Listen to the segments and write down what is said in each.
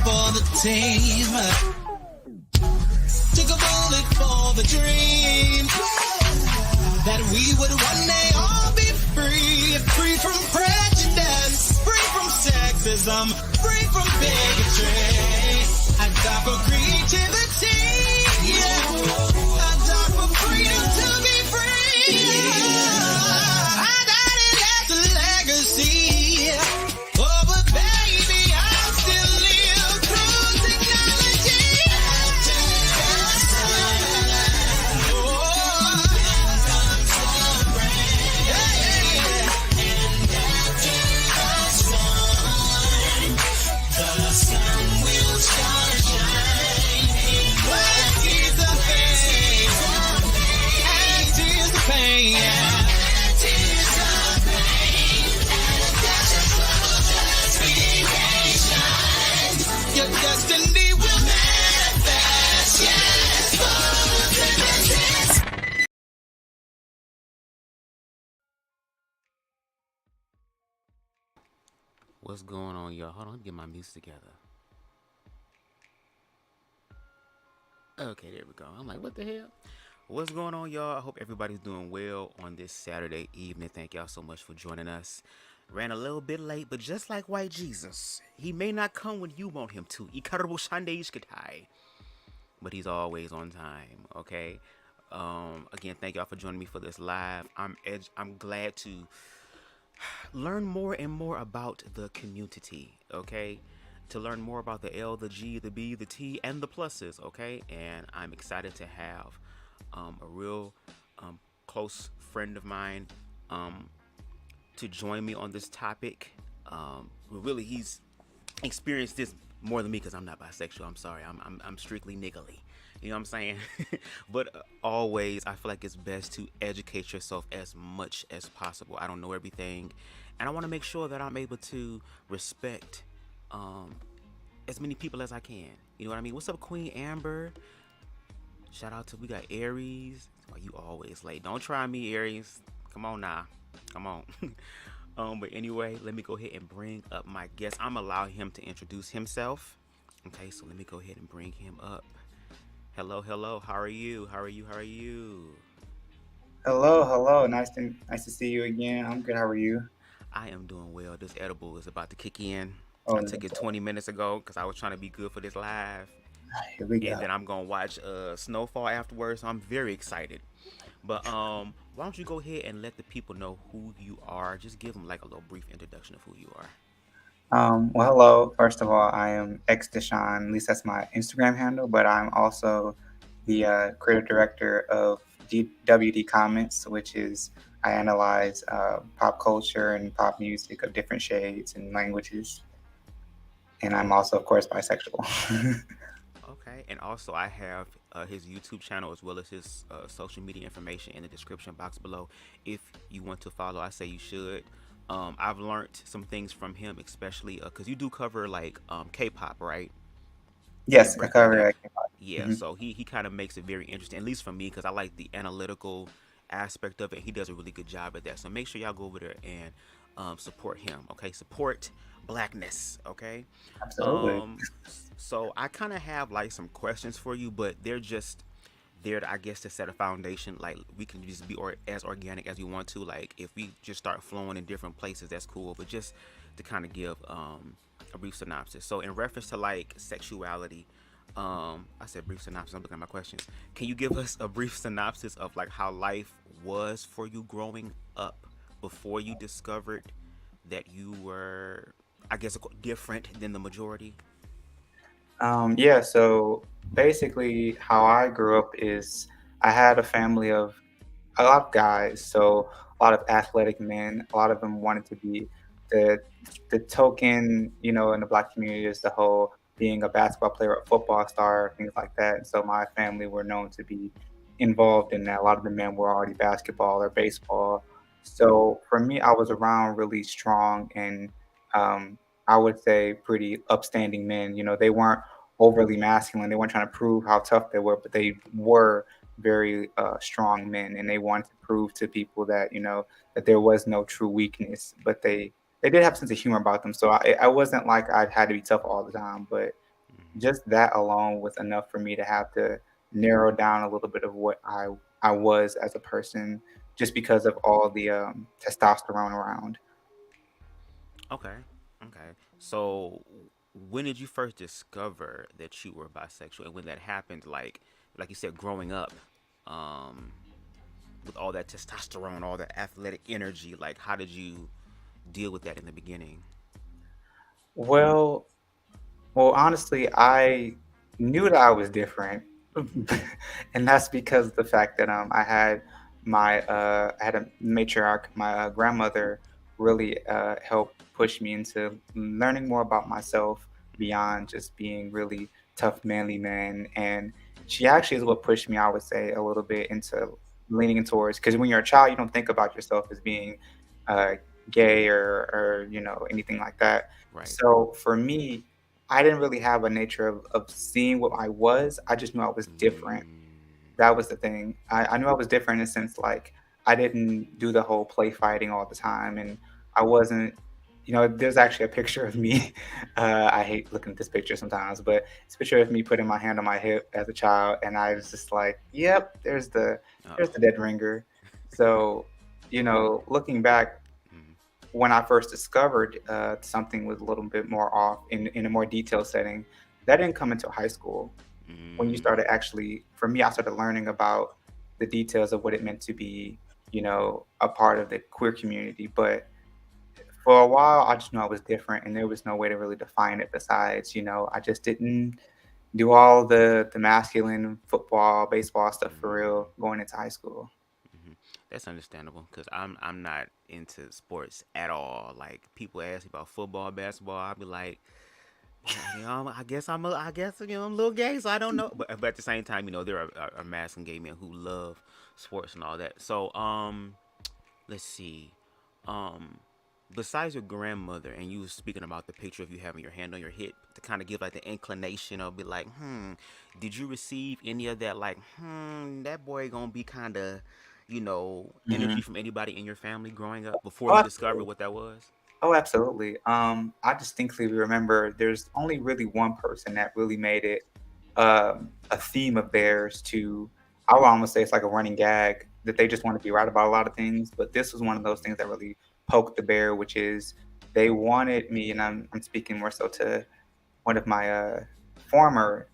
For the team, took a bullet for the dream that we would one day all be free from prejudice, free from sexism, free from bigotry. I die for creativity, I die for freedom to be free. I died and left a legacy. Oh, but baby, I still live through technology. The sun will start shining. What is the pain? And tears the pain. And tears the pain. And that's just love, just be patient. Your destiny will manifest. Yes, yes. What's going on, y'all? Hold on, let me get my music together. Okay, there we go. I'm like, what the hell? What's going on, y'all? I hope everybody's doing well on this Saturday evening. Thank y'all so much for joining us. Ran a little bit late, but just like white Jesus, he may not come when you want him to. But he's always on time, okay? Again, thank y'all for joining me for this live. I'm glad to learn more and more about the community, okay? To learn more about the L, the G, the B, the T, and the pluses, okay? And I'm excited to have a real close friend of mine to join me on this topic. Really, he's experienced this more than me because I'm not bisexual. I'm sorry. I'm strictly niggly. You know what I'm saying? But always, I feel like it's best to educate yourself as much as possible. I don't know everything, and I want to make sure that I'm able to respect as many people as I can. You know what I mean? What's up, Queen Amber? Shout out to, we got Aries. Oh, you always late. Don't try me, Aries. Come on now. Come on. But anyway, let me go ahead and bring up my guest. I'm allowing him to introduce himself. Okay, so let me go ahead and bring him up. Hello, hello. How are you? How are you? How are you? Hello. Nice to see you again. I'm good. How are you? I am doing well. This edible is about to kick in. Oh, I took it 20 minutes ago because I was trying to be good for this live. here we go. And then I'm going to watch Snowfall afterwards. So I'm very excited. But why don't you go ahead and let the people know who you are? Just give them like a little brief introduction of who you are. Well, hello. First of all, I am Xdesjuan. At least that's my Instagram handle, but I'm also the creative director of WDComments, which is I analyze pop culture and pop music of different shades and languages. And I'm also, of course, bisexual. Okay, and also I have his YouTube channel as well as his social media information in the description box below. If you want to follow, I say you should. I've learned some things from him, especially because you do cover like K-pop, right? Yes, I cover K-pop. Yeah, Mhm. so he kind of makes it very interesting, at least for me, because I like the analytical aspect of it. He does a really good job at that. So make sure y'all go over there and support him, okay? Support Blackness, okay? Absolutely. So I kind of have like some questions for you, but they're just there, I guess, to set a foundation. Like we can just be as organic as we want to. Like if we just start flowing in different places, that's cool. But just to kind of give a brief synopsis. So in reference to like sexuality, I said brief synopsis. I'm looking at my questions. Can you give us a brief synopsis of like how life was for you growing up before you discovered that you were, I guess, different than the majority? Yeah, so basically how I grew up is I had a family of a lot of guys, so a lot of athletic men. A lot of them wanted to be the the token, in the Black community is the whole being a basketball player, a football star, things like that. And so my family were known to be involved in that. A lot of the men were already basketball or baseball. So for me, I was around really strong and um, I would say pretty upstanding men. They weren't overly masculine. They weren't trying to prove how tough they were, but they were very strong men, and they wanted to prove to people that that there was no true weakness. But they did have a sense of humor about them. So I wasn't like I had to be tough all the time, but just that alone was enough for me to have to narrow down a little bit of what I was as a person, just because of all the testosterone around. Okay. Okay. So when did you first discover that you were bisexual, and when that happened, like you said, growing up, um, with all that testosterone, all that athletic energy, like how did you deal with that in the beginning? Well, Well, honestly, I knew that I was different, and that's because of the fact that I had a matriarch, my grandmother, really helped push me into learning more about myself beyond just being really tough, manly man. And she actually is what pushed me, I would say, a little bit into leaning towards, because when you're a child, you don't think about yourself as being uh, gay or anything like that. Right. So for me, I didn't really have a nature of seeing what I was. I just knew I was different. Mm, That was the thing. I knew I was different in a sense, like I didn't do the whole play fighting all the time, and I wasn't. There's actually a picture of me. I hate looking at this picture sometimes, but it's a picture of me putting my hand on my hip as a child, and I was just like, "Yep, there's the uh-oh. dead ringer." So, looking back, Mm, when I first discovered something was a little bit more off in a more detailed setting, that didn't come until high school. When you mm, started actually, for me, I started learning about the details of what it meant to be, a part of the queer community. But for a while, I just knew I was different, and there was no way to really define it besides, I just didn't do all the masculine football, baseball stuff for mm. real going into high school. Hmm. That's understandable because I'm not into sports at all. Like people ask me about football, basketball, I'll be like, I guess I'm a little gay, so I don't know. But at the same time, there are masculine gay men who love sports and all that. So let's see, um, besides your grandmother, and you was speaking about the picture of you having your hand on your hip to kind of give like the inclination of be like, did you receive any of that like, that boy gonna be kind of, energy Mhm. from anybody in your family growing up before Oh, you discovered absolutely. what that was? Oh, absolutely. I distinctly remember there's only really one person that really made it a theme of theirs to, I would almost say it's like a running gag that they just want to be right about a lot of things. But this was one of those things that really poked the bear, which is they wanted me, and I'm speaking more so to one of my former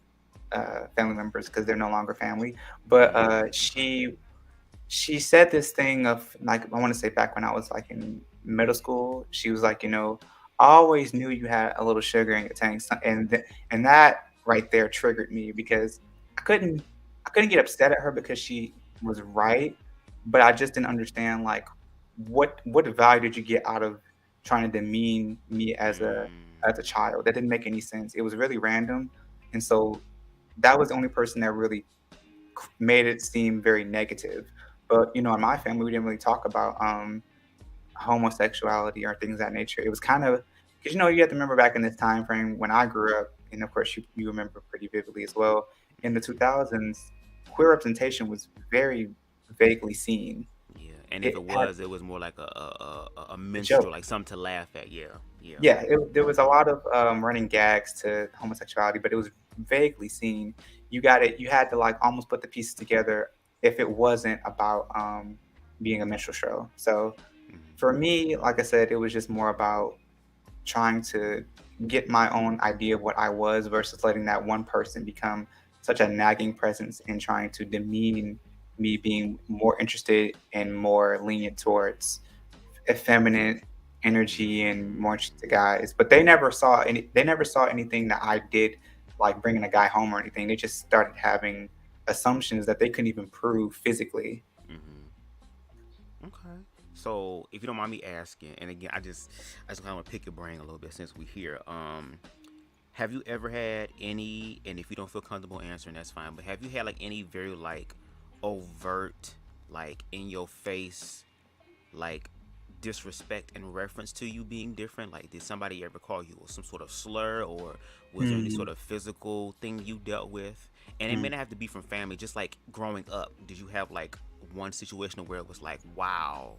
family members because they're no longer family. But Okay. she said this thing of like, I want to say back when I was like in middle school, she was like, I always knew you had a little sugar in your tank, and that right there triggered me because I couldn't I couldn't get upset at her because she was right, but I just didn't understand like what value did you get out of trying to demean me as a Mm, child? That didn't make any sense. It was really random, and so that was the only person that really made it seem very negative. But in my family, we didn't really talk about homosexuality or things of that nature. It was kind of because you have to remember back in this time frame when I grew up, and of course you remember pretty vividly as well. In the 2000s, queer representation was very vaguely seen. yeah, and if It had it was more like a a minstrel, joke. like something to laugh at. Yeah, yeah. Yeah, there was a lot of running gags to homosexuality, but it was vaguely seen. You had to like almost put the pieces together if it wasn't about being a minstrel show. So for Hmm. me, like I said, it was just more about trying to get my own idea of what I was versus letting that one person become such a nagging presence and trying to demean me being more interested and more lenient towards effeminate energy and more Mm. interested to guys. But they never saw anything that I did like bringing a guy home or anything. They just started having assumptions that they couldn't even prove physically. Hmm. Okay. So, if you don't mind me asking, and again, I just kind of want to pick your brain a little bit since we're here. Have you ever had any, and if you don't feel comfortable answering, that's fine. But have you had like any very like overt, like in your face, like disrespect in reference to you being different? Like, did somebody ever call you some sort of slur, or was there any Hmm. sort of physical thing you dealt with? And it may not have to be from family. Just like growing up, did you have like one situation where it was like, wow,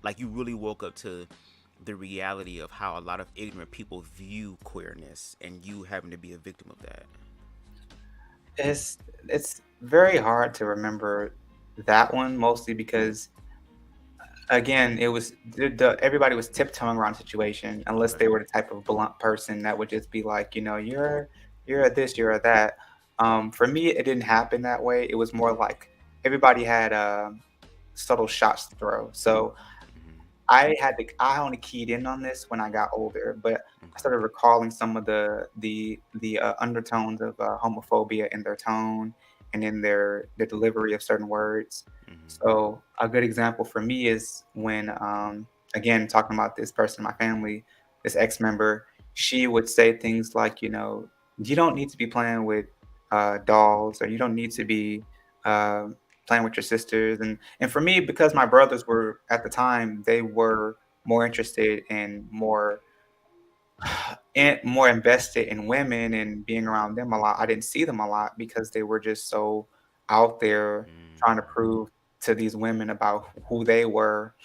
like you really woke up to the reality of how a lot of ignorant people view queerness, and you having to be a victim of that? It's it's very hard to remember that one, mostly because again, it was everybody was tiptoeing around the situation unless Okay. they were the type of blunt person that would just be like, you're a this, you're a that. For me, it didn't happen that way. It was more like everybody had subtle shots to throw. So Hmm. I only keyed in on this when I got older, but I Okay. started recalling some of the undertones of homophobia in their tone and in their delivery of certain words. Hmm. So a good example for me is when, again, talking about this person in my family, this ex member, she would say things like, you don't need to be playing with dolls, or you don't need to be uh, playing with your sisters. And for me, because my brothers were at the time, they were more interested and more invested in women and being around them a lot. I didn't see them a lot because they were just so out there trying to Hmm. prove to these women about who they were.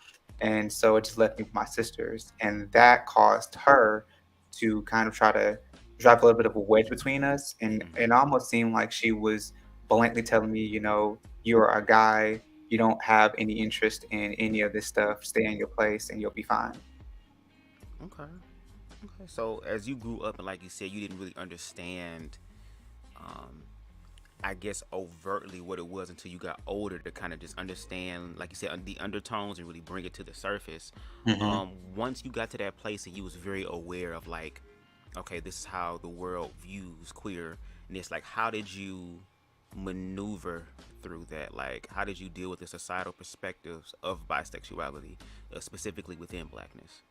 And so it just left me with my sisters. And that caused her to kind of try to drive a little bit of a wedge between us. And it Hmm. almost seemed like she was blatantly telling me, you're a guy, you don't have any interest in any of this stuff, stay in your place and you'll be fine. Okay. Okay. So as you grew up, and like you said, you didn't really understand, um, I guess, overtly what it was until you got older to kind of just understand, like you said, the undertones and really bring it to the surface. Hmm. Once you got to that place and you was very aware of like, okay, this is how the world views queer, and it's like, how did you maneuver through that? Like, how did you deal with the societal perspectives of bisexuality, specifically within Blackness?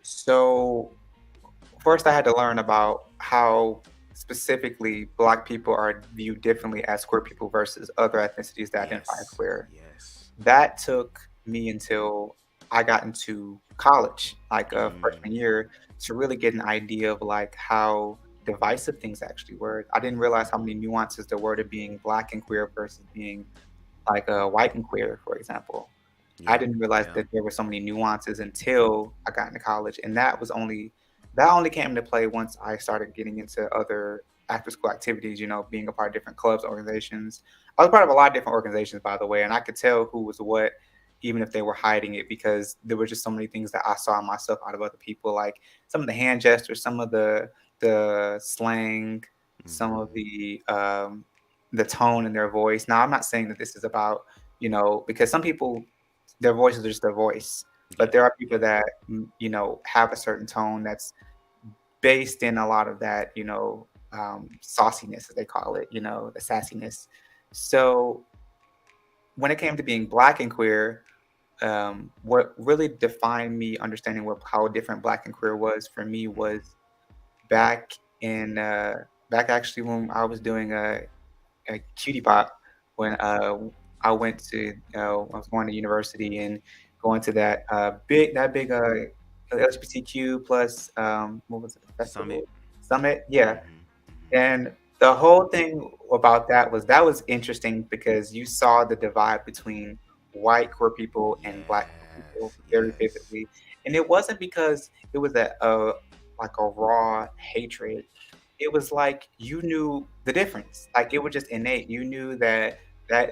So first, I had to learn about how specifically Black people are viewed differently as queer people versus other ethnicities that identify as Yes. queer. Yes. That took me until I got into college, like freshman Mm. year, to really get an idea of like how divisive things actually were. I didn't realize how many nuances there were to being Black and queer versus being like white and queer, for example. I Yeah. didn't realize Yeah. that there were so many nuances until I got into college, and that only came into play once I started getting into other after school activities. Being a part of different clubs, organizations. I was part of a lot of different organizations, by the way, and I could tell who was what, even if they were hiding it, because there were just so many things that I saw in myself out of other people, like some of the hand gestures, some of the slang, some of Hmm. the tone in their voice. Now, I'm not saying that this is about because some people their voice is just their voice. But Yeah. there are people Yeah. that, have a certain tone that's based in a lot of that, sauciness, as they call it, the sassiness. So when it came to being Black and queer, what really defined me understanding how different Black and queer was for me Hmm. was back in back actually when I was doing a cutie pop when I went to I was going to university and going to that big LGBTQ plus what was it, Summit. festival summit, yeah. Hmm. Hmm. And the whole thing about that was interesting because you saw the divide between white queer people and Black queer people Yes. very Yes. vividly, and it wasn't because it was like a raw hatred. It was like you knew the difference. Like it was just innate. You knew that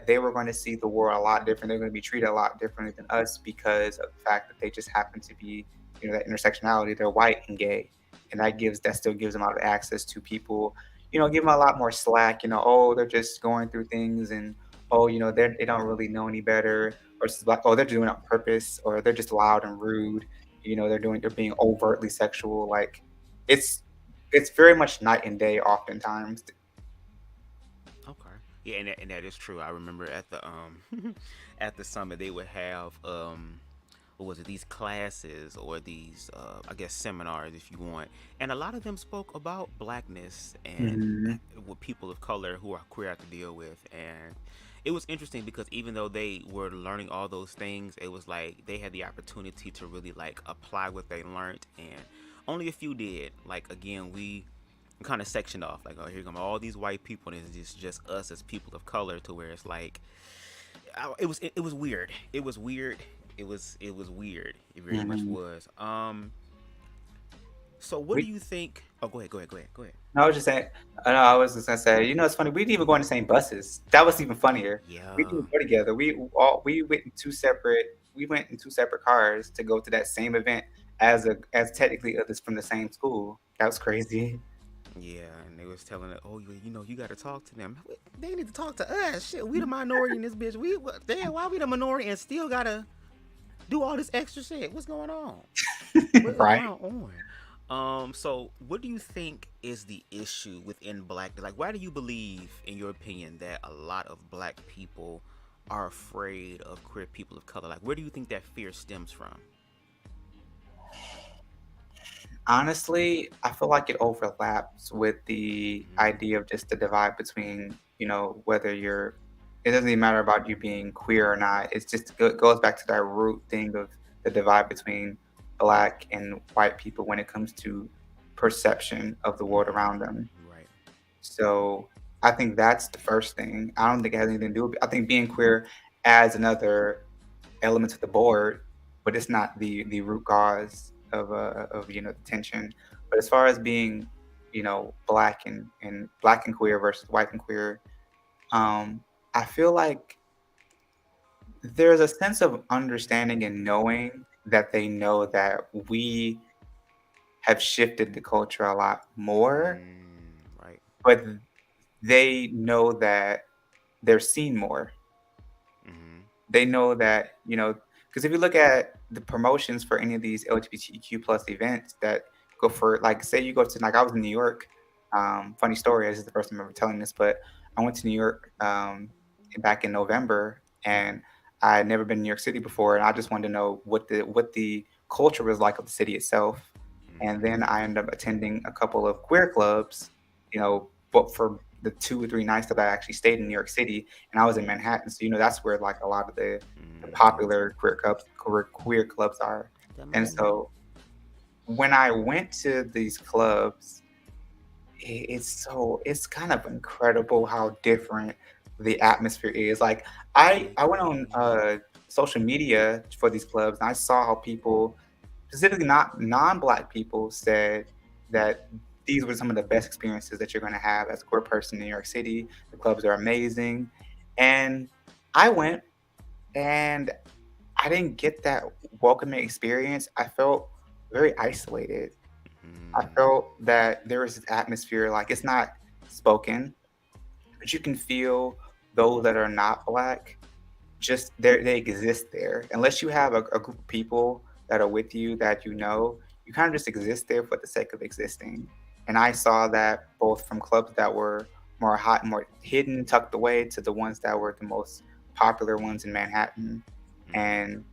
they were going to see the world a lot different. They're going to be treated a lot differently than us because of the fact that they just happen to be, that intersectionality. They're white and gay, and that still gives them a lot of access to people. Give them a lot more slack. Oh, they're just going through things, and oh, they don't really know any better, or it's like, oh, they're doing it on purpose, or they're just loud and rude. They're being overtly sexual. Like it's it's very much night and day oftentimes. Okay. Yeah, and that is true. I remember at the at the summit they would have what was it, these classes or these I guess seminars if you want, and a lot of them spoke about blackness and Hmm. what people of color who are queer have to deal with. And it was interesting because even though they were learning all those things, it was like they had the opportunity to really like apply what they learned, and only a few did. Like again, we kind of sectioned off like, oh, here come all these white people, and it's just us as people of color, to where it's like it was weird. It was weird. It was weird. It very much Hmm. was. So what do We, you think? Oh, go ahead. Go ahead. Go ahead. Go ahead. no, I was just saying. No, I was just gonna say, it's funny. We didn't even go on the same buses. That was even funnier. We Yeah. didn't go together. We went in two separate. We went in two separate cars to go to that same event as technically others from the same school. That was crazy. Yeah, and they was telling it, oh, you got to talk to them. They need to talk to us. Shit, we the minority in this bitch. Damn, why we the minority and still gotta do all this extra shit? What's going on? What is Right. going on? So what do you think is the issue within black? Like, why do you believe, in your opinion, that a lot of black people are afraid of queer people of color? Like, where do you think that fear stems from? Honestly, I feel like it overlaps with the Mm-hmm. idea of just the divide between, whether it doesn't even matter about you being queer or not. It's just it goes back to that root thing of the divide between black and white people when it comes to perception of the world around them. Mm-hmm. Right. So I think that's the first thing. I don't think it has anything to do with I think being queer adds another element to the board, but it's not the root cause of the tension. But as far as being black and queer versus white and queer, I feel like there's a sense of understanding and knowing that they know that we have shifted the culture a lot more, Right. but they know that they're seen more. Mm-hmm. They know that, because if you look at the promotions for any of these LGBTQ plus events that go for, like, say you go to, like, I was in New York. Funny story, this is the first time I'm ever telling this, but I went to New York back in November, and I had never been in New York City before, and I just wanted to know what the culture was like of the city itself. And then I ended up attending a couple of queer clubs, but for the 2 or 3 nights that I actually stayed in New York City, and I was in Manhattan. So that's where like a lot of the Mm-hmm. popular queer clubs are. The And man. so when I went to these clubs, it's kind of incredible how different the atmosphere is. Like I went on social media for these clubs, and I saw how people, specifically not non-black people, said that these were some of the best experiences that you're going to have as a queer person in New York City. The clubs are amazing, and I went, and I didn't get that welcoming experience. I felt very isolated. I Mm-hmm. felt that there was this atmosphere, like it's not spoken, but you can feel those that are not black, just they exist there. Unless you have a group of people that are with you that you kind of just exist there for the sake of existing. And I saw that both from clubs that were more hot, more hidden, tucked away, to the ones that were the most popular ones in Manhattan. Mm-hmm. And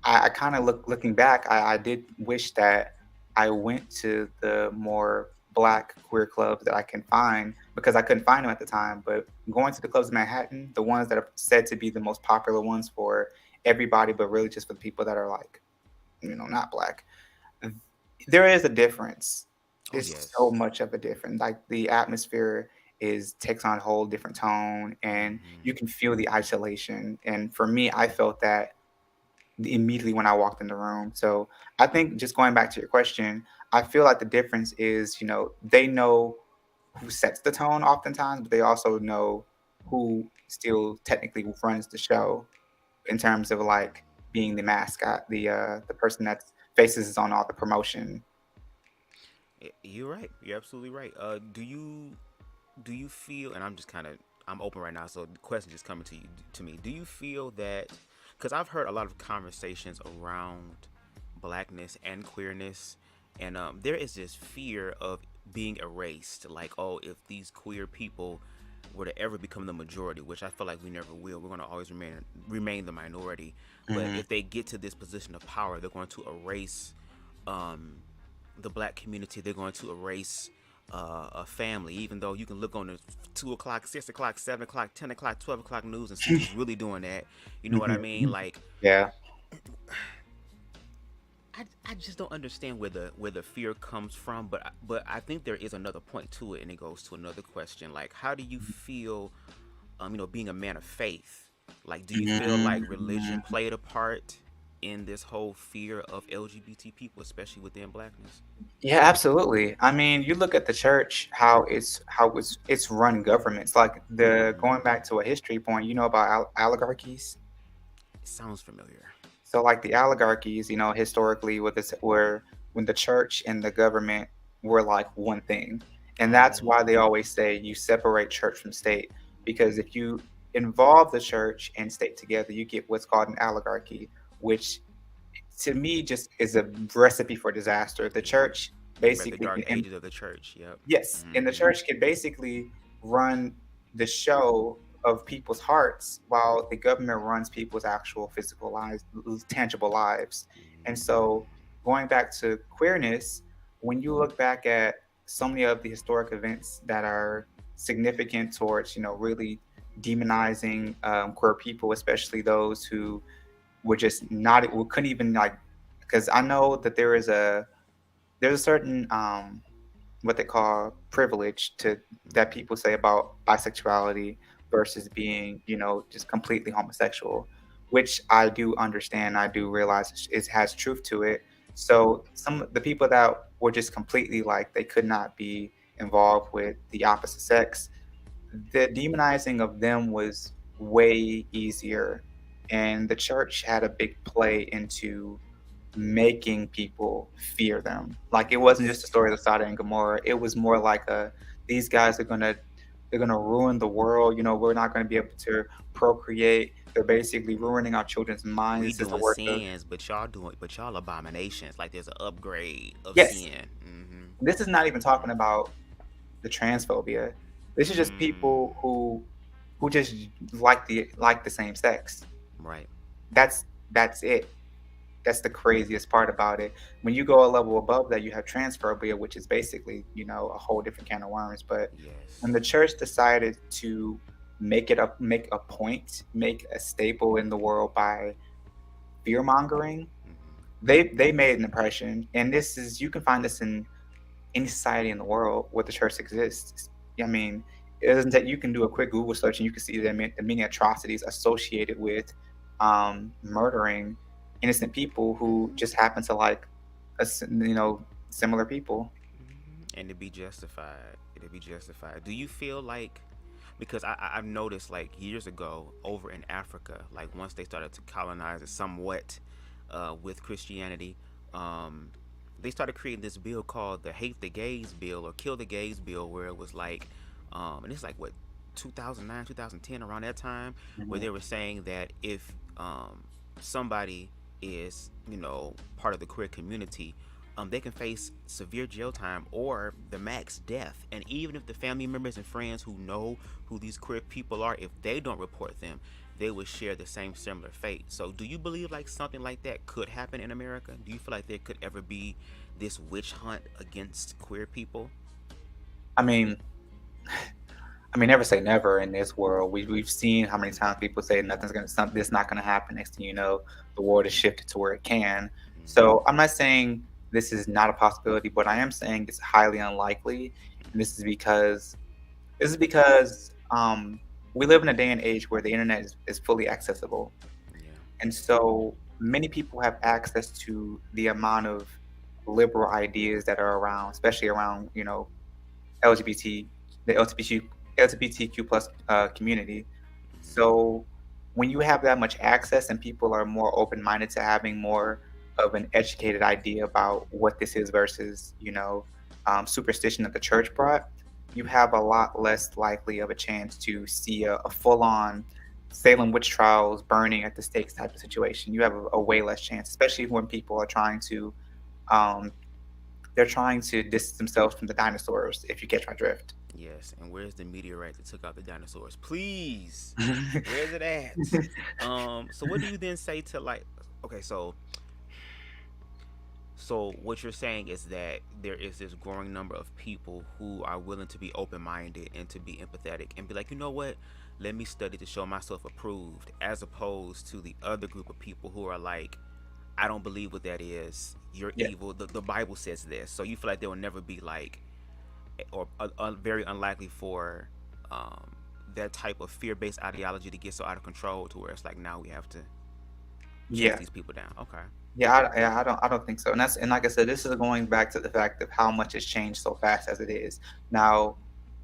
I kind of looking back, I did wish that I went to the more black queer clubs that I can find, because I couldn't find them at the time. But going to the clubs in Manhattan, the ones that are said to be the most popular ones for everybody, but really just for the people that are like, not black, there is a difference. Oh There's so yes. much of a difference. Like the atmosphere is takes on a whole different tone, and you Mm-hmm. can feel the isolation. And for me, I felt that immediately when I walked in the room. So I think, just going back to your question, I feel like the difference is, they know who sets the tone oftentimes, but they also know who still technically runs the show, in terms of like being the mascot, the person that faces is on all the promotion. You're right. You're absolutely right. Do you feel? And I'm just kind of I'm open right now, so the question just coming to me. Do you feel that? Because I've heard a lot of conversations around blackness and queerness, and there is this fear of being erased. Like, oh, if these queer people were to ever become the majority, which I feel like we never will, we're going to always remain the minority. But Mhm. if they get to this position of power, they're going to erase um, the black community. They're going to erase a family. Even though you can look on the 2 o'clock, 6 o'clock, 7 o'clock, 10 o'clock, 12 o'clock news and see who's really doing that. You know what I mean? Mhm. Like, Yeah. I just don't understand where the fear comes from, but I think there is another point to it, and it goes to another question. Like, how do you feel, being a man of faith? Like, do you feel like religion Mhm. played a part in this whole fear of LGBT people, especially within blackness? Yeah, absolutely. I mean, you look at the church, how it's run governments. Like the Hmm. going back to a history point, you know about oligarchies. It sounds familiar. So like the oligarchies, historically, with this, were when the church and the government were like one thing, and that's why they Oh, always say you separate church from state, because if you involve the church and state together, you get what's called an oligarchy, which to me just is a recipe for disaster. The yeah. church Read the basically dark can. ages of the church. Yep. Yes, and the Hmm. church can basically run the show of people's hearts while the government runs people's actual physical lives, tangible lives. And so, going back to queerness, when you look back at so many of the historic events that are significant towards, really demonizing queer people, especially those who were just not, who couldn't even like, because I know that there's a certain what they call privilege to that Hmm. people say about bisexuality versus being, just completely homosexual, which I do understand. I do realize it has truth to it. So some of the people that were just completely like they could not be involved with the opposite sex, the demonizing of them was way easier, and the church had a big play into making people fear them. Like it wasn't just Yes. a story of Sodom and Gomorrah. It was more like these guys are they're gonna ruin the world. We're not gonna be able to procreate. They're basically ruining our children's minds. We This is the doing work of. sins, but y'all abominations. Like, there's an upgrade of Yes. sin. Hmm. This is not even talking about the transphobia. This is just Mm. people who just like the same sex. Right. That's it. That's the craziest part about it. When you go a level above that, you have transphobia, which is basically, a whole different can of worms. But when Yes. the church decided to make a point, make a staple in the world by fear mongering, Hmm. they made an impression. And this is you can find this in any society in the world where the church exists. I mean, it isn't that you can do a quick Google search and you can see the many atrocities associated with murdering innocent people who Hmm. just happen to like, similar people. And to be justified. It'll be justified. Do you feel like, because I've noticed, like, years ago over in Africa, like once they started to colonize it somewhat with Christianity, um, they started creating this bill called the Hate the Gays Bill or Kill the Gays Bill, where it was like, and it's like what, 2009, 2010, around that time, where Mhm. they were saying that if somebody is, part of the queer community, they can face severe jail time or the max death. And even if the family members and friends who know who these queer people are, if they don't report them, they would share the same similar fate. So, do you believe like something like that could happen in America? Do you feel like there could ever be this witch hunt against queer people? I mean, never say never in this world. We've seen how many times people say this not gonna happen. Next thing you know, the world is shifted to where it can. So I'm Mm-hmm. not saying this is not a possibility, but I am saying it's highly unlikely. And this is because we live in a day and age where the internet is fully accessible, Yeah. and so many people have access to the amount of liberal ideas that are around, especially around LGBT, the LGBTQ plus community. Mm-hmm. So when you have that much access and people are more open minded to having more of an educated idea about what this is versus superstition that the church brought, you have a lot less likely of a chance to see a full on Salem witch trials burning at the stakes type of situation. You have a way less chance, especially when people are um, trying to distance themselves from the dinosaurs. If you catch my drift. Yes, and where's the meteorite that took out the dinosaurs? Please, where's it at? So what do you then say to like? Okay, so what you're saying is that there is this growing number of people who are willing to be open-minded and to be empathetic and be like, you know what? Let me study to show myself approved, as opposed to the other group of people who are like, I don't believe what that is. You're Yeah. evil. The Bible says this. So you feel like there will never be like, or very unlikely for um, that type of fear-based ideology to get so out of control to where it's like now we have to chase Yeah. these people down. Okay. Yeah, I don't think so. And like I said, this is going back to the fact of how much has changed so fast as it is. Now,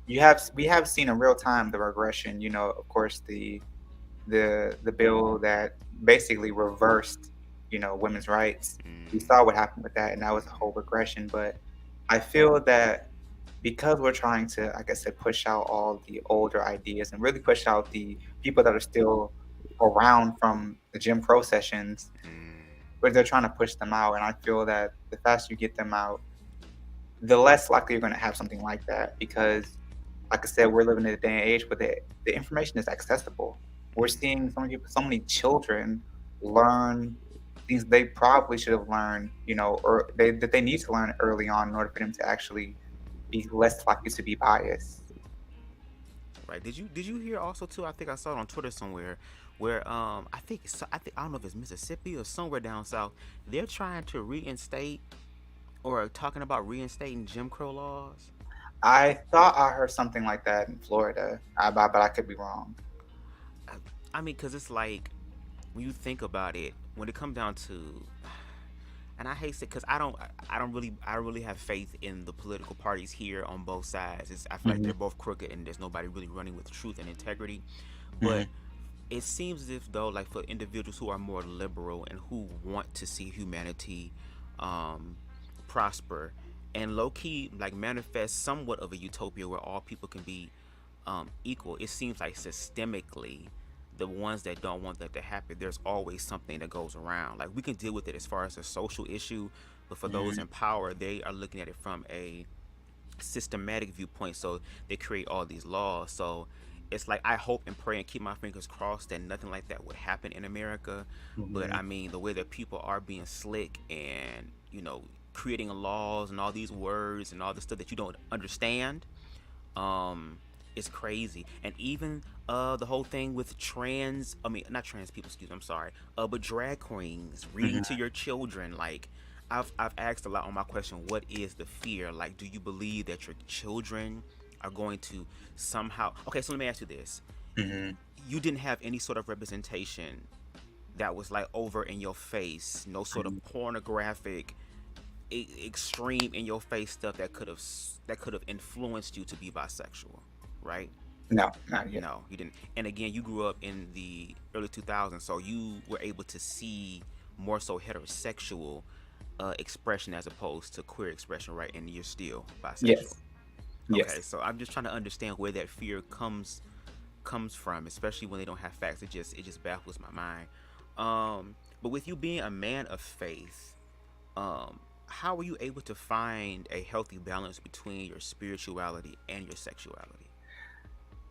we have seen in real time the regression. Of course, the bill that basically reversed, women's rights. We Mm-hmm. saw what happened with that, and that was a whole regression. But I feel that because we're trying to, like I said, push out all the older ideas and really push out the people that are still around from the Jim Crow sessions, but they're trying to push them out. And I feel that the faster you get them out, the less likely you're going to have something like that. Because, like I said, we're living in a day and age where the information is accessible. We're seeing so many children learn things they probably should have learned, or that they need to learn early on in order for them to actually be less likely to be biased. Right. Did you hear also too? I think I saw it on Twitter somewhere where I don't know if it's Mississippi or somewhere down south. They're trying to reinstate or talking about reinstating Jim Crow laws. I thought I heard something like that in Florida, but I could be wrong. I, I mean, because it's like when you think about it, when it comes down to, and I hate it because I don't really have faith in the political parties here on both sides. I feel like Hmm. they're both crooked and there's nobody really running with truth and integrity. But Hmm. it seems as if though, like for individuals who are more liberal and who want to see humanity um, prosper and low key like manifest somewhat of a utopia where all people can be equal, it seems like systemically the ones that don't want that to happen, there's always something that goes around. Like we can deal with it as far as a social issue, but for those Hmm. in power, they are looking at it from a systematic viewpoint. So they create all these laws. So it's like I hope and pray and keep my fingers crossed that nothing like that would happen in America. But Hmm. I mean, the way that people are being slick and creating laws and all these words and all the stuff that you don't understand, um, is crazy. And even the whole thing with I mean not trans people, excuse me, I'm sorry, but drag queens reading to Hmm. your children, like I've asked a lot on my question, what is the fear? Like, do you believe that your children are going to somehow, okay, so let me ask you this. Hmm. You didn't have any sort of representation that was like over in your face, no sort of pornographic extreme in your face stuff that could have influenced you to be bisexual, right? No, not yet. No, you didn't. And again, you grew up in the early 2000s, so you were able to see more so heterosexual expression as opposed to queer expression, right? And you're still bisexual. Yes. Okay, Yes. so I'm just trying to understand where that fear comes from, especially when they don't have facts. It just baffles my mind. But with you being a man of faith, how were you able to find a healthy balance between your spirituality and your sexuality?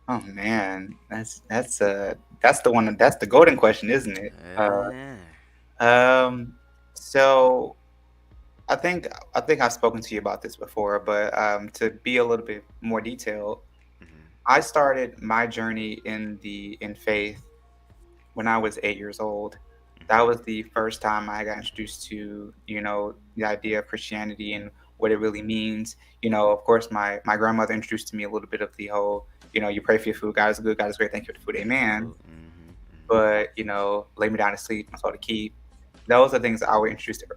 Oh man, that's the golden question, isn't it? Uh, Um. So I think I've spoken to you about this before, but to be a little bit more detailed, mhm, I started my journey in faith when I was 8 years old. That mhm, was the first time I got introduced to, the idea of Christianity and what it really means. Of course, my grandmother introduced to me a little bit of the whole, you pray for your food, God is good, God is great, thank you for the food, thank you for the amen. food. Mhm. But, lay me down to sleep, my soul to keep. Those are things I was introduced to.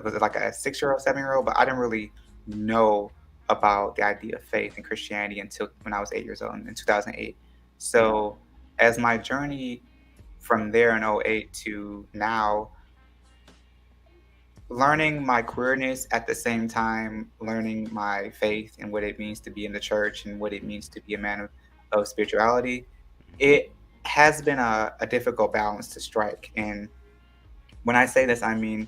Was it like a 6 year old, 7 year old? But I didn't really know about the idea of faith and Christianity until when I was 8 years old in 2008. So as my journey from there in '08 to now, learning my queerness at the same time, learning my faith and what it means to be in the church and what it means to be a man of spirituality, it has been a difficult balance to strike. And when I say this, I mean,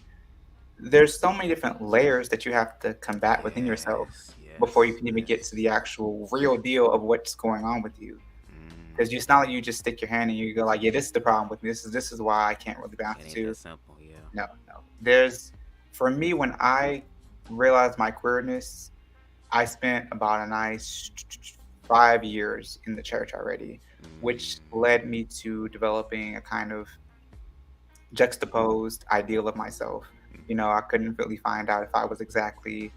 there's so many different layers that you have to combat within yourself. Yes, before you Yes, can even get to yes. the actual real deal of what's going on with you. Mm. Because it's not like you just stick your hand and you go like, yeah, this is the problem with me. This is why I can't really bounce It ain't to. that simple. Yeah. No, no. There's For me, when I realized my queerness, I spent about a nice 5 years in the church already, which Mm. led me to developing a kind of juxtaposed ideal of myself. I couldn't really find out if I was exactly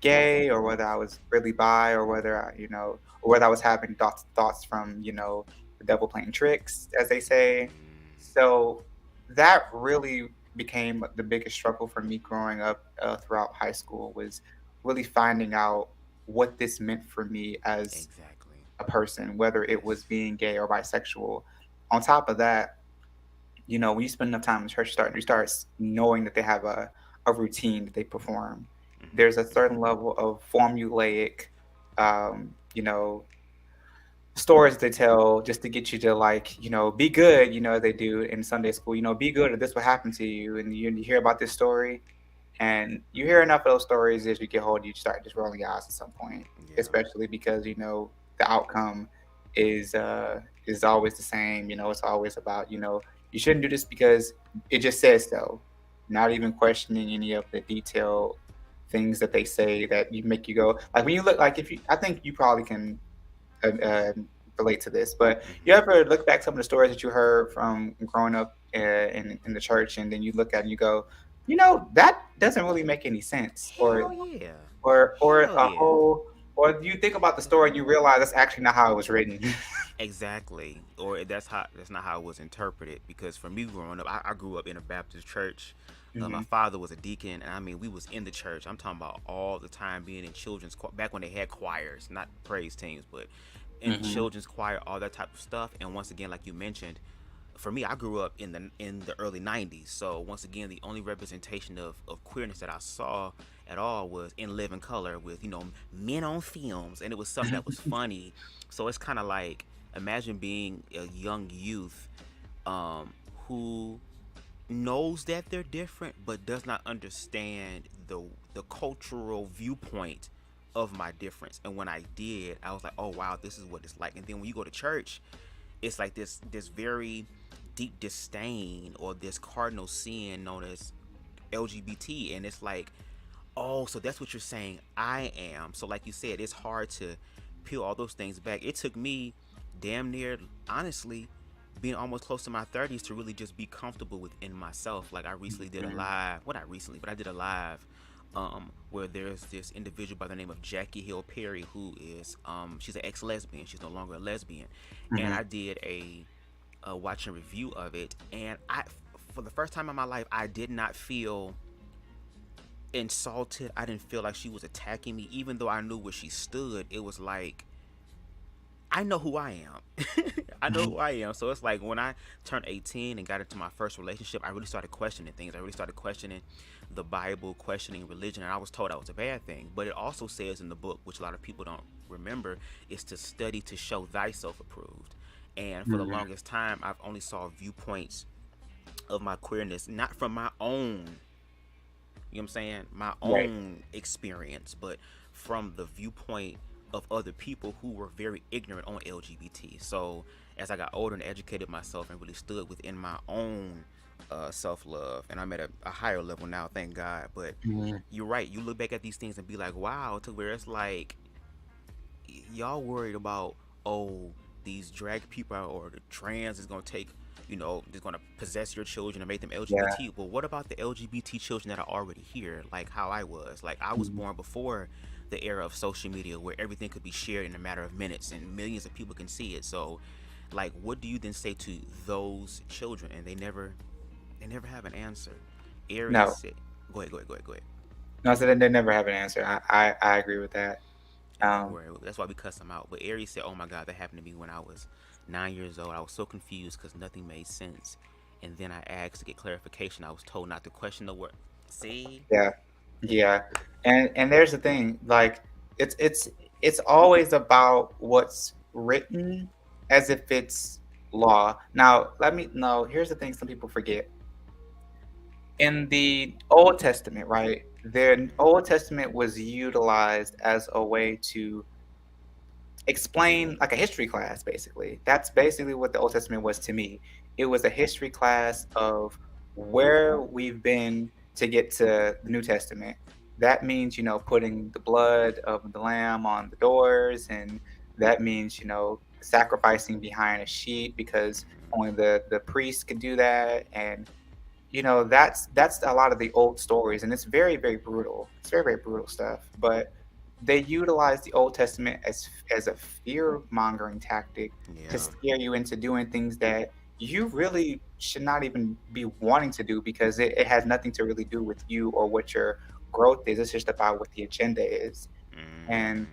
gay, or whether I was really bi, or whether or whether I was having thoughts from the devil playing tricks, as they say. Mm. So that really became the biggest struggle for me growing up throughout high school, was really finding out what this meant for me as Exactly. a person, whether it was Yes. being gay or bisexual. On top of that, when you spend enough time in church, you start knowing that they have a routine that they perform. Hmm. There's a certain level of formulaic, you know, stories they tell just to get you to, like, be good, they do in Sunday school, be good or this will happen to you. And you hear about this story, and you hear enough of those stories, as you get older, you start just rolling your eyes at some point, Yeah. especially because the outcome is always the same. It's always about you shouldn't do this because it just says so. Not even questioning any of the detailed things that they say that you make you go like, when you look like, if you I think you probably can uh, uh, relate to this, but you Hmm. ever look back some of the stories that you heard from growing up in the church, and then you look at it and you go, that doesn't really make any sense, Hell yeah. or Hell a yeah. whole, or you think about the story and you realize that's actually not how it was written. Exactly. Or that's not how it was interpreted. Because for me growing up, I grew up in a Baptist church. My Hmm. father was a deacon, and I mean we was in the church. I'm talking about all the time being in back when they had choirs, not praise teams, but in Hmm. children's choir, all that type of stuff. And once again, like you mentioned, for me, I grew up in the early '90s. So once again, the only representation of queerness that I saw at all was in living color with men on films, and it was something that was funny. So it's kind of like, imagine being a young youth who knows that they're different but does not understand the cultural viewpoint of my difference. And when I did, I was like, oh wow, this is what it's like. And then when you go to church, it's like this very deep disdain, or this cardinal sin known as LGBT. And it's like, oh, so that's what you're saying I am. So like you said, it's hard to peel all those things back. It took me damn near, honestly, being almost close to my 30s to really just be comfortable within myself. Like I recently did a live, well not recently, but I did a live where there's this individual by the name of Jackie Hill Perry, who is she's an ex-lesbian. She's no longer a lesbian. And Hmm. I did a watch and review of it, and for the first time in my life, I did not feel insulted. I didn't feel like she was attacking me, even though I knew where she stood. It was like, I know who I am. I know who I am. So it's like when I turned 18 and got into my first relationship, I really started questioning things. I really started questioning the Bible, questioning religion, and I was told that was a bad thing. But it also says in the book, which a lot of people don't remember, is to study to show thyself approved. And for the Hmm. longest time, I've only saw viewpoints of my queerness, not from my own, you know what I'm saying, my Right. own experience, but from the viewpoint of other people who were very ignorant on LGBT. So as I got older and educated myself and really stood within my own self-love, and I'm at a higher level now, thank God. But Hmm. you're right, you look back at these things and be like, wow, to where it's like, y'all worried about, oh, these drag people or the trans is gonna take, is gonna possess your children and make them Yeah. LGBT. Well, what about the LGBT children that are already here? Like how I was. Like I was Hmm. born before the era of social media where everything could be shared in a matter of minutes and millions of people can see it. So, like, what do you then say to those children? And they never have an answer. Aries No. said, go ahead, go ahead, go ahead, go ahead. No, so they never have an answer. I agree with that. And Um, that's why we cuss them out. But Aries said, "Oh my God, that happened to me when I was 9 years old. I was so confused because nothing made sense. And then I asked to get clarification. I was told not to question the word. See, yeah. Yeah, and there's the thing, like, it's always about what's written as if it's law. Now, let me know. Here's the thing: some people forget in the Old Testament, right? the Old Testament was utilized as a way to explain like a history class basically. That's basically what the Old Testament was to me. It was a history class of where we've been to get to the New Testament. That means, putting the blood of the lamb on the doors, and that means, sacrificing behind a sheep because only the priest could do that. And that's a lot of the old stories, and it's very, very brutal. It's very, very brutal stuff. But they utilize the Old Testament as a fear mongering tactic to Yeah. scare you into doing things that you really should not even be wanting to do, because it has nothing to really do with you or what your growth is. It's just about what the agenda is. And Mm.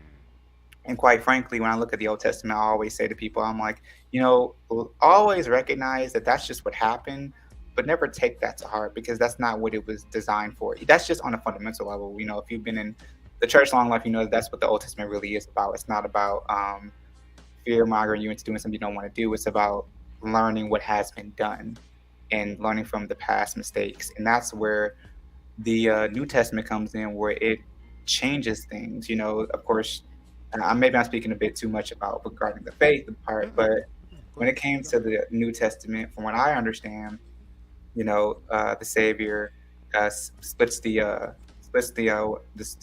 and quite frankly, when I look at the Old Testament, I always say to people, I'm like, always recognize that that's just what happened, but never take that to heart, because that's not what it was designed for. That's just on a fundamental level. If you've been in the church long enough, that's what the Old Testament really is about. It's not about fear mongering you into doing something you don't want to do. It's about learning what has been done and learning from the past mistakes. And that's where the New Testament comes in, where it changes things. Of course, maybe I'm speaking a bit too much about regarding the faith part, but Yeah, go when it ahead. came to the New Testament, from what I understand, the Savior splits the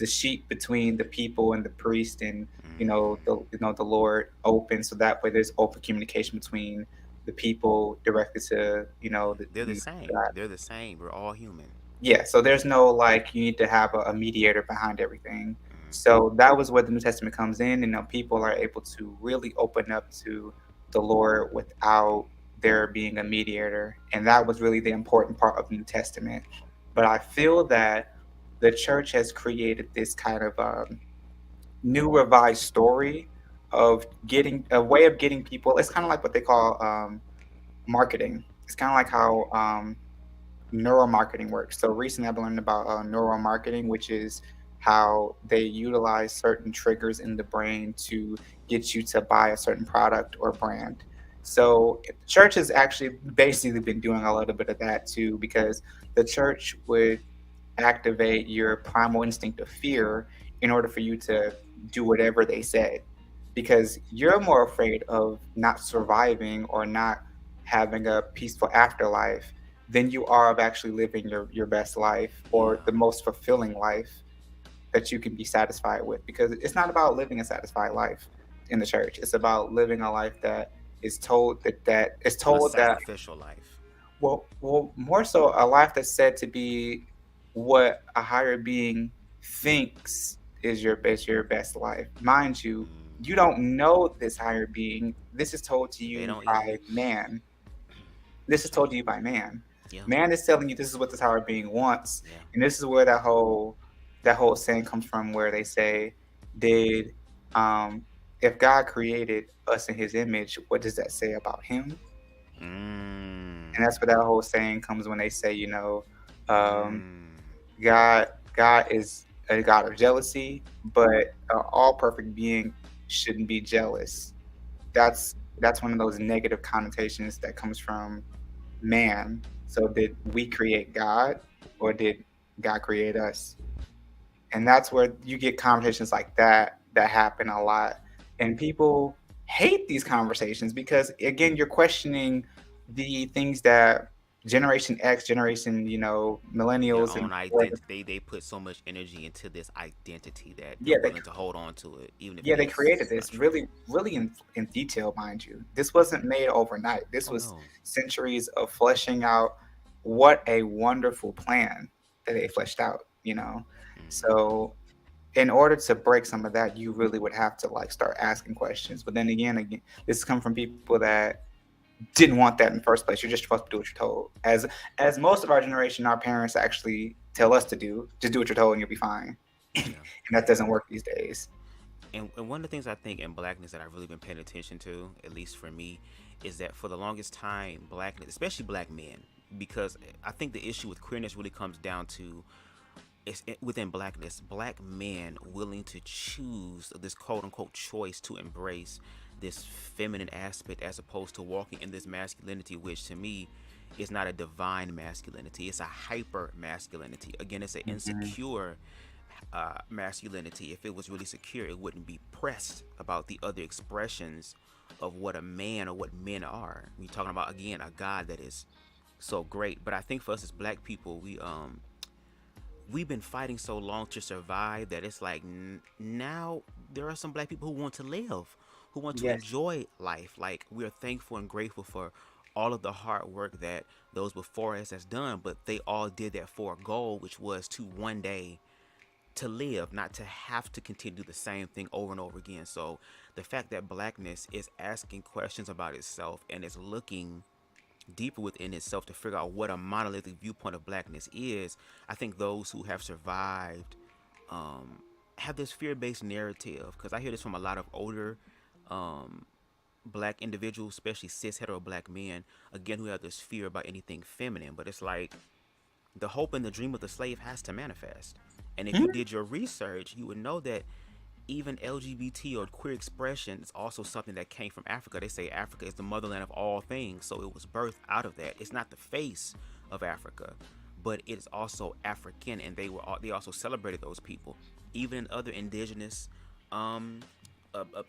sheep between the people and the priest, and the Lord opens, so that way there's open communication between the people directly to They're the the same. God. They're the same. We're all human. Yeah, so there's no like you need to have a mediator behind everything. Mm. So that was where the New Testament comes in, and people are able to really open up to the Lord without there being a mediator, and that was really the important part of the New Testament. But I feel that the church has created this kind of new revised story of getting a way of getting people. It's kind of like what they call marketing. It's kind of like how neuromarketing works. So recently I've learned about neuromarketing, which is how they utilize certain triggers in the brain to get you to buy a certain product or brand. So the church has actually basically been doing a little bit of that too, because the church would activate your primal instinct of fear in order for you to do whatever they said, because you're more afraid of not surviving or not having a peaceful afterlife than you are of actually living your best life or Yeah. the most fulfilling life that you can be satisfied with. Because it's not about living a satisfied life in the church. It's about living a life that is told that is A told that sacrificial life. more so a life that's said to be what a higher being thinks is your best life. Mind you, you Mm. don't know this higher being. This is told to They you don't either. by man. This is told to you by man. Yeah. Man is telling you this is what this higher being wants, Yeah. and this is where that whole saying comes from, where they say, "Did if God created us in His image, what does that say about Him?" And Mm. that's where that whole saying comes when they say, um, Mm. God is a God of jealousy, but all perfect being shouldn't be jealous. That's one of those negative connotations that comes from man. So did we create God, or did God create us? And that's where you get conversations like that happen a lot, and people hate these conversations because, again, you're questioning the things that Generation X, generation, Their millennials, and own before identity. They put so much energy into this identity that they're yeah, they willing to hold on to it, even if yeah, it they is created not this true. really, really in detail, mind you. This wasn't made overnight. This Oh was no. centuries of fleshing out. What a wonderful plan that they fleshed out. Mm-hmm. So in order to break some of that, you really would have to like start asking questions. But then again, this come from people that didn't want that in the first place. You're just supposed to do what you're told. As most of our generation, our parents actually tell us to do, just do what you're told and you'll be fine. And Yeah. that doesn't work these days. And one of the things I think in blackness that I've really been paying attention to, at least for me, is that for the longest time, blackness, especially black men, because I think the issue with queerness really comes down to within blackness, black men willing to choose this quote unquote choice to embrace this feminine aspect as opposed to walking in this masculinity, which to me It's not a divine masculinity. It's a hyper masculinity. Again, it's an Mm-hmm. insecure masculinity. If it was really secure, it wouldn't be pressed about the other expressions of what a man or what men are. We're talking about, again, a God that is so great. But I think for us as black people, we've been fighting so long to survive that it's like now there are some black people who want to live, who want to Yes. enjoy life. Like, we're thankful and grateful for all of the hard work that those before us has done, but they all did that for a goal, which was to one day to live, not to have to continue to do the same thing over and over again. So the fact that Blackness is asking questions about itself and is looking deeper within itself to figure out what a monolithic viewpoint of blackness is, I think those who have survived have this fear-based narrative, because I hear this from a lot of older black individuals, especially cis hetero black men, again, who have this fear about anything feminine. But it's like the hope and the dream of the slave has to manifest. And if you Mhm. did your research, you would know that even LGBT or queer expression is also something that came from Africa. They say Africa is the motherland of all things, so it was birthed out of that. It's not the face of Africa, but it's also African, and they also celebrated those people. Even in other indigenous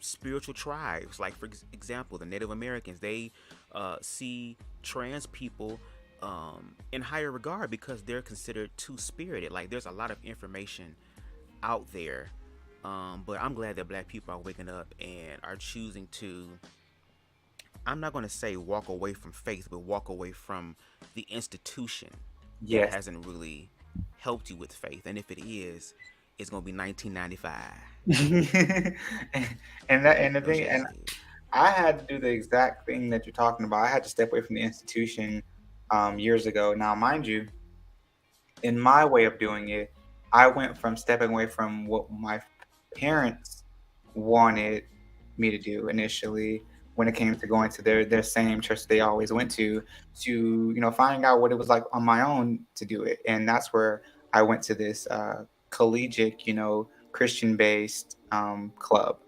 spiritual tribes, like for example, the Native Americans, they see trans people in higher regard because they're considered two spirited. Like, there's a lot of information out there, but I'm glad that black people are waking up and are choosing to, I'm not going to say walk away from faith, but walk away from the institution that Yes. hasn't really helped you with faith. And if it is, it's going to be 1995. and and the That's thing, just and it. I had to do the exact thing that you're talking about. I had to step away from the institution years ago. Now, mind you, in my way of doing it, I went from stepping away from what my parents wanted me to do initially when it came to going to their same church they always went to finding out what it was like on my own to do it. And that's where I went to this collegiate, Christian based club.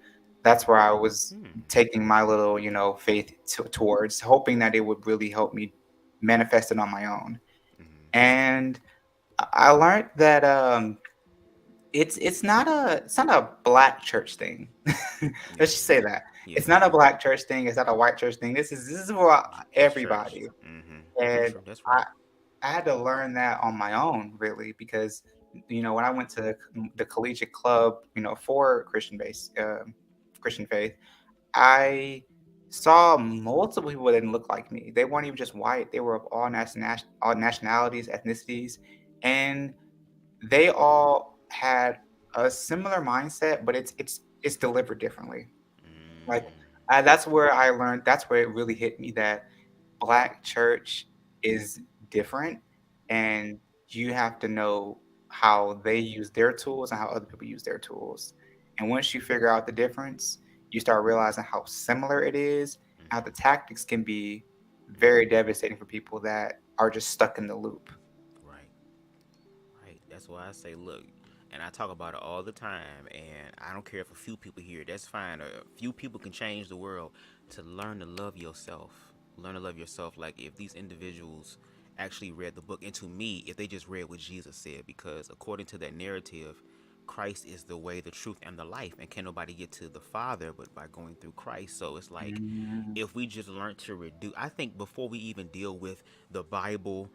That's where I was Hmm. taking my little, faith towards, hoping that it would really help me manifest it on my own. Hmm. And I learned that it's not a black church thing. Let's just Yeah. say that Yeah. it's not a black church thing. It's not a white church thing. This is for It's church. everybody, Hmm. That's and true. That's I right. I had to learn that on my own, really, because when I went to the collegiate club, for Christian faith, I saw multiple people that didn't look like me. They weren't even just white; they were of all nationalities, ethnicities, and they all had a similar mindset, but it's delivered differently. Like, Mm. that's where I learned. That's where it really hit me that black church is different, and you have to know how they use their tools and how other people use their tools. And once you figure out the difference, you start realizing how similar it is, how the Hmm. tactics can be very devastating for people that are just stuck in the loop. Right. Right. That's why I say, look, and I talk about it all the time, and I don't care if a few people hear it, that's fine. A few people can change the world. To learn to love yourself. Learn to love yourself. Like, if these individuals actually read the book, and to me, if they just read what Jesus said, because according to that narrative, Christ is the way, the truth, and the life, and can nobody get to the Father but by going through Christ. So it's like, Mm, if we just learn to reduce, I think before we even deal with the Bible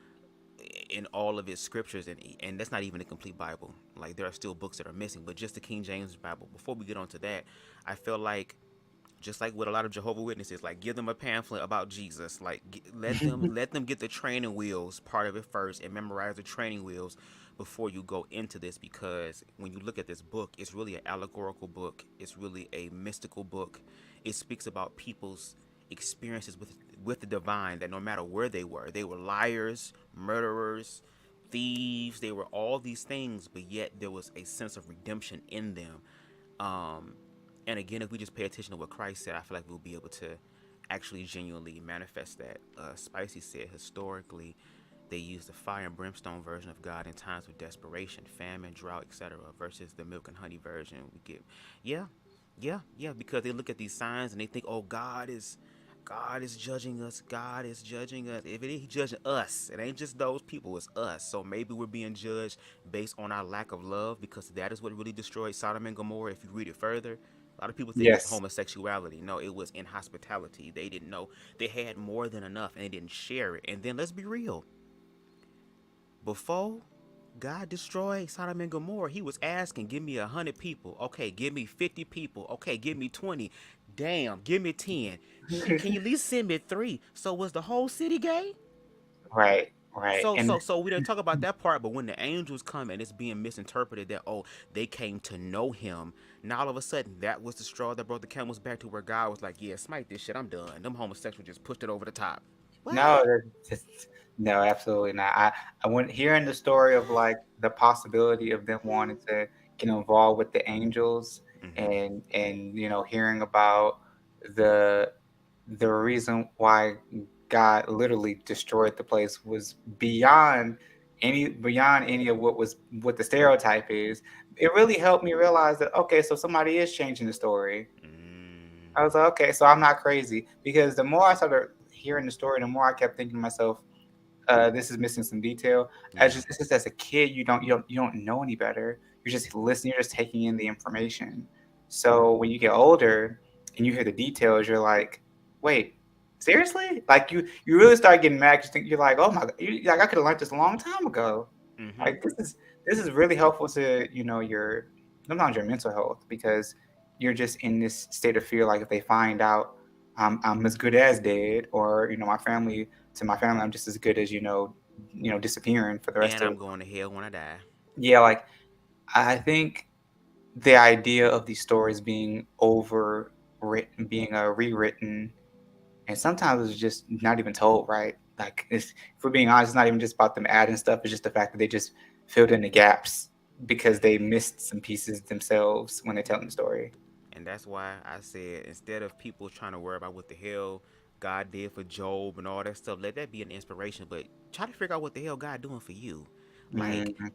in all of its scriptures, and that's not even a complete Bible. Like, there are still books that are missing, but just the King James Bible. Before we get on to that, I feel like, just like with a lot of Jehovah Witnesses, like, give them a pamphlet about Jesus. Like, let them get the training wheels part of it first and memorize the training wheels before you go into this, because when you look at this book, it's really an allegorical book. It's really a mystical book. It speaks about people's experiences with the divine, that no matter where they were liars, murderers, thieves, they were all these things, but yet there was a sense of redemption in them. um and again, if we just pay attention to what Christ said, I feel like we'll be able to actually genuinely manifest that. Spicy said historically they use the fire and brimstone version of God in times of desperation, famine, drought, etc., versus the milk and honey version we get. Yeah, yeah, yeah, because they look at these signs and they think, oh, God is God is judging us. God is judging us. If it is, He judging us. It ain't just those people. It's us. So maybe we're being judged based on our lack of love, because that is what really destroyed Sodom and Gomorrah. If you read it further, a lot of people think it's Yes. homosexuality. No, it was inhospitality. They didn't know they had more than enough, and they didn't share it. And then let's be real. Before God destroyed Sodom and Gomorrah, He was asking, "Give me 100 people. Okay, give me 50 people. Okay, give me 20. Damn, give me 10. Shit, can you at least send me 3?" So was the whole city gay? Right, right. So And so so we didn't talk about that part, but when the angels come and it's being misinterpreted that, oh, they came to know Him, now all of a sudden that was the straw that brought the camel's back, to where God was like, "Yeah, smite this shit. I'm done. Them homosexuals just pushed it over the top." no, What? no, absolutely not. I went hearing the story of like the possibility of them wanting to get involved with the angels, Mm-hmm. and hearing about the the reason why God literally destroyed the place was beyond any of what the stereotype is. It really helped me realize that, okay, so somebody is changing the story. I was Mm. like, okay, so I'm not crazy, because the more I started hearing the story, the more I kept thinking to myself, this is missing some detail. As Yeah. just it's just as a kid, you don't know any better. You're just listening. You're just taking in the information. So when you get older and you hear the details, you're like, wait, seriously? Like you really start getting mad. You think you're like, oh my god, like I could have learned this a long time ago. Mm-hmm. Like this is really helpful to your sometimes your mental health, because you're just in this state of fear. Like if they find out I'm as good as dead, or my family, I'm just as good as disappearing for the And rest of. I'm going to hell when I die. Yeah, like I think the idea of these stories being overwritten, being rewritten, and sometimes it's just not even told right. Like if we're being honest, it's not even just about them adding stuff. It's just the fact that they just filled in the gaps because they Mm-hmm. missed some pieces themselves when they're telling the story. And that's why I said, instead of people trying to worry about what the hell God did for Job and all that stuff, let that be an inspiration. But try to figure out what the hell God doing for you. Like, Mm-hmm.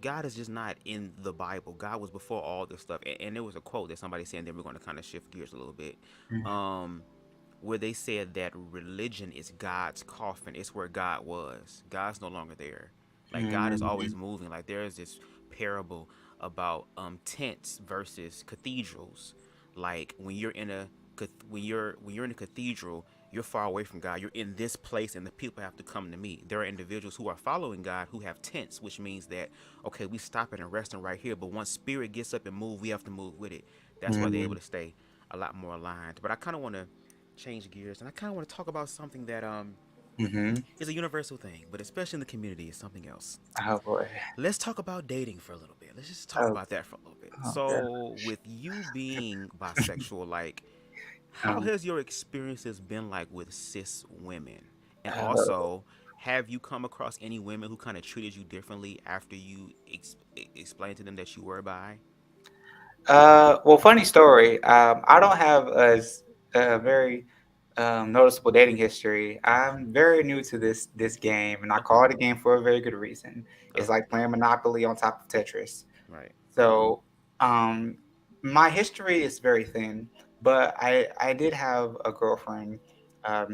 God is just not in the Bible. God was before all this stuff. And there was a quote that somebody said, and then we're going to kind of shift gears a little bit. Um, where they said that religion is God's coffin. It's where God was. God's no longer there. Like, God is Mm-hmm. always moving. Like, there is this parable about tents versus cathedrals. Like when you're in a when you're in a cathedral, you're far away from God. You're in this place, and the people have to come to me. There are individuals who are following God who have tents, which means that, okay, we stopping and resting right here, but once spirit gets up and move, we have to move with it. That's why they're able Mm-hmm. to stay a lot more aligned. But I kind of want to change gears, and I kind of want to talk about something that Mm-hmm. is a universal thing, but especially in the community, is something else. Oh boy. Let's talk about dating for a little bit. Let's just talk Oh, about that for a little bit. oh god. So, with you being bisexual, like, how Um, has your experiences been like with cis women? And oh. also, have you come across any women who kind of treated you differently after you explained to them that you were bi? Well, funny story. I don't have a very noticeable dating history. I'm very new to this game, and I Okay. call it a game for a very good reason. It's Okay. like playing Monopoly on top of Tetris. Right. So, um, my history is very thin, but I did have a girlfriend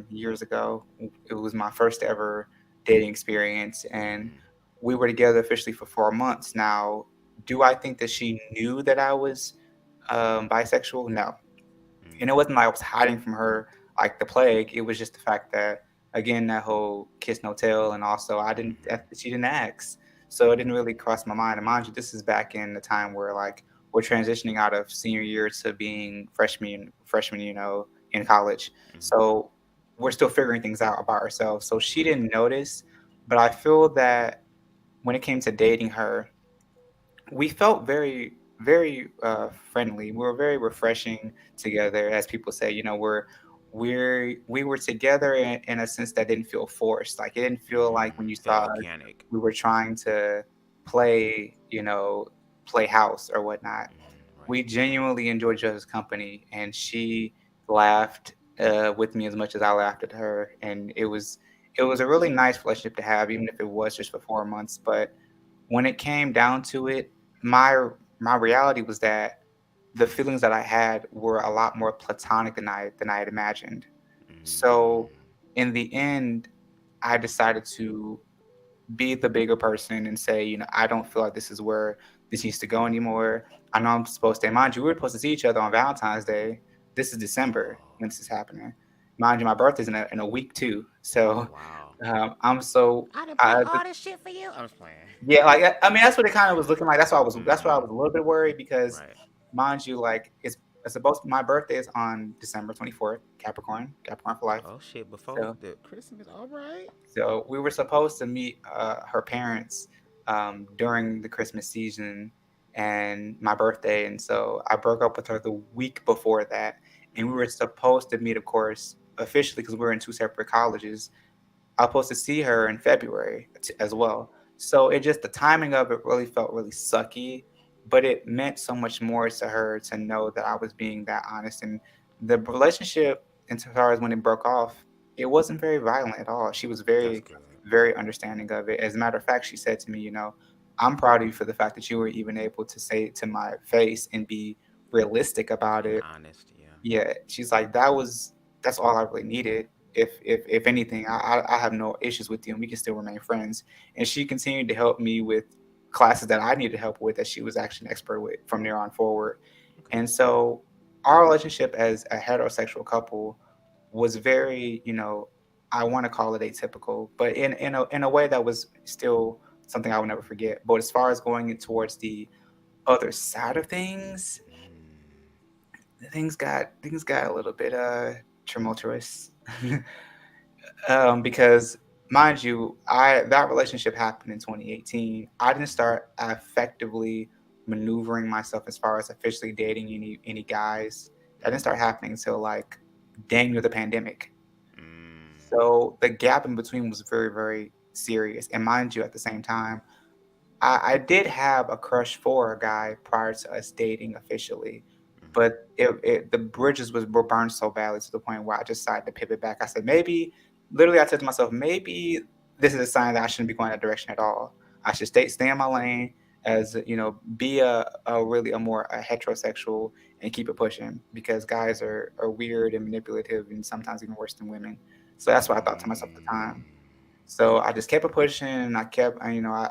years ago. It was my first ever dating experience, and Mm-hmm. we were together officially for 4 months. Now, do I think that she knew that I was bisexual? No, and it wasn't like I was hiding from her like the plague. It was just the fact that, again, that whole kiss no tell, and also Mm-hmm. she didn't ask, so it didn't really cross my mind. And mind you, this is back in the time where like we're transitioning out of senior year to being freshman, in college. Mm-hmm. So we're still figuring things out about ourselves. So she Right. didn't notice, but I feel that when it came to dating her, we felt very very friendly. We were very refreshing together, as people say. We were together in a sense that didn't feel forced. Like it didn't feel like when you Felt saw us, organic. we were trying to play play house or whatnot. Right. We genuinely enjoyed each other's company, and she laughed with me as much as I laughed at her, and it was a really nice relationship to have, even if it was just for 4 months. But when it came down to it, my reality was that the feelings that I had were a lot more platonic than I had imagined. So in the end, I decided to be the bigger person and say, I don't feel like this is where this needs to go anymore. I know I'm supposed to, mind you, we were supposed to see each other on Valentine's Day. This is December when this is happening. Mind you, my birthday's in a week too. Oh So wow. I'm so, I done bought I, all this shit for you. I'm just playing. yeah, like I mean, that's what it kind of was looking like. That's why I Mm-hmm. was a little bit worried because, Right. mind you, like it's supposed. My birthday is on December 24th, Capricorn for life. Oh shit! Before So the Christmas, all right. so we were supposed to meet her parents during the Christmas season and my birthday, and so I broke up with her the week before that, and we were supposed to meet, of course, officially because we were in two separate colleges. I was supposed to see her in February as well. So it just the timing of it really felt really sucky, but it meant so much more to her to know that I was being that honest. And the relationship, insofar as when it broke off, it wasn't very violent at all. She was That's very, good. very understanding of it. As a matter of fact, she said to me, I'm proud of you for the fact that you were even able to say it to my face and be realistic about And it. honest, yeah. Yeah, she's like, that's all I really needed. If anything, I have no issues with you, and we can still remain friends. And she continued to help me with classes that I needed help with, that she was actually an expert with from there on forward. Okay. And so our relationship as a heterosexual couple was very, I want to call it atypical, but in a way that was still something I would never forget. But as far as going towards the other side of things, Mm. things got a little bit tumultuous. Because mind you, I that relationship happened in 2018. I didn't start effectively maneuvering myself as far as officially dating any guys. That didn't start happening until like dang near the pandemic. Mm. So the gap in between was very, very serious. And mind you, at the same time, I did have a crush for a guy prior to us dating officially, Mm-hmm. but the bridges were burned so badly to the point where I just decided to pivot back. I said, maybe, literally, I said to myself, maybe this is a sign that I shouldn't be going that direction at all. I should stay in my lane, as be a really a heterosexual, and keep it pushing, because guys are weird and manipulative and sometimes even worse than women. So that's what I thought to myself at the time. Mm. So I just kept it pushing, and I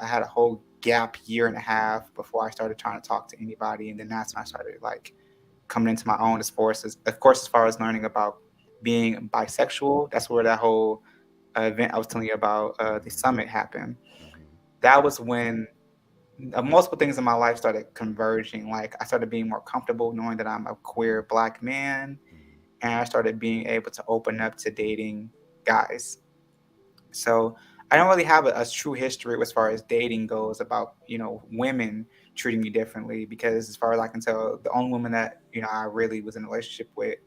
had a whole gap year and a half before I started trying to talk to anybody, and then that's when I started like coming into my own of course, as far as learning about being bisexual. That's where that whole event I was telling you about, the Mm-hmm. summit, happened. Mm-hmm. That was when multiple things in my life started converging. Like I started being more comfortable knowing that I'm a queer black man, Mm-hmm. and I started being able to open up to dating guys. So I don't really have a true history as far as dating goes about, women treating me differently, because as far as I can tell, the only woman that, I really was in a relationship with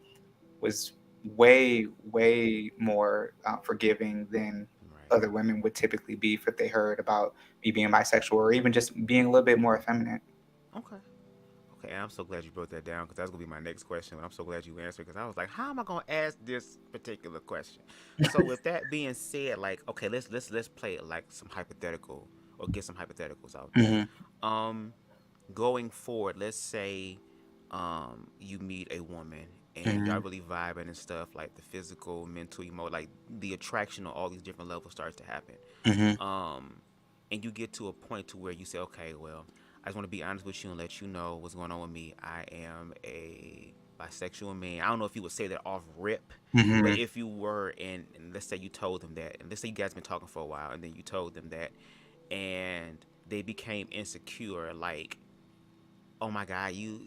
was way, way more forgiving than Right. other women would typically be if they heard about me being bisexual, or even just being a little bit more effeminate. Okay. Okay, and I'm so glad you broke that down because that's gonna be my next question. I'm so glad you answered because I was like, how am I gonna ask this particular question? So with that being said, like, okay, let's play it like some hypothetical or get some hypotheticals out there. Hmm. Um, Going forward, let's say, you meet a woman and y'all Hmm. really vibing and stuff, like the physical, mental, emo, like the attraction on all these different levels starts to happen. Hmm. Um, and you get to a point to where you say, okay, well, I just want to be honest with you and let you know what's going on with me. I am a bisexual man. I don't know if you would say that off rip, but Hmm. if you were, and let's say you told them that, and let's say you guys been talking for a while, and then you told them that, and they became insecure, like, oh my god, you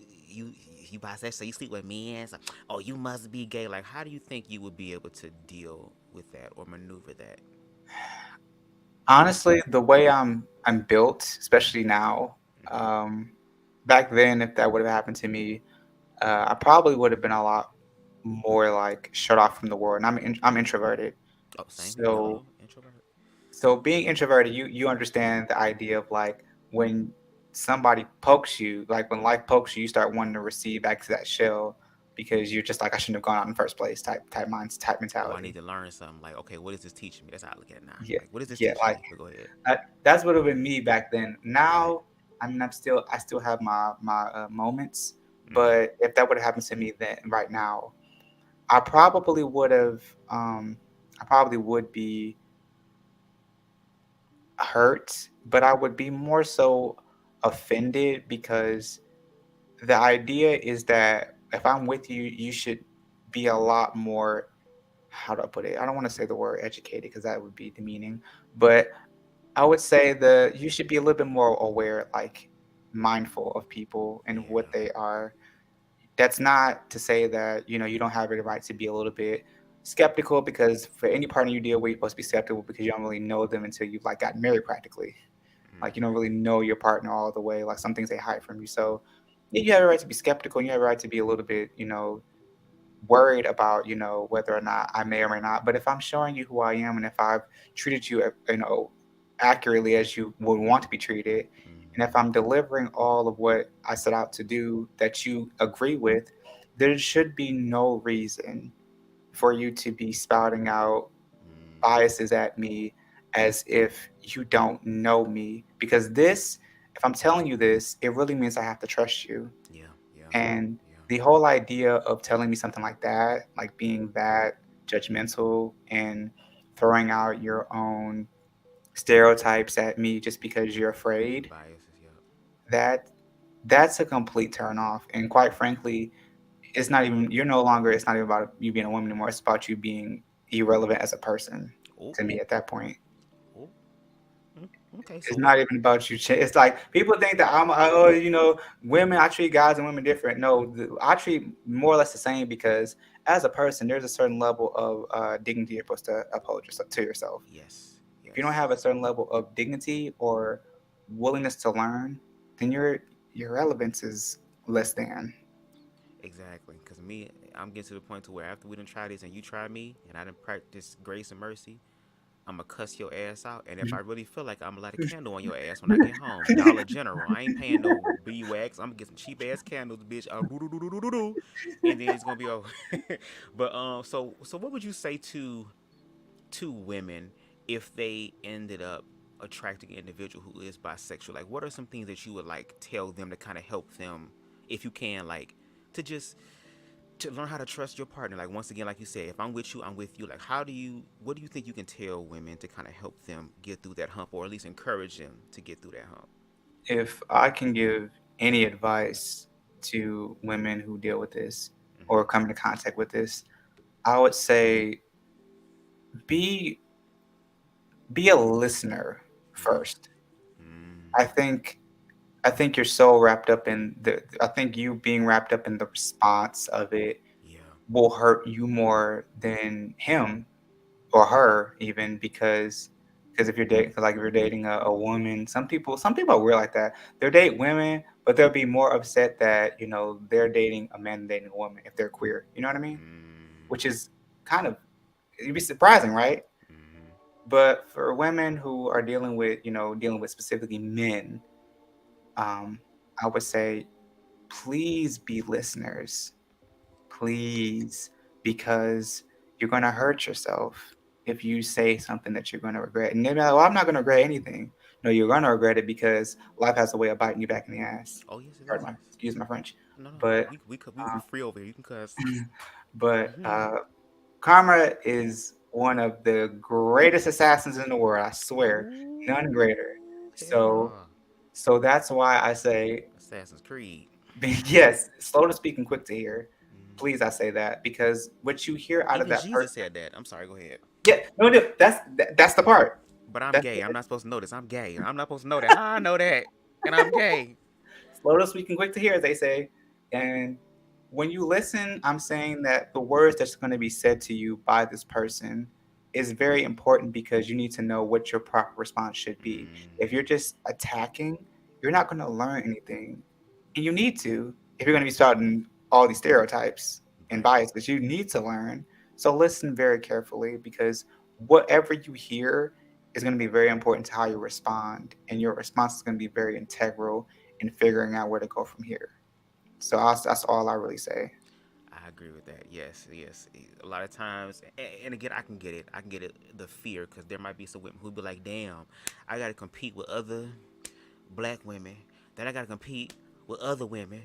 bisexual, so you sleep with men, so, oh, you must be gay. Like, how do you think you would be able to deal with that or maneuver that? Honestly, the way I'm built, especially now, Mm-hmm. um, back then, if that would have happened to me, I probably would have been a lot more like shut off from the world. And I'm introverted, Oh, same here. so Yo, introvert. being introverted, you understand the idea of like when somebody pokes you, like when life pokes you, you start wanting to receive back to that shell, because you're just like, I shouldn't have gone out in the first place, type minds, type Oh, I need mentality. to learn something. Like, okay, what is this teaching me? That's how I look at it now. Yeah, Like, what is this yeah, teaching like me? But go ahead. that's what it would be me back then. Right. Now, I mean, I still have my moments, Mm-hmm. but if that would have happened to me then, right now, I probably would have. I probably would be hurt, but I would be more so offended because the idea is that if I'm with you, you should be a lot more. How do I put it? I don't want to say the word educated because that would be demeaning, but I would say that you should be a little bit more aware, like mindful of people and what Yeah. they are. That's not to say that you don't have every right to be a little bit skeptical, because for any partner you deal with, you're supposed to be skeptical because you don't really know them until you've like gotten married practically. Like you don't Mm-hmm. really know your partner all the way. Like some things they hide from you. So yeah, you have a right to be skeptical. And you have a right to be a little bit, worried about, whether or not I may or may not. But if I'm showing you who I am, and if I've treated you, accurately as you would want to be treated, and if Mm-hmm. I'm delivering all of what I set out to do that you agree with, there should be no reason for you to be spouting out Mm-hmm. biases at me as if you don't know me. Because this, if I'm telling you this, it really means I have to trust you. Yeah. Yeah. And Yeah. the whole idea of telling me something like that, like being that judgmental and throwing out your own stereotypes at me just because you're afraid, Biases. Yeah. that that's a complete turn off. And quite frankly, it's not even about you being a woman anymore. It's about you being irrelevant as a person Oh. to me at that point. Oh. Mm. Okay. It's So. not even about you. It's like people think that oh, women. I treat guys and women different. No, I treat more or less the same because as a person, there's a certain level of dignity you're supposed to uphold yourself to yourself. Yes. If you don't have Yes. a certain level of dignity or willingness to learn, then your relevance is less than. Exactly. Because me, I'm getting to the point to where after we done try this and you try me and I done practice grace and mercy, I'm gonna cuss your ass out. And if I really feel like I'm gonna light a candle on your ass when I get home, Dollar General, I ain't paying no wax. I'm gonna get some cheap ass candles, bitch. And then it's gonna be over. But so what would you say to women if they ended up attracting an individual who is bisexual? Like, what are some things that you would like tell them to kind of help them, if you can, like, to just to learn how to trust your partner? Like, once again, like you said, if I'm with you, I'm with you. Like, what do you think you can tell women to kind of help them get through that hump, or at least encourage them to get through that hump? If I can give any advice to women who deal with this or Mm-hmm. come into contact with this, I would say be be a listener Yeah. first. I Mm-hmm. think I think you're so wrapped up in the I think you being wrapped up in the response of it Yeah. will hurt you more than him or her, even because if you're dating, like if you're dating a woman, some people are weird like that. They'll date women, but they'll be more upset that they're dating a man than dating a woman if they're queer. You know what I mean? Which Mm-hmm. is kind of, it'd be surprising, right? Mm-hmm. But for women who are dealing with specifically men, um, I would say please be listeners, please, because you're going to hurt yourself if you say something that you're going to regret. And they're like, well, I'm not going to regret anything. No, you're going to regret it because life has a way of biting you back in the ass. Oh yes, it is. Pardon my, Yes. excuse my French, No, no. but We free over here. You can cuss. but Mm-hmm. karma is one of the greatest assassins in the world. I swear, none greater. Oh hell So, no. so that's why I say, Assassin's Creed. yes, slow to speak and quick to hear. Mm. Please, I say that because what you hear out of Even that Jesus person. said that. I'm sorry. Go ahead. Yeah, no, no, that's the part. But I'm That's gay. I'm the, not supposed to know this. I'm gay. I'm not supposed to know that. How I know that? And I'm gay. slow to speak and quick to hear, as they say. And when you listen, I'm saying that the words that's going to be said to you by this person is very important because you need to know what your proper response should be. If you're Mm-hmm. just attacking, you're not going to learn anything. And you need to, if you're going to be spouting all these stereotypes and Right. biases, you need to learn. So listen very carefully because whatever you hear is going to be very important to how you respond. And your response is going to be very integral in figuring out where to go from here. So that's all I really say. I agree with that. Yes, yes. A lot of times, and again, I can get it. I can get it. The fear, because there might be some women who be like, "Damn, I got to compete with other black women. Then I got to compete with other women.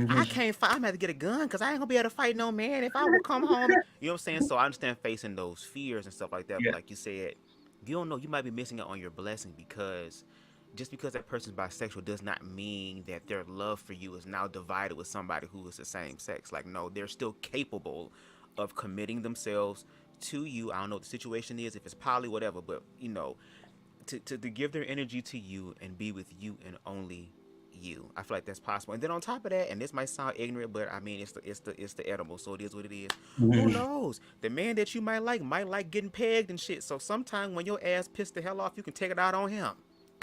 I can't fight. I'm gonna have to get a gun because I ain't gonna be able to fight no man if I would come home. You know what I'm saying? So I understand facing those fears and stuff like that. But Yeah. like you said, you don't know. You might be missing out on your blessing because just because that person's bisexual does not mean that their love for you is now divided with somebody who is the same sex. Like, no, they're still capable of committing themselves to you. I don't know what the situation is, if it's poly, whatever, but to give their energy to you and be with you and only you. I feel like that's possible. And then on top of that, and this might sound ignorant, but I mean it's the edible, so it is what it is. Who Mhm. knows? The man that you might like getting pegged and shit. So sometime when your ass pissed the hell off, you can take it out on him.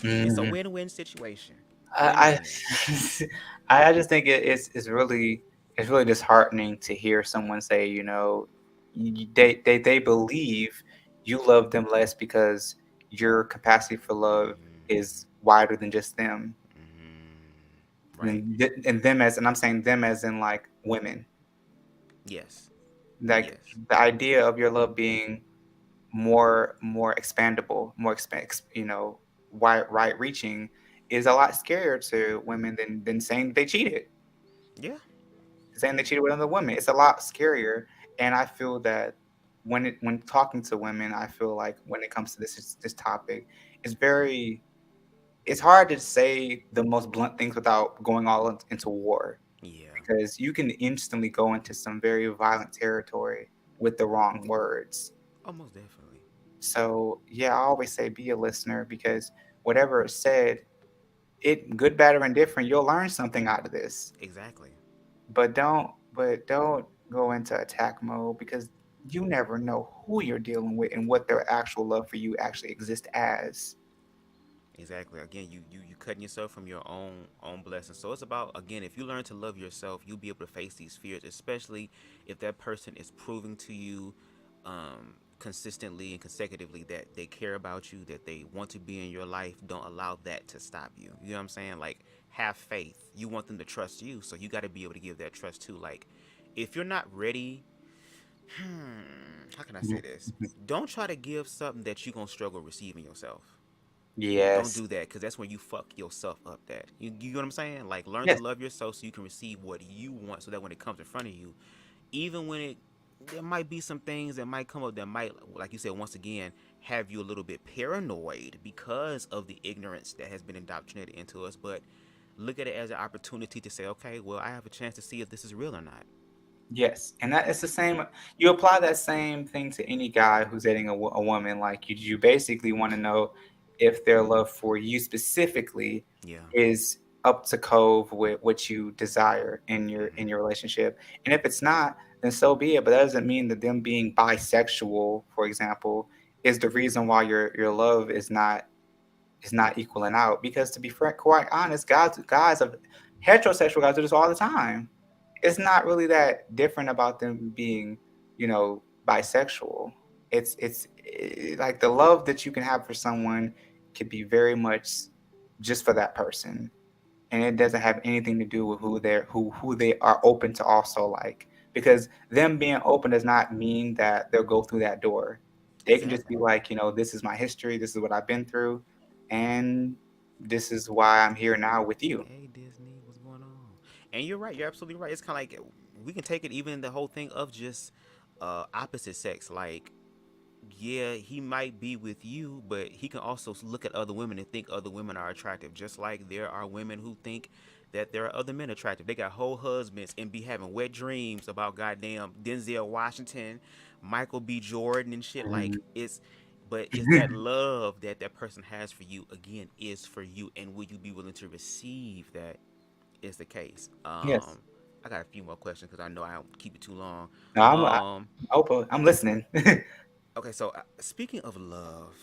It's a Mhm. win-win situation. I Win-win. I just think it's really disheartening to hear someone say, they believe you love them less because your capacity for love is wider than just them. Right. And them as, and I'm saying them as in like women. Yes. Like Yes. the idea of your love being more expandable, more wide right reaching is a lot scarier to women than saying they cheated. Yeah. Saying they cheated with another woman. It's a lot scarier. And I feel that when talking to women, I feel like when it comes to this topic, it's very it's hard to say the most blunt things without going all into war, Yeah. because you can instantly go into some very violent territory with the wrong words. Almost definitely. So yeah, I always say be a listener, because whatever is said, it good, bad, or indifferent, you'll learn something out of this. Exactly. But don't go into attack mode, because you never know who you're dealing with and what their actual love for you actually exists as. Exactly. Again, you cutting yourself from your own blessing. So it's about, again, if you learn to love yourself, you'll be able to face these fears, especially if that person is proving to you consistently and consecutively that they care about you, that they want to be in your life. Don't allow that to stop you. You know what I'm saying? Like, have faith. You want them to trust you, so you got to be able to give that trust too. Like, if you're not ready, how can I say this? Don't try to give something that you're gonna struggle receiving yourself. Don't Yes. do that, because that's when you fuck yourself up. That you know what I'm saying? Like, learn to Yes. love yourself so you can receive what you want, so that when it comes in front of you, even when it there might be some things that might come up that might, like you said, once again, have you a little bit paranoid because of the ignorance that has been indoctrinated into us. But look at it as an opportunity to say, okay, well, I have a chance to see if this is real or not. Yes, and that it's the same. You apply that same thing to any guy who's dating a woman. Like you basically want to know if their love for you specifically Yeah. is up to cove with what you desire in your Mm-hmm. relationship. And if it's not, then so be it. But that doesn't mean that them being bisexual, for example, is the reason why your love is not equaling out. Because to be quite honest, guys of heterosexual guys do this all the time. It's not really that different about them being, bisexual. Like the love that you can have for someone could be very much just for that person, and it doesn't have anything to do with who they are open to also like. Because them being open does not mean that they'll go through that door. They can just Exactly. be like, this is my history, this is what I've been through, and this is why I'm here now with you. Hey, Disney, what's going on? And you're right. You're absolutely right. It's kind of like we can take it even in the whole thing of just opposite sex. Like, yeah, he might be with you, but he can also look at other women and think other women are attractive. Just like there are women who think that there are other men attractive. They got whole husbands and be having wet dreams about goddamn Denzel Washington, Michael B. Jordan, and shit. Like, Mhm. but is that love that that person has for you, again, is for you, and will you be willing to receive that? Is the case. Yes. I got a few more questions because I know I don't keep it too long. No, Um, I'm listening. Okay, so speaking of love,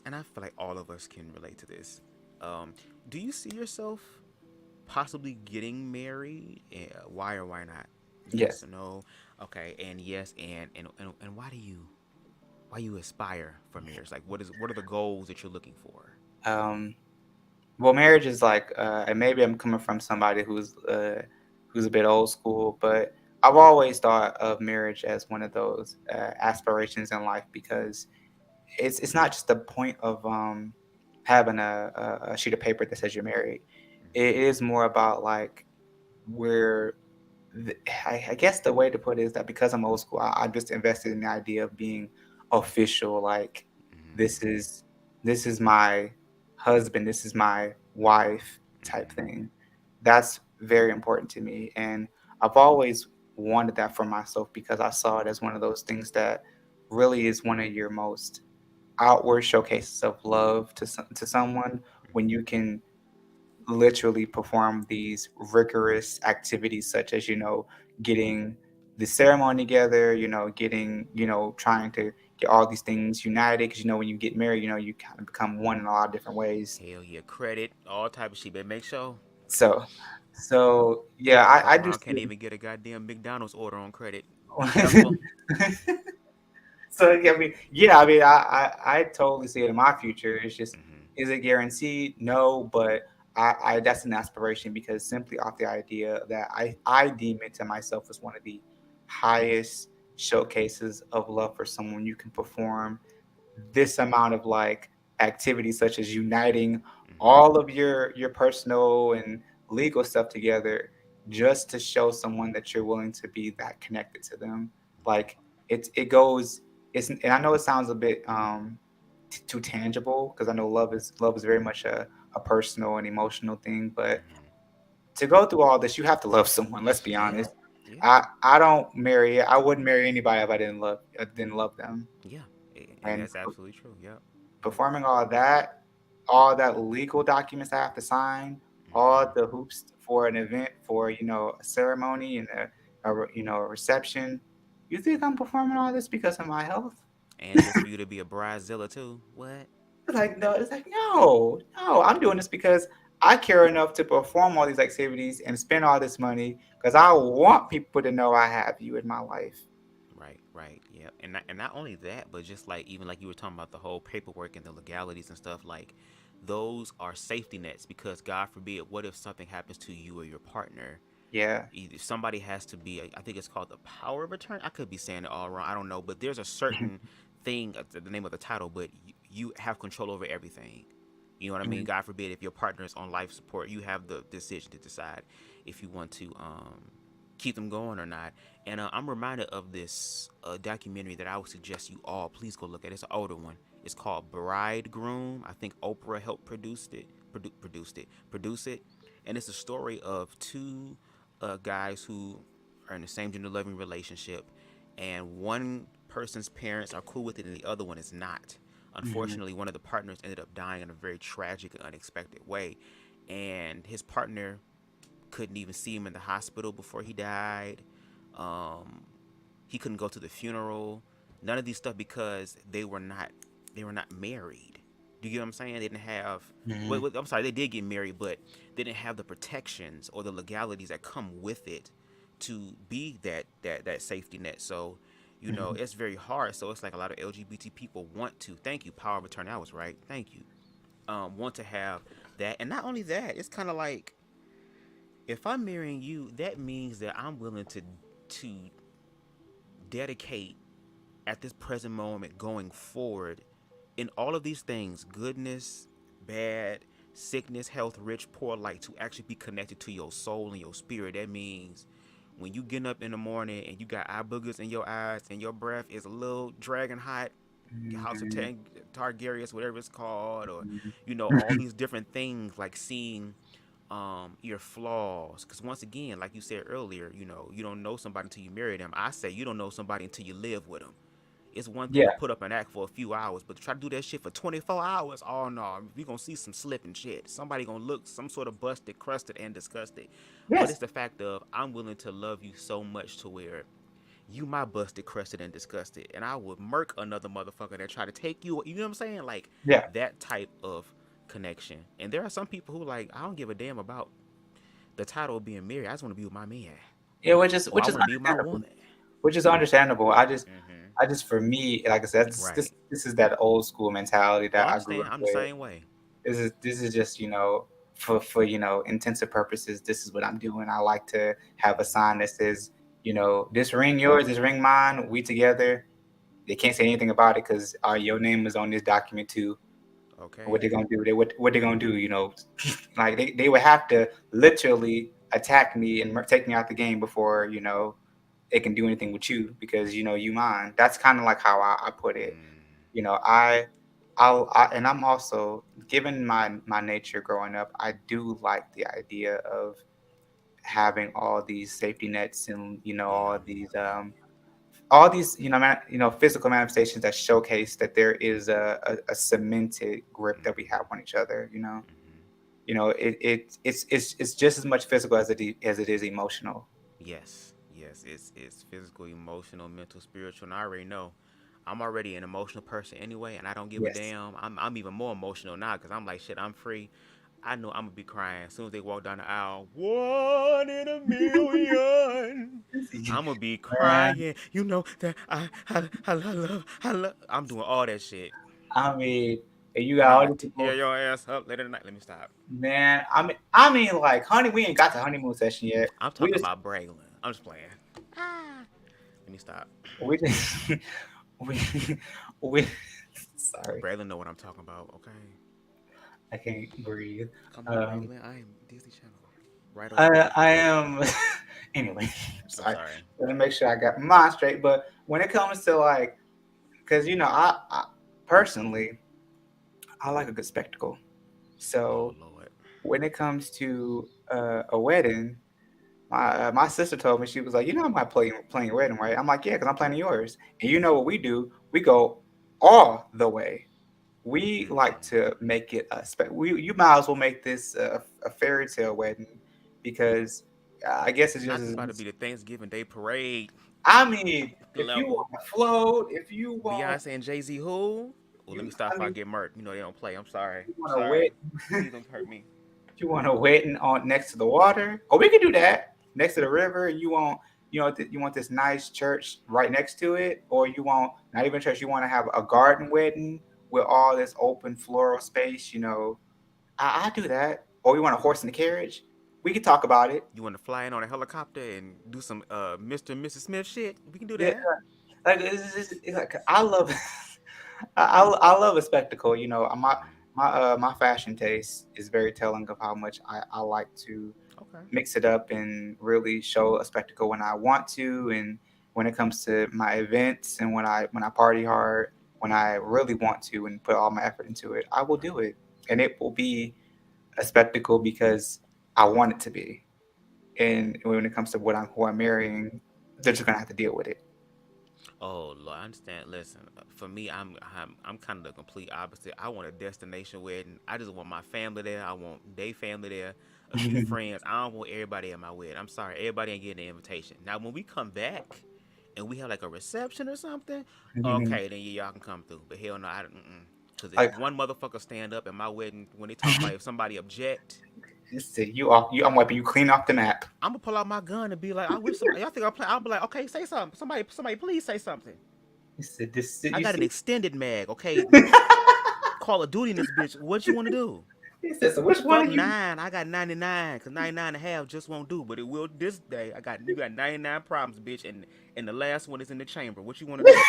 and I feel like all of us can relate to this. Um, do you see yourself possibly getting married? Why or why not? Yes Yes. or no? Okay, and yes, and why you aspire for marriage? Like, what are the goals that you're looking for? Um, well, marriage is like, and maybe I'm coming from somebody who's a bit old school, but I've always thought of marriage as one of those aspirations in life, because it's not just the point of having a sheet of paper that says you're married. It is more about like where I guess the way to put it is that because I'm old school, I just invested in the idea of being official. Like Mm-hmm. this is this is my husband, this is my wife type Mm-hmm. thing. That's very important to me, and I've always wanted that for myself because I saw it as one of those things that really is one of your most outward showcases of love to someone when you can literally perform these rigorous activities such as getting the ceremony together, getting trying to get all these things united because when you get married, you kind of become one in a lot of different ways. Hell yeah, credit, all type of shit. But make sure So yeah, fuck I do around can't see even get a goddamn McDonald's order on credit. Be careful. it. So I totally see it in my future. It's just, Mm-hmm. is it guaranteed? No, but I that's an aspiration because simply off the idea that I deem it to myself as one of the highest showcases of love for someone. You can perform this amount of like activities such as uniting Mm-hmm. all of your personal and legal stuff together just to show someone that you're willing to be that connected to them. Like it goes and I know it sounds a bit too tangible because I know love is very much a personal and emotional thing, but Mm-hmm. to go through all this you have to love someone, let's be Yeah. honest. Yeah. I don't marry I wouldn't marry anybody if I didn't love them. Yeah. And And that's absolutely true. Yep. Yep. performing all that legal documents I have to sign, all Mm-hmm. the hoops for an event, for a ceremony and a reception. You think I'm performing all this because of my health? And just for you to be a bridezilla too. What? It's like no, it's like no, no. I'm doing this because I care enough to perform all these activities and spend all this money because I want people to know I have you in my life. Right, right, yeah, and not only that, but just like even like you were talking about the whole paperwork and the legalities and stuff, like those are safety nets because God forbid, what if something happens to you or your partner? Yeah. Either somebody has to be, I think it's called the power of attorney. I could be saying it all wrong. I don't know, but there's a certain thing, the name of the title, but you have control over everything. You know what I mean? Mhm. God forbid, if your partner is on life support, you have the decision to decide if you want to keep them going or not. And I'm reminded of this documentary that I would suggest you all please go look at. It's an older one. It's called Bridegroom. I think Oprah helped produce it, and it's a story of two guys who are in the same gender loving relationship, and one person's parents are cool with it and the other one is not. Mhm. Unfortunately, one of the partners ended up dying in a very tragic and unexpected way, and his partner couldn't even see him in the hospital before he died. Um, he couldn't go to the funeral. None of these stuff because they were not married. Do you get what I'm saying? They didn't have. Mhm. Well, I'm sorry, they did get married, but they didn't have the protections or the legalities that come with it to be that safety net. So, Mhm. it's very hard. So it's like a lot of LGBT people want to. Thank you, power of attorney. I was right. Thank you. Want to have that, and not only that, it's kind of like if I'm marrying you, that means that I'm willing to dedicate at this present moment going forward in all of these things, goodness, bad, sickness, health, rich, poor, like to actually be connected to your soul and your spirit. That means when you get up in the morning and you got eye boogers in your eyes and your breath is a little dragon hot, House of Mhm. Targaryens, whatever it's called, or Mhm. all these different things like seeing your flaws, because once again, like you said earlier, you don't know somebody until you marry them. I say you don't know somebody until you live with them. It's one thing to Yeah. put up an act for a few hours, but to try to do that shit for 24 hours, oh no, we gonna see some slipping shit. Somebody gonna look some sort of busted, crusted, and disgusted. But Yes. it's the fact of I'm willing to love you so much to where you my busted, crusted, and disgusted, and I would murk another motherfucker that try to take you. You know what I'm saying? Like Yeah. that type of connection. And there are some people who like I don't give a damn about the title of being married. I just want to be with my man, Yeah, which is or which I is want to be with my understandable. woman. Which is understandable. Mm-hmm. I just for me, like I said, this Right. this is that old school mentality Oh, I that I grew understand. up I'm the with. same way. This is just for intensive purposes. This is what I'm doing. I like to have a sign that says this ring yours, this ring mine. We together. They can't say anything about it because your name is on this document too. What Okay. they gonna do? What they gonna do? Like they would have to literally attack me and take me out the game before it can do anything with you because you mine. That's kind of like how I put it. Mm, You know, and I'm also, given my nature growing up, I do like the idea of having all these safety nets and yeah. all these physical manifestations that showcase that there is a cemented grip that we Mm-hmm. have on each other. Mm-hmm. It's just as much physical as it is emotional. Yes, yes, it's physical, emotional, mental, spiritual, and I already know. I'm already an emotional person anyway, and I don't give a Yes. damn. I'm even more emotional now because I'm like, shit, I'm free. I know I'm gonna be crying as soon as they walk down the aisle. 1 in a million. I'm gonna be Man, crying. You know that I love. I'm doing all that shit. I mean, you And got I'm all gonna these tear people. your ass up later tonight. Let me stop. Man, I mean, like, honey, we ain't got the honeymoon session yet. I'm We talking just, about Braylon. I'm just playing. Let me stop. we just, we, we. Sorry, Braylon know what I'm talking about. Okay. I can't breathe. Come on, Um, Braylon. I am Disney Channel. Right or wrong. I am. Anyway, I'm sorry. sorry. Let me make sure I got mine straight. But when it comes to, like, because I personally, I like a good spectacle. Oh So Lord. when it comes to a wedding, my sister told me, she was like, I'm not playing your wedding, right? I'm like, yeah, because I'm planning yours. And you know what we do? We go all the way. We like Mm. to make it you might as well make this a fairy tale wedding because I guess it's Not just this about to as, be the Thanksgiving Day parade I mean, if you level. want to float, if you want, Beyonce and Jay Z who? Well, let you me stop I if I mean, get murked. You know they don't play. I'm sorry. you I'm want to sorry. wed, Please don't hurt me. you want a wedding on next to the water, or we could do that next to the river. You want this nice church right next to it, or you want not even church. You want to have a garden wedding with all this open floral space. I do that. Or you want a horse and a carriage? We could talk about it. You want to fly in on a helicopter and do some Mr. and Mrs. Smith shit? We can do Yeah, that. like it's like I love, I love a spectacle. Hmm. My fashion taste is very telling of how much I like to Okay. mix it up and really show a spectacle when I want to, and when it comes to my events, and when I party hard, when I really want to and put all my effort into it, I will do Right. it, and it will be a spectacle because I want it to be. And when it comes to who I'm marrying, they're just gonna have to deal with it. Oh Lord, I understand. Listen, for me, I'm kind of the complete opposite. I want a destination wedding. I just want my family there. I want their family there, a few friends. I don't want everybody at my wedding. I'm sorry, everybody ain't getting an invitation. Now, when we come back and we have like a reception or something, okay, then yeah, y'all can come through. But hell no, I don't. Because if Like, one motherfucker stand up at my wedding when they talk about if somebody object, I'm wiping you clean off the map. I'm gonna pull out my gun and be like, I wish somebody. Y'all think I'm playing? I'll be like, okay, say something. Somebody, please say something. You said this. I You got an see. extended mag. Okay, Call of Duty in this bitch. What you want to do? He said, so which one Fuck of you? 9. I got 99. Cause 99 and a half just won't do. But it will this day. You got 99 problems, bitch. And the last one is in the chamber. What you want to do?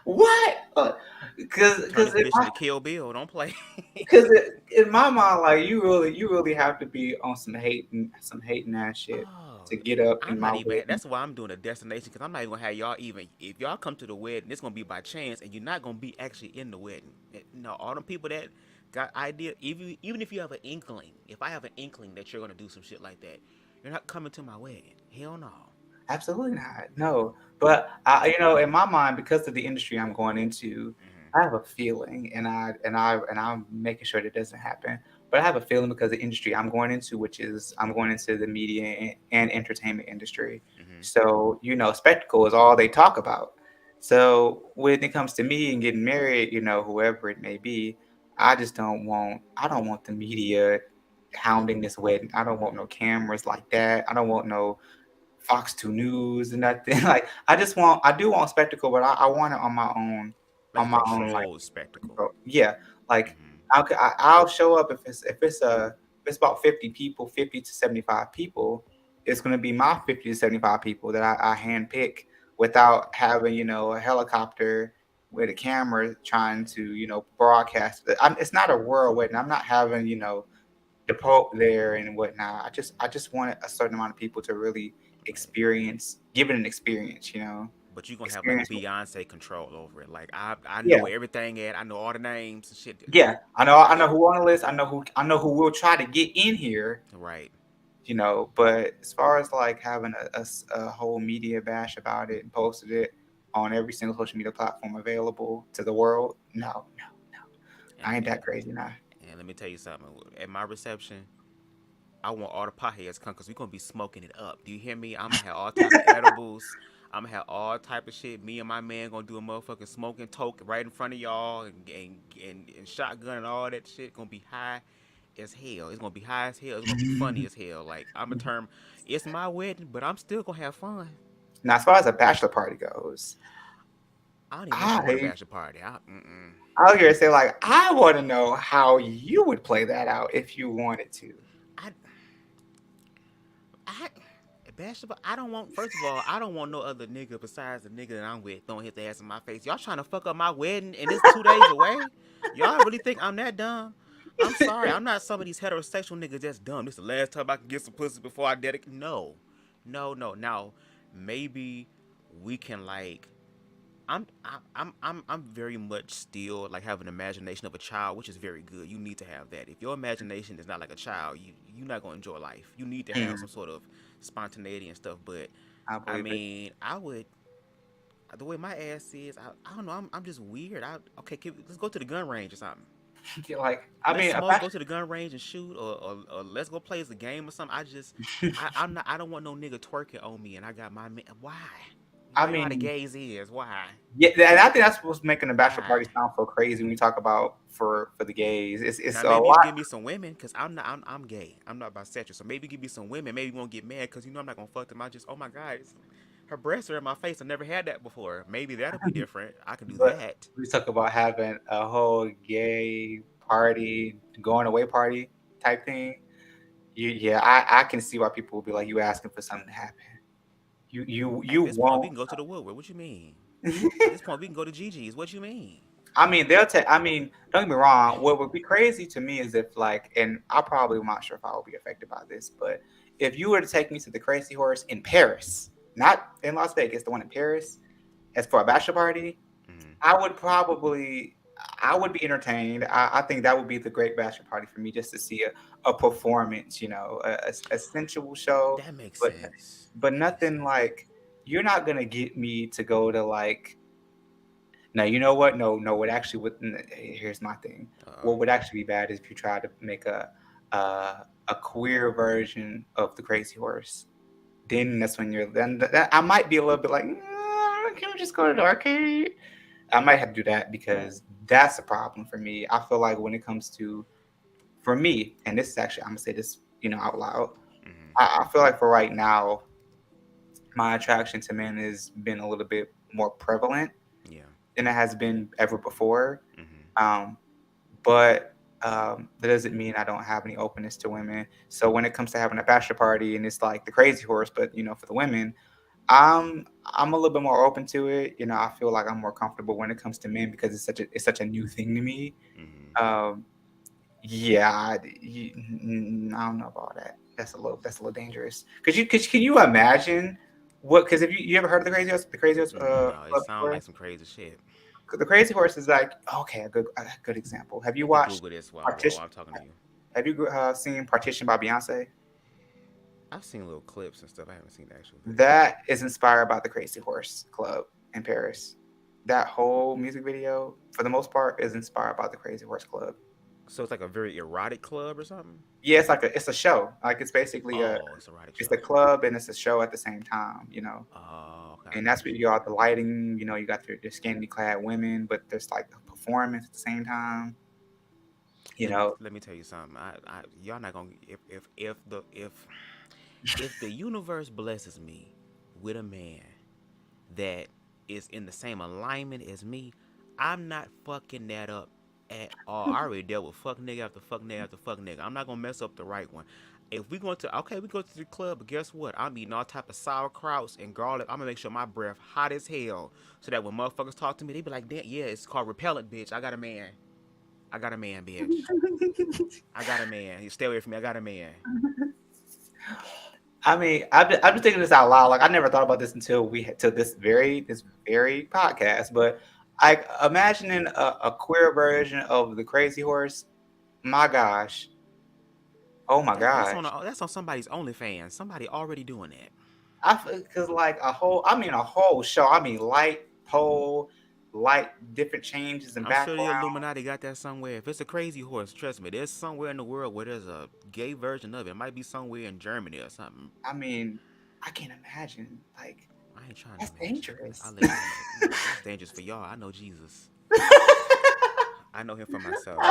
What? Turn Because this bitch into Kill Bill. Don't play. because in my mind, like, you really have to be on some hating ass shit Oh, to get up in I'm my not even. wedding. That's why I'm doing a destination. Cause I'm not even gonna have y'all even. If y'all come to the wedding, it's gonna be by chance, and you're not gonna be actually in the wedding. No, all them people that got idea. Even if you have an inkling, if I have an inkling that you're gonna do some shit like that, you're not coming to my wedding. Hell no. Absolutely not. No. But in my mind, because of the industry I'm going into, Hmm. I have a feeling, and I'm making sure that doesn't happen. But I have a feeling because the industry I'm going into, which is I'm going into the media and entertainment industry. Hmm. So, spectacle is all they talk about. So when it comes to me and getting married, whoever it may be, I don't want the media hounding this wedding. I don't want no cameras like that. I don't want no Fox 2 News and nothing. Like, I do want spectacle, but I want it Like a like, controlled spectacle. yeah, like, Hmm. I'll show up if it's about 50 people, 50 to 75 people. It's gonna be my 50 to 75 people that I hand pick without having a helicopter with a camera trying to broadcast. It's not a world wedding. I'm not having the Pope there and whatnot. I just wanted a certain amount of people to really give it an experience, you know, But you gonna have like experience. Beyonce control over it. Like I know Yeah, where everything at. I know all the names and shit. yeah. I know who on the list. I know who will try to get in here, Right. you know. But as far as like having a whole media bash about it and posted it on every single social media platform available to the world, no, no, And I ain't that crazy now. and let me tell you something. At my reception, I want all the potheads to come because we're gonna be smoking it up. Do you hear me? I'm gonna have all type of edibles. I'm gonna have all type of shit. Me and my man gonna do a motherfucking smoking toke right in front of y'all and shotgun and all that shit. Gonna be high as hell. It's gonna be high as hell. It's gonna be funny as hell. Like I'm a term. It's my wedding, but I'm still gonna have fun. Now, as far as a bachelor party goes, I don't even want you to want a I bachelor party. Mm-mm. I was gonna say like I want to know how you would play that out if you wanted to. I I basketball. I don't want. First of all, I don't want no other nigga besides the nigga that I'm with throwing his ass in my face. Y'all trying to fuck up my wedding and it's 2 days away? Y'all really think I'm that dumb? I'm sorry. I'm not some of these heterosexual niggas that's dumb. This is the last time I can get some pussy before I dedicate. No, no, no. Now maybe we can like. I'm very much still like have an imagination of a child, which is very good. You need to have that. If your imagination is not like a child, you're not gonna enjoy life. You need to have some Mm, sort of spontaneity and stuff. But I I believe it. mean, I would the way my ass is. I don't know. I'm just weird. Okay. Let's go to the gun range or something. You're like, I Let's mean, a smoke. bachelor. Go to the gun range and shoot, or let's go play as a game or something. I'm not. I don't want no nigga twerking on me, and I got my man. Why? I Y'all know how the mean, gays is. Why? yeah, and I think that's what's making the bachelor Why? party sound so crazy when you talk about for the gays. Now It's a maybe you can lot. give me some women because I'm gay. I'm not bisexual. So maybe give me some women. Maybe you won't get mad because you know I'm not gonna fuck them. I just oh my god, her breasts are in my face. I never had that before. Maybe that'll be different. I can do But that. we talk about having a whole gay party, going away party type thing. Yeah, I can see why people will be like, you asking for something to happen. At You this point, we won't. can go to the Woodward. What you mean? At this point, we can go to Gigi's. What you mean? I mean, they'll take. I mean, don't get me wrong. What would be crazy to me is if, like, and I probably am not sure if I will be affected by this, but if you were to take me to the Crazy Horse in Paris, not in Las Vegas, the one in Paris, as for a bachelor party, Mm-hmm. I would probably, I would be entertained. I think that would be the great bachelor party for me, just to see a performance, you know, a sensual show, That makes but sense. but That makes nothing sense. like you're not gonna get me to go to like now, you know what? No, no. What actually would here's my thing. Uh, What would actually be bad is if you try to make a queer version of the Crazy Horse. Then that's when I might be a little bit like, can we just go to the arcade? I might have to do that because that's a problem for me. I feel like when it comes to for me, and this is actually I'm gonna say this, you know, out loud. mm-hmm. I feel like for right now, my attraction to men has been a little bit more prevalent Yeah. than it has been ever before. Mm-hmm. Um, but that doesn't mean I don't have any openness to women. So when it comes to having a bachelor party and it's like the Crazy Horse, but you know, for the women, I'm a little bit more open to it. You know, I feel like I'm more comfortable when it comes to men because it's such a new thing to me. Mm-hmm. Um, yeah, I don't know about that. That's a little dangerous. Can you imagine what? Because if you ever heard of the Crazy Horse No, it club sounds before? like some crazy shit. The Crazy Horse is like okay, a good example. Have you Let me watched Google this while Partition? I'm talking to you. Have you seen Partition by Beyonce? I've seen little clips and stuff. I haven't seen the actual video. That is inspired by the Crazy Horse Club in Paris. That whole music video, for the most part, is inspired by the Crazy Horse Club. So it's like a very erotic club or something. Yeah, it's a show. Like it's basically Oh, it's erotic it's show. a club and it's a show at the same time. You know, Oh, okay, I and get that's what what you you got mean. the lighting. You know, you got your scantily clad women, but there's like a performance at the same time. You know, Let me tell you something. Y'all not gonna if the universe blesses me with a man that is in the same alignment as me, I'm not fucking that up at all. I already dealt with fuck nigga after fuck nigga after fuck nigga. I'm not gonna mess up the right one. If we going to okay, we go to the club, but guess what? I'm eating all type of sauerkrauts and garlic. I'm gonna make sure my breath hot as hell, so that when motherfuckers talk to me, they be like, "Damn, yeah, it's called repellent, bitch. I got a man." I got a man, bitch. I got a man. You stay away from me. I got a man. I mean, I'm just thinking this out loud. Like I never thought about this until we had to this very podcast. But I imagining a queer version of the Crazy Horse. My gosh, oh my gosh, That's on somebody's OnlyFans. Somebody already doing that. I because like a whole show. I mean, light pole, light different changes in I'm sure the background. Illuminati got that somewhere. If it's a crazy horse, trust me, there's somewhere in the world where there's a gay version of it. It might be somewhere in Germany or something. I mean, I can't imagine. Like I ain't trying to that's imagine. I'll dangerous. let y'all know. That's dangerous for y'all. I know Jesus. I know him for myself.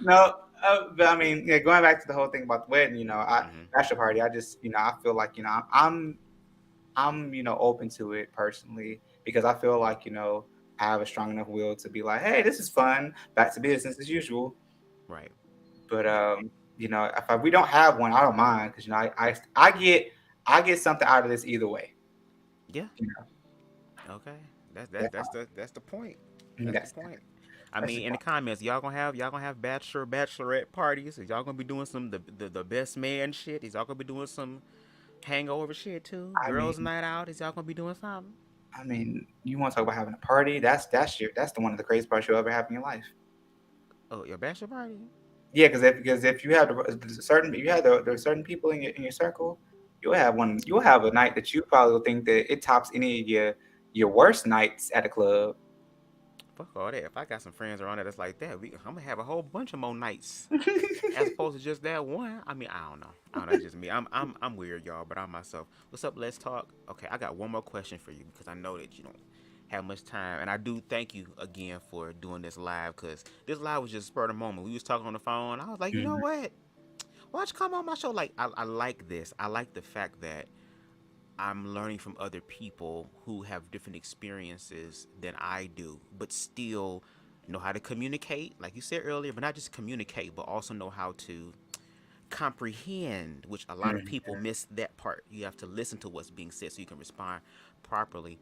No, but I mean, yeah, going back to the whole thing about the wedding, Hmm. bachelor party. I just, I feel like, I'm open to it personally because I feel like, I have a strong enough will to be like, hey, this is fun, back to business as usual. Right. But if we don't have one, I don't mind because I get something out of this either way. Yeah. You know, Okay. that's That's the point. That's the that's point. I that's mean, just in the comments, y'all gonna have bachelorette parties. Is y'all gonna be doing some the best man shit? Is y'all gonna be doing some hangover shit too? I Girls' mean, night out? Is y'all gonna be doing something? you want to talk about having a party? That's the one of the craziest parties you'll ever have in your life. Oh, your bachelor party? Yeah, because if you have the certain people in your circle, you'll have a night that you probably will think that it tops any of your worst nights at a club. Fuck all that. If I got some friends around that's like that, I'm gonna have a whole bunch of more nights as opposed to just that one. I mean, I don't know. I don't know. It's just me. I'm weird, y'all. But I'm myself. What's up? Let's talk. Okay, I got one more question for you because I know that you don't have much time, and I do thank you again for doing this live because this live was just spur of the moment. We was talking on the phone. I was like, you know Mhm. what? Why don't you come on my show? Like, I like this. I like the fact that I'm learning from other people who have different experiences than I do, but still know how to communicate, like you said earlier, but not just communicate, but also know how to comprehend, which a lot of Mhm. people miss that part. You have to listen to what's being said so you can respond properly.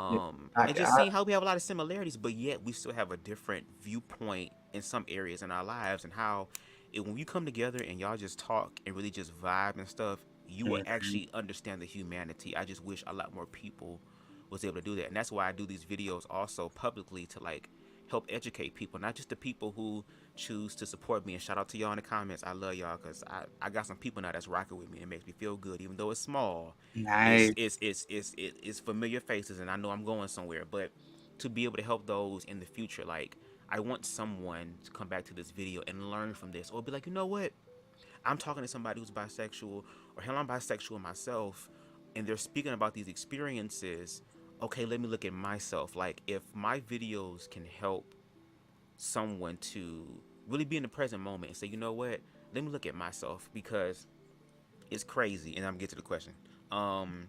Yeah. I, And just I, seeing how we have a lot of similarities, but yet we still have a different viewpoint in some areas in our lives, and how when you come together and y'all just talk and really just vibe and stuff, you will mhm. actually understand the humanity. I just wish a lot more people was able to do that, and that's why I do these videos also publicly to like help educate people, not just the people who choose to support me. And shout out to y'all in the comments. I love y'all because I got some people now that's rocking with me. It makes me feel good, even though it's small. It's Nice. it's it's it's it's familiar faces, and I know I'm going somewhere. But to be able to help those in the future, like I want someone to come back to this video and learn from this, or be like, you know what? I'm talking to somebody who's bisexual, or hell, I'm bisexual myself, and they're speaking about these experiences. Okay, let me look at myself. Like, if my videos can help someone to really be in the present moment and say, you know what, let me look at myself because it's crazy. And I'm gonna get to the question. Um,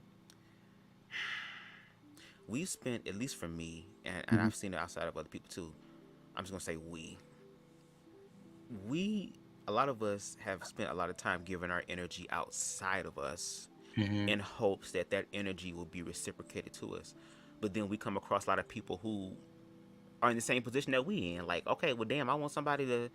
we've spent, at least for me, and Mhm. I've seen it outside of other people too. I'm just gonna say we a lot of us have spent a lot of time giving our energy outside of us Mhm. in hopes that that energy will be reciprocated to us. But then we come across a lot of people who are in the same position that we in. Like, okay, well, damn, I want somebody to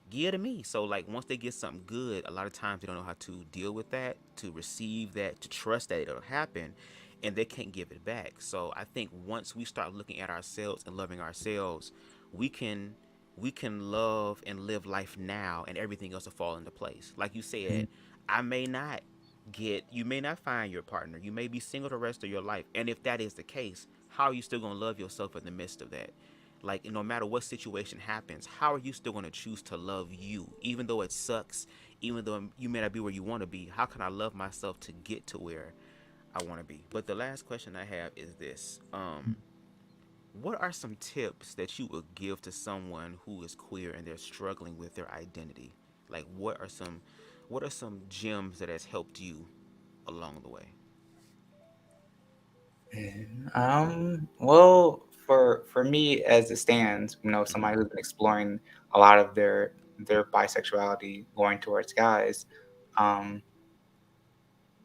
give to me. So, like, once they get something good, a lot of times they don't know how to deal with that, to receive that, to trust that it'll happen, and they can't give it back. So, I think once we start looking at ourselves and loving ourselves, we can we can love and live life now, and everything else will fall into place. Like you said, I may not you may not find your partner. You may be single the rest of your life. And if that is the case, how are you still gonna love yourself in the midst of that? Like, no matter what situation happens, how are you still going to choose to love you even though it sucks, even though you may not be where you want to be? How can I love myself to get to where I want to be? But the last question I have is this: what are some tips that you would give to someone who is queer and they're struggling with their identity? Like, what are some gems that has helped you along the way? Well, for me as it stands, Mm-hmm. somebody who's been exploring a lot of their bisexuality going towards guys, um,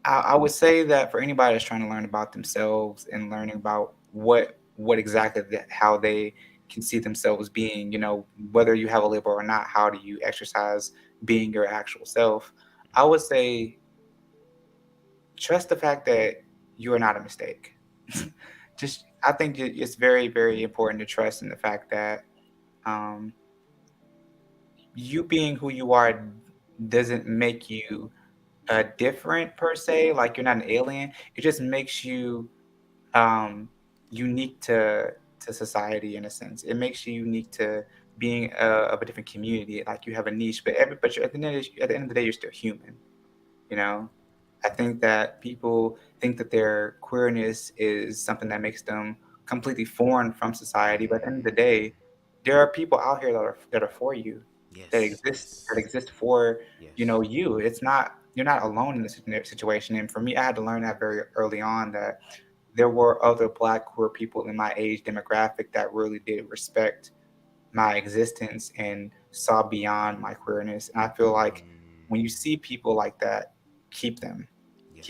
I would say that for anybody that's trying to learn about themselves and learning about what exactly how they can see themselves being, whether you have a label or not, how do you exercise being your actual self? I would say trust the fact that you are not a mistake. Just, I think it's very, very important to trust in the fact that um, you being who you are doesn't make you different per se. Like you're not an alien. It just makes you um, unique to society in a sense. It makes you unique to being of a different community. Like you have a niche, but you're, at the end of the day, you're still human. You know, I think that people think that their queerness is something that makes them completely foreign from society. But at the end of the day, there are people out here that are for you, Yes, that yes, exist for yes. you. It's not, you're not alone in this situation. And for me, I had to learn that very early on, that there were other Black queer people in my age demographic that really did respect my existence and saw beyond my queerness. And I feel like when you Mm, see people like that, keep them, yes.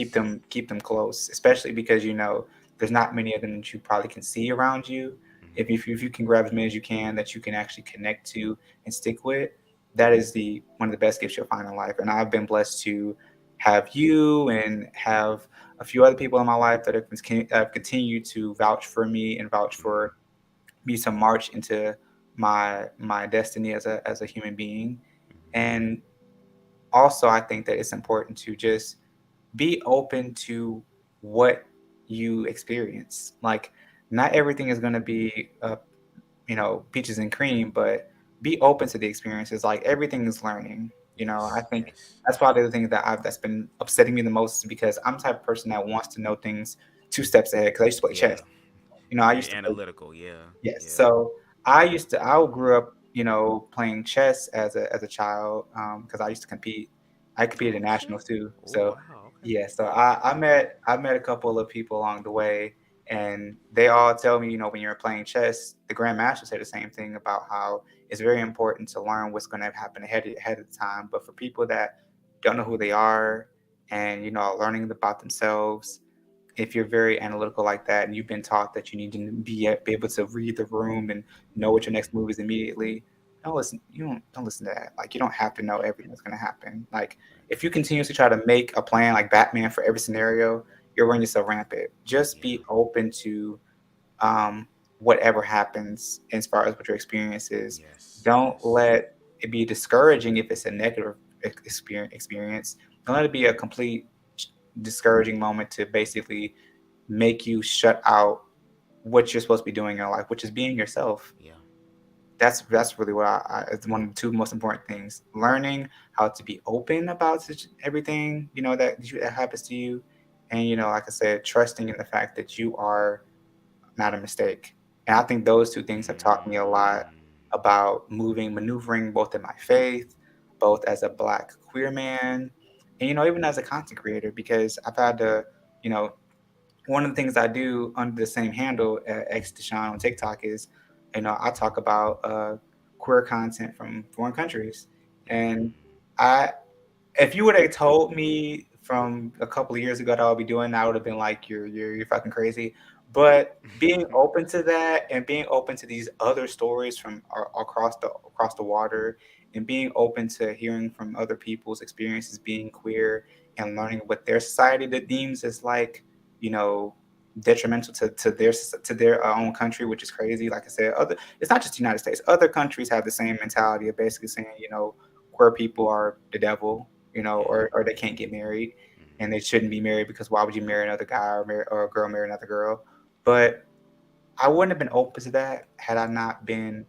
keep them close, especially because there's not many of them that you probably can see around you. Hmm. If you can grab as many as you can that you can actually connect to and stick with, that is the one of the best gifts you'll find in life. And I've been blessed to have you and have a few other people in my life that have continued to vouch for me and vouch for Hmm. me to march into my destiny as a human being. Hmm. And also, I think that it's important to just be open to what you experience. Like, not everything is going to be peaches and cream, but be open to the experiences. Like, everything is learning. I Yes, think yes. that's probably the thing that's been upsetting me the most, is because I'm the type of person that wants to know things 2 steps ahead, because I used to play chess. Yeah. I Very used to play. analytical. Yeah, Yes. yeah. So I grew up, playing chess as a child, because I used to compete. I competed in Oh, nationals shit. too. Oh, So wow. Okay. yeah, so I met a couple of people along the way, and they all tell me, when you're playing chess, the grandmasters say the same thing about how it's very important to learn what's going to happen ahead of time. But for people that don't know who they are, and are learning about themselves, if you're very analytical like that and you've been taught that you need to be able to read the room and know what your next move is immediately, don't listen to that. Like, you don't have to know everything that's going to happen. Like, Right. if you continuously try to make a plan like Batman for every scenario, you're running yourself rampant. Just Yeah. be open to um, whatever happens as far as what your experience is. Yes, Don't yes. let it be discouraging if it's a negative experience. Don't let it be a complete discouraging moment to basically make you shut out what you're supposed to be doing in your life, which is being yourself. Yeah. That's really what it's one of the two most important things. Learning how to be open about everything that happens to you, and like I said, trusting in the fact that you are not a mistake. And I think those two things have taught me a lot Mm, about maneuvering both in my faith, both as a Black queer man, and even as a content creator, because I've had to, you know, one of the things I do under the same handle at Xdesjuan on TikTok is, I talk about queer content from foreign countries, and mm. I if you would have told me from a couple of years ago that I would be doing that, I would have been like, you're fucking crazy. But being open to that, and being open to these other stories from across the water, and being open to hearing from other people's experiences being queer, and learning what their society that deems as, like, you know detrimental to their own country, which is crazy. Like I said, it's not just the United States. Other countries have the same mentality of basically saying, queer people are the devil, Yeah. or they can't get married, and Mm. they shouldn't be married, because why would you marry another guy, or a girl marry another girl? But I wouldn't have been open to that had I not been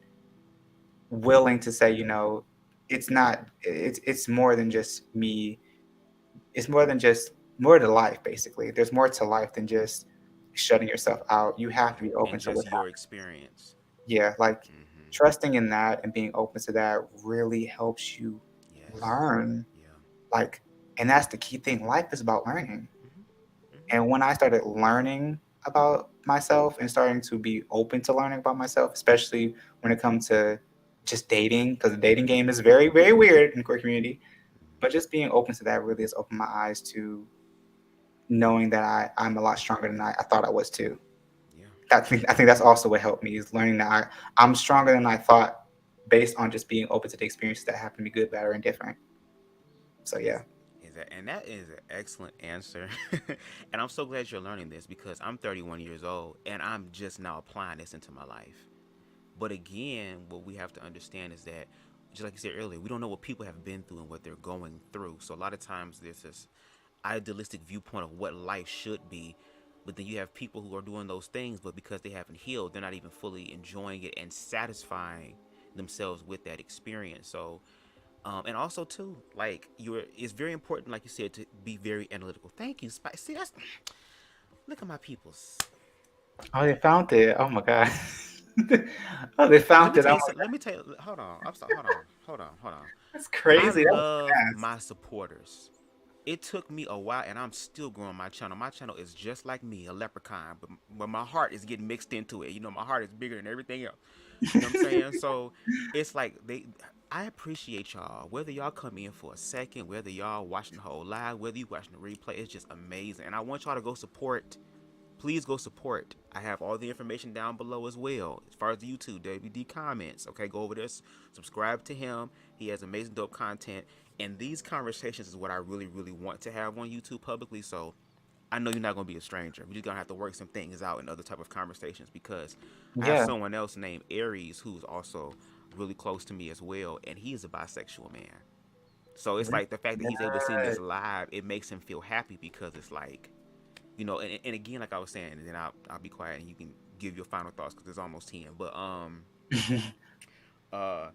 willing to say, it's not, it's more than just me. It's more to life, basically. There's more to life than just shutting yourself out. You have to Yeah. be open And to just what's your happening. experience. Yeah, like, Hmm. trusting in that and being open to that really helps you Yes. learn. Yeah. Like, and that's the key thing. Life is about learning. Hmm. Hmm. And when I started learning about myself and starting to be open to learning about myself, especially when it comes to just dating, because the dating game is very, very weird in the queer community. But just being open to that really has opened my eyes to knowing that I'm a lot stronger than I thought I was too. Yeah. I think that's also what helped me, is learning that I'm stronger than I thought, based on just being open to the experiences that happen to be good, bad, or indifferent. So yeah. And that is an excellent answer. And I'm so glad you're learning this because I'm 31 years old and I'm just now applying this into my life. But again, what we have to understand is that, just like you said earlier, we don't know what people have been through and what they're going through. So a lot of times there's this idealistic viewpoint of what life should be. But then you have people who are doing those things, but because they haven't healed, they're not even fully enjoying it and satisfying themselves with that experience. So, and also too, like it's very important, like you said, to be very analytical. Thank you, Spice. See, that's look at my peoples. Oh, they found it. Oh my god. Oh, they Let found me it. tell Oh you my something. god. Let me tell you. Hold on. I'm sorry. Hold on. Hold on. Hold on. That's I crazy. That was love fast. my supporters. It took me a while, and I'm still growing my channel. My channel is just like me, a leprechaun, but my heart is getting mixed into it. You know, my heart is bigger than everything else. You know what I'm saying? So it's like I appreciate y'all. Whether y'all come in for a second, whether y'all watching the whole live, whether you watching the replay, it's just amazing. And I want y'all to go support. Please go support. I have all the information down below as well. As far as the YouTube, WDComments. Okay, go over there, subscribe to him. He has amazing, dope content. And these conversations is what I really, really want to have on YouTube publicly. So I know you're not gonna be a stranger. We're just gonna have to work some things out in other type of conversations because I have Yeah. someone else named Aries who's also really close to me as well, and he is a bisexual man. So it's like the fact that he's able to see Yeah. this live, it makes him feel happy because it's like, and again, like I was saying, and then I'll be quiet and you can give your final thoughts because it's almost 10. But uh,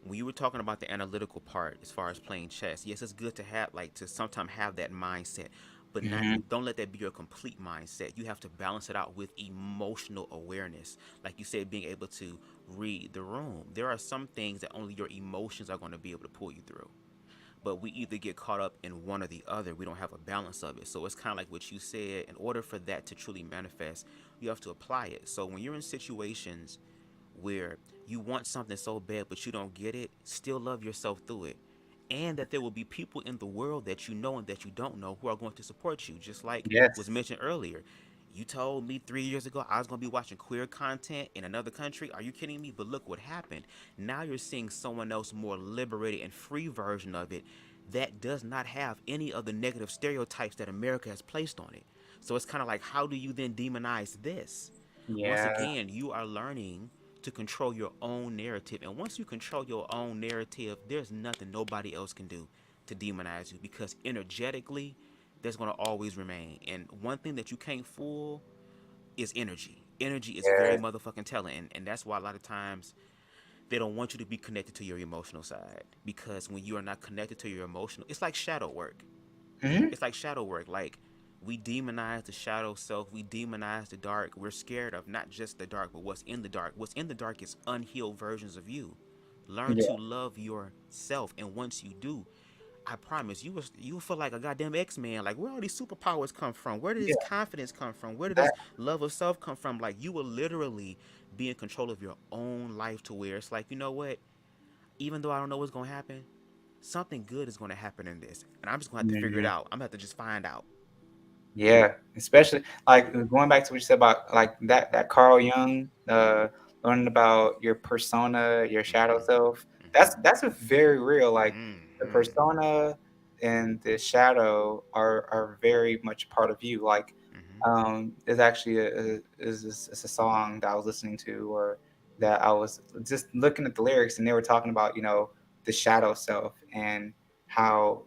when you were talking about the analytical part as far as playing chess, yes, it's good to have like to sometimes have that mindset, but not Mhm. don't let that be your complete mindset. You have to balance it out with emotional awareness, like you said, being able to read the room. There are some things that only your emotions are going to be able to pull you through, but we either get caught up in one or the other. We don't have a balance of it. So it's kind of like what you said. In order for that to truly manifest, you have to apply it. So when you're in situations where you want something so bad but you don't get it, still love yourself through it. And that there will be people in the world that you know and that you don't know who are going to support you. Just like was Yes. mentioned earlier. You told me 3 years ago I was going to be watching queer content in another country. Are you kidding me? But look what happened. Now you're seeing someone else more liberated and free version of it that does not have any of the negative stereotypes that America has placed on it. So it's kind of like, how do you then demonize this? Once Yeah. again, you are learning to control your own narrative. And once you control your own narrative, there's nothing nobody else can do to demonize you because energetically, that's going to always remain. And one thing that you can't fool is energy. Energy is very Yes. motherfucking telling. And that's why a lot of times they don't want you to be connected to your emotional side because when you are not connected to your emotional, it's like shadow work. Hmm. It's like shadow work. Like we demonize the shadow self. We demonize the dark. We're scared of not just the dark, but what's in the dark. What's in the dark is unhealed versions of you. Learn Yeah. to love yourself, and once you do, I promise you will feel like a goddamn X-Man. Like where all these superpowers come from? Where did this Yeah. confidence come from? Where did That. this love of self come from? Like you will literally be in control of your own life to where it's like, you know what? Even though I don't know what's gonna happen, something good is gonna happen in this, and I'm just gonna have to figure it Mhm. out. I'm gonna have to just find out. Yeah, especially like going back to what you said about like that Carl Jung, learning about your persona, your shadow Mm-hmm. self. Mm-hmm. That's a very real. Like the Mm-hmm. persona and the shadow are very much part of you. Like Mm-hmm. there's actually is a song that I was listening to, or that I was just looking at the lyrics, and they were talking about, the shadow self, and how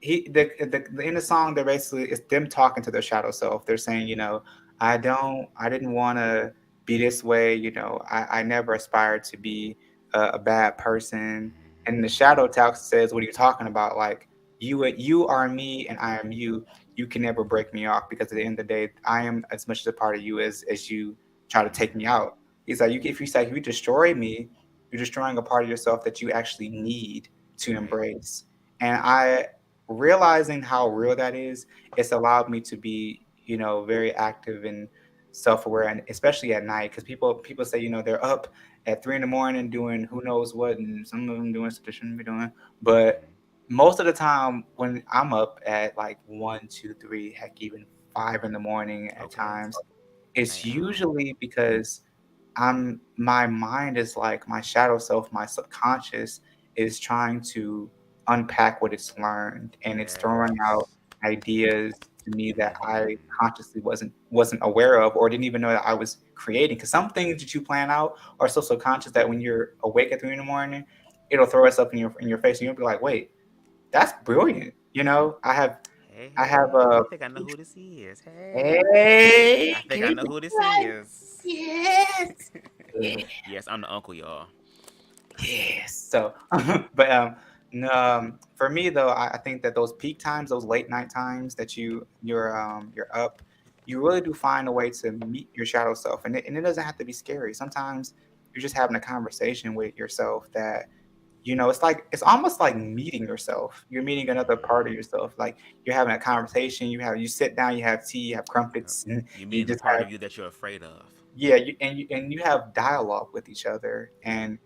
in the song, they're basically, it's them talking to their shadow self. They're saying, I didn't want to be this way. I never aspired to be a bad person. And the shadow talks says, what are you talking about? Like, you are me and I am you. You can never break me off, because at the end of the day, I am as much as a part of you as you try to take me Mm-hmm. out. He's like, if you destroy me, you're destroying a part of yourself that you actually need to Right. embrace. And I realizing how real that is, it's allowed me to be, very active and self-aware, and especially at night, because people say, they're up at 3 in the morning doing who knows what, and some of them doing stuff they shouldn't be doing. But Mm-hmm. most of the time, when I'm up at like 1, 2, 3, heck, even 5 in the morning at Okay. times, It's usually because my mind is like my shadow self, my subconscious is trying to unpack what it's learned, and it's throwing out Yes. ideas to me that I Mm-hmm. consciously wasn't aware of or didn't even know that I was creating. Because some things that you plan out are so subconscious that when you're awake at 3 in the morning, it'll throw us up in your face, and you'll be like, "Wait, that's brilliant." You know, Hey, I have hey, I a think I know who this is. Hey, hey, I think can I you know think who this right? is. Yes. Yes, I'm the uncle, y'all. Yes. So, but no, for me though, I think that those peak times, those late night times that you're up, you really do find a way to meet your shadow self, and it doesn't have to be scary. Sometimes you're just having a conversation with yourself that it's almost like meeting yourself. You're meeting another part of Mm-hmm. yourself. Like you're having a conversation. You sit down. You have tea. You have crumpets, and You you mean the just part have of you that you're afraid of? yeah, you have dialogue with each other, and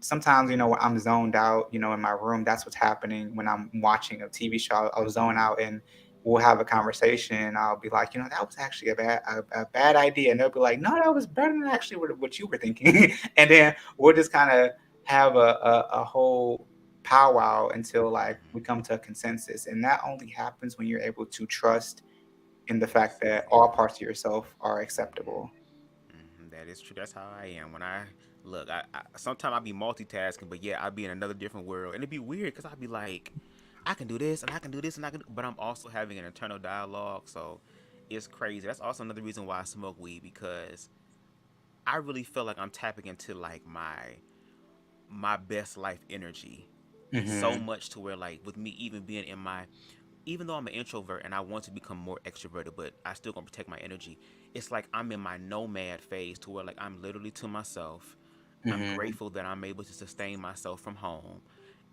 sometimes when I'm zoned out, in my room, that's what's happening when I'm watching a TV show. I'll zone out and we'll have a conversation, and I'll be like, that was actually a bad idea, and they'll be like, no, that was better than actually what you were thinking, and then we'll just kind of have a whole powwow until like we come to a consensus, and that only happens when you're able to trust in the fact that all parts of yourself are acceptable. That is true. That's how I am. When I look, I sometimes I be multitasking, but yeah, I be in another different world, and it'd be weird because I'd be like, I can do this and I can do this and I can, but I'm also having an internal dialogue, so it's crazy. That's also another reason why I smoke weed because I really feel like I'm tapping into like my best life energy so Hmm. much to where like with me even being in my even though I'm an introvert and I want to become more extroverted, but I still gonna protect my energy. It's like I'm in my nomad phase to where like I'm literally to myself. I'm Hmm. grateful that I'm able to sustain myself from home.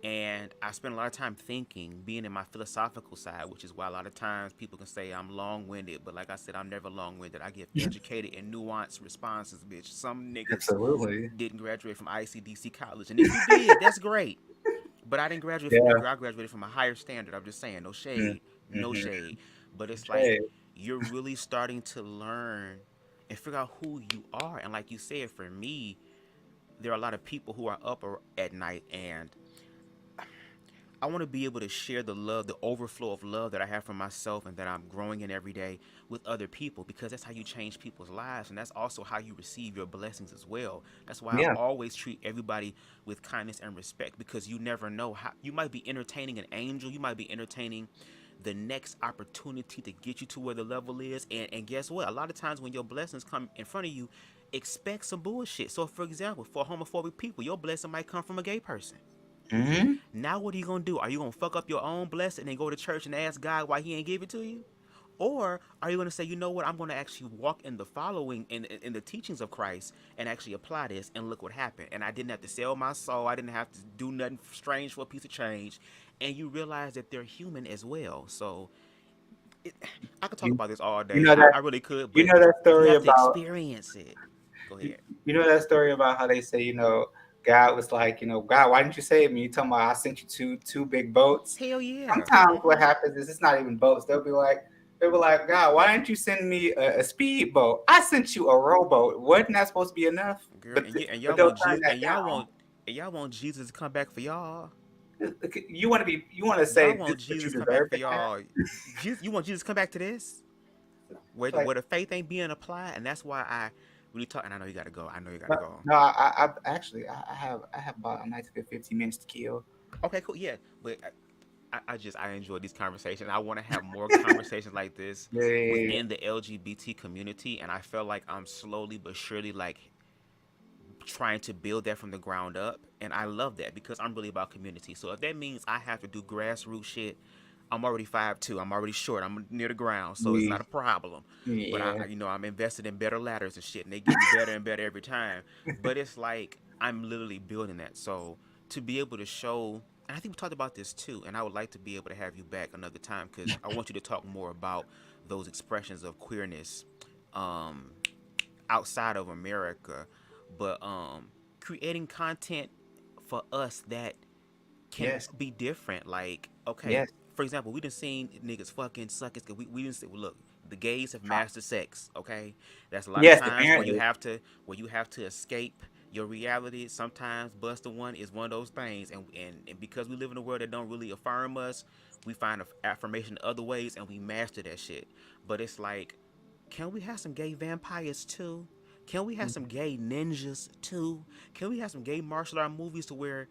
And I spend a lot of time thinking, being in my philosophical side, which is why a lot of times people can say I'm long winded, but like I said, I'm never long winded. I give educated and nuanced responses, bitch. Some niggas Absolutely. didn't graduate from ICDC college. And if you did, that's great. But I didn't graduate from that. Yeah. I graduated from a higher standard. I'm just saying, no shade, no Mm-hmm. shade. But it's like Hey. you're really starting to learn and figure out who you are. And like you said, for me, there are a lot of people who are up at night, and I want to be able to share the love, the overflow of love that I have for myself and that I'm growing in every day with other people because that's how you change people's lives and that's also how you receive your blessings as well. That's why I Yeah. always treat everybody with kindness and respect because you never know how you might be entertaining an angel, you might be entertaining the next opportunity to get you to where the level is. And guess what? A lot of times when your blessings come in front of you, expect some bullshit. So, for example, for homophobic people, your blessing might come from a gay person. Hmm. Now what are you gonna do? Are you gonna fuck up your own blessing and go to church and ask God why He ain't give it to you? Or are you gonna say, you know what, I'm gonna actually walk in the following in the teachings of Christ and actually apply this and look what happened. And I didn't have to sell my soul, I didn't have to do nothing strange for a piece of change. And you realize that they're human as well. So it, I could talk You, about this all you day. know that I really could, you but know that you story have to about experience it. Go you, ahead. you know that story about how they say, God was like, God, why didn't you save me? You talking about I sent you two big boats. Hell yeah. Sometimes what happens is it's not even boats. They'll be like, God, why didn't you send me a speedboat? I sent you a rowboat. Wasn't that supposed to be enough? Girl, But and but y'all they'll want turn Jesus that down. and y'all want Jesus to come back for y'all. You want to Y'all say this want is what you Jesus to come back deserve for to have. y'all. You want Jesus to come back to this? Where It's like, where the faith ain't being applied, and that's why I really talk. And I know you gotta go. I know you gotta no, go. no, I actually I have about a nice good 15 minutes to kill. Okay, cool. Yeah, but I enjoy these conversations. I want to have more conversations like this Yeah. within the LGBT community, and I feel like I'm slowly but surely like trying to build that from the ground up, and I love that because I'm really about community. So if that means I have to do grassroots shit, I'm already 5'2". I'm already short. I'm near the ground, so it's Yeah. not a problem. But Yeah. I'm invested in better ladders and shit, and they getting better and better every time. But it's like I'm literally building that. So to be able to show, and I think we talked about this too, and I would like to be able to have you back another time because I want you to talk more about those expressions of queerness, um, outside of America, but creating content for us that can Yes. be different. Like, okay, Yes. for example, we done seen niggas fucking suckers. We didn't say, well, look, The gays have mastered sex. Okay, that's a lot of Yes, times apparently. where you have to escape your reality. Sometimes busting one is one of those things, and because we live in a world that don't really affirm us, we find affirmation other ways, and we master that shit. But it's like, can we have some gay vampires too? Can we have some gay ninjas too? Can we have some gay martial art movies to where,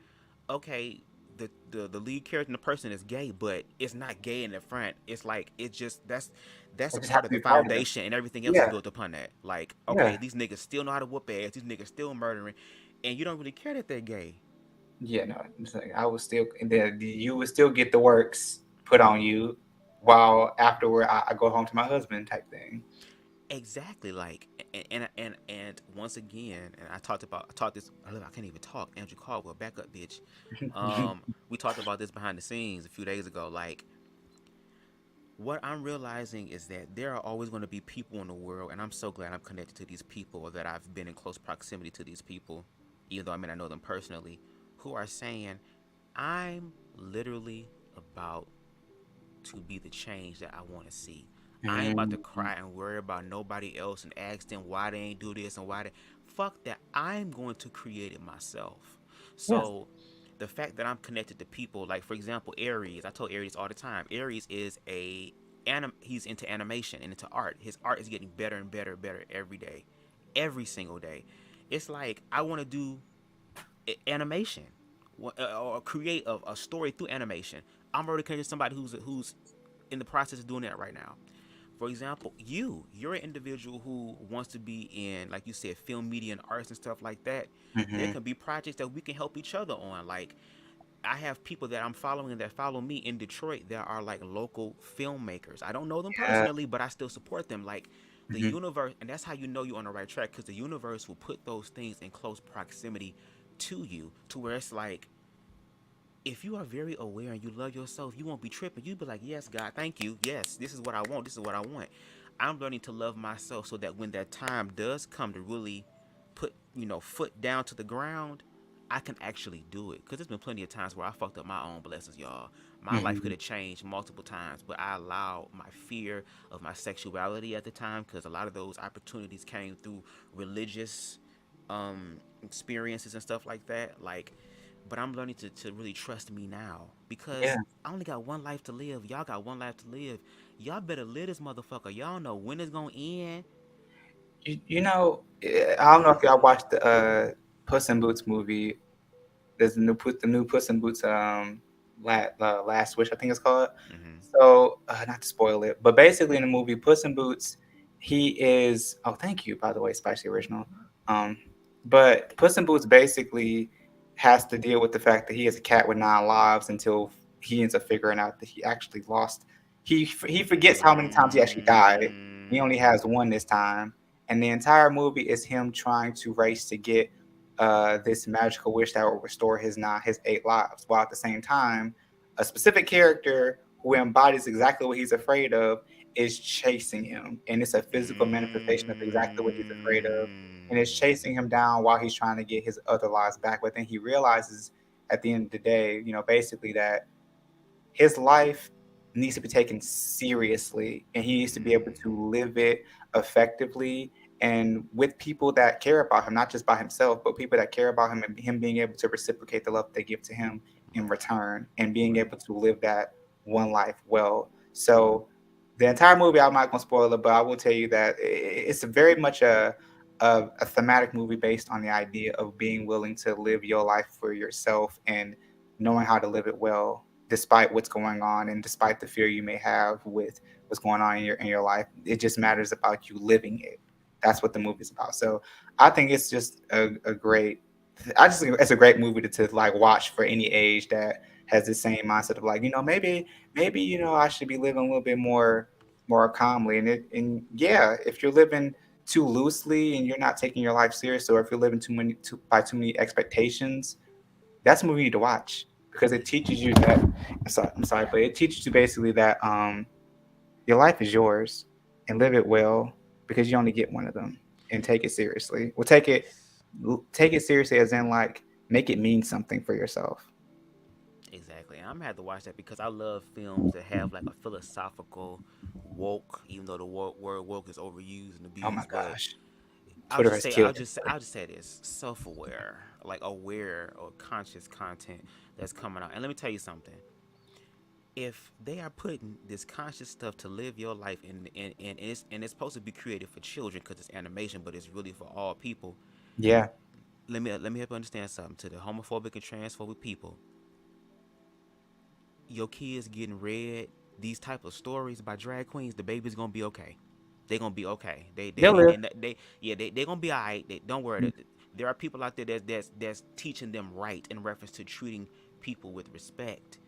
okay, the lead character and the person is gay, but it's not gay in the front. It's like it's just that's I a just part have of to the be part of it. foundation, and everything else is Yeah, built upon that. Like, okay, yeah, these niggas still know how to whoop ass. These niggas still murdering, and you don't really care that they're gay. yeah. No, it's like I was still, and then you would still get the works put on you, while afterward I go home to my husband type thing. Exactly, like, and once again, and I talked this. I can't even talk. Andrew Caldwell, back up, bitch. We talked about this behind the scenes a few days ago. Like, what I'm realizing is that there are always going to be people in the world, and I'm so glad I'm connected to these people, or that I've been in close proximity to these people, even though I mean I know them personally, who are saying, I'm literally about to be the change that I want to see. I ain't about to Mhm. cry and worry about nobody else and ask them why they ain't do this and why they. Fuck that. I'm going to create it myself. Yes. So the fact that I'm connected to people, like for example, Aries. I told Aries all the time. Aries is he's into animation and into art. His art is getting better and better and better every day, every single day. It's like I want to do animation or create a story through animation. I'm already connected to somebody who's in the process of doing that right now. For example, you're an individual who wants to be in, like you said, film, media, and arts and stuff like that. There Hmm. can be projects that we can help each other on. Like, I have people that I'm following that follow me in Detroit. There are like local filmmakers. I don't know them Yeah. personally, but I still support them. Like, the Hmm. universe, and that's how you know you're on the right track, because the universe will put those things in close proximity to you, to where it's like, if you are very aware and you love yourself, you won't be tripping. You'll be like, yes, God, thank you. Yes, this is what I want. This is what I want. I'm learning to love myself so that when that time does come to really put, foot down to the ground, I can actually do it. Because there's been plenty of times where I fucked up my own blessings, y'all. My life could Hmm. have changed multiple times, but I allowed my fear of my sexuality at the time, because a lot of those opportunities came through religious experiences and stuff like that. Like, but I'm learning to really trust me now, Yeah. because I only got one life to live. Y'all got one life to live. Y'all better live this motherfucker. Y'all know when it's gonna end. You know, I don't know if y'all watched the Puss in Boots movie. There's the new Puss in Boots Last Wish, I think it's called. Mm-hmm. So not to spoil it, but basically in the movie Puss in Boots, he is. Oh, thank you, by the way, Spicy Original. Um, but Puss in Boots basically has to deal with the fact that he is a cat with 9 lives until he ends up figuring out that he actually lost. He forgets how many times he actually died. He only Mm. has one this time, and the entire movie is him trying to race to get this magical wish that will restore his 8 lives, while at the same time, a specific character who embodies exactly what he's afraid of is chasing him, and it's a physical manifestation of exactly what he's afraid of, and it's chasing him down while he's trying to get his other lives back. But then he realizes at the end of the day, basically that his life needs to be taken seriously, and he needs to be able to live it effectively and with people that care about him, not just by himself, but people that care about him, and him being able to reciprocate the love they give to him in Right. return, and being Right. able to live that one life well. So the entire movie, I'm not going to spoil it, but I will tell you that it's very much a thematic movie based on the idea of being willing to live your life for yourself and knowing how to live it well despite what's going on and despite the fear you may have with what's going on in your life. It just matters about you living it. That's what the movie's about. So I think it's just a great. I just think it's a great movie to like watch for any age that has the same mindset of like, maybe I should be living a little bit more calmly. And yeah, if you're living too loosely and you're not taking your life serious, or if you're living by too many expectations, that's a movie you need to watch because it teaches you that. I'm sorry, but it teaches you basically that your life is yours and live it well because you only get one of them, and take it seriously. Well, take it seriously as in like make it mean something for yourself. Exactly. I'm gonna have to watch that because I love films that have like a philosophical woke, even though the word woke is overused and Oh my abused. But gosh, I'll Twitter just has say, killed it. I'll just say this: self-aware, like aware or conscious content that's coming out. And let me tell you something: if they are putting this conscious stuff to live your life, and it's supposed to be created for children because it's animation, but it's really for all people. Yeah. Let me help you understand something. To the homophobic and transphobic people, your kids getting read these type of stories by drag queens, the baby's gonna be okay. They gonna be okay. They'll live. They gonna be alright. Don't worry. There are people out there that's teaching them right in reference to treating people with respect.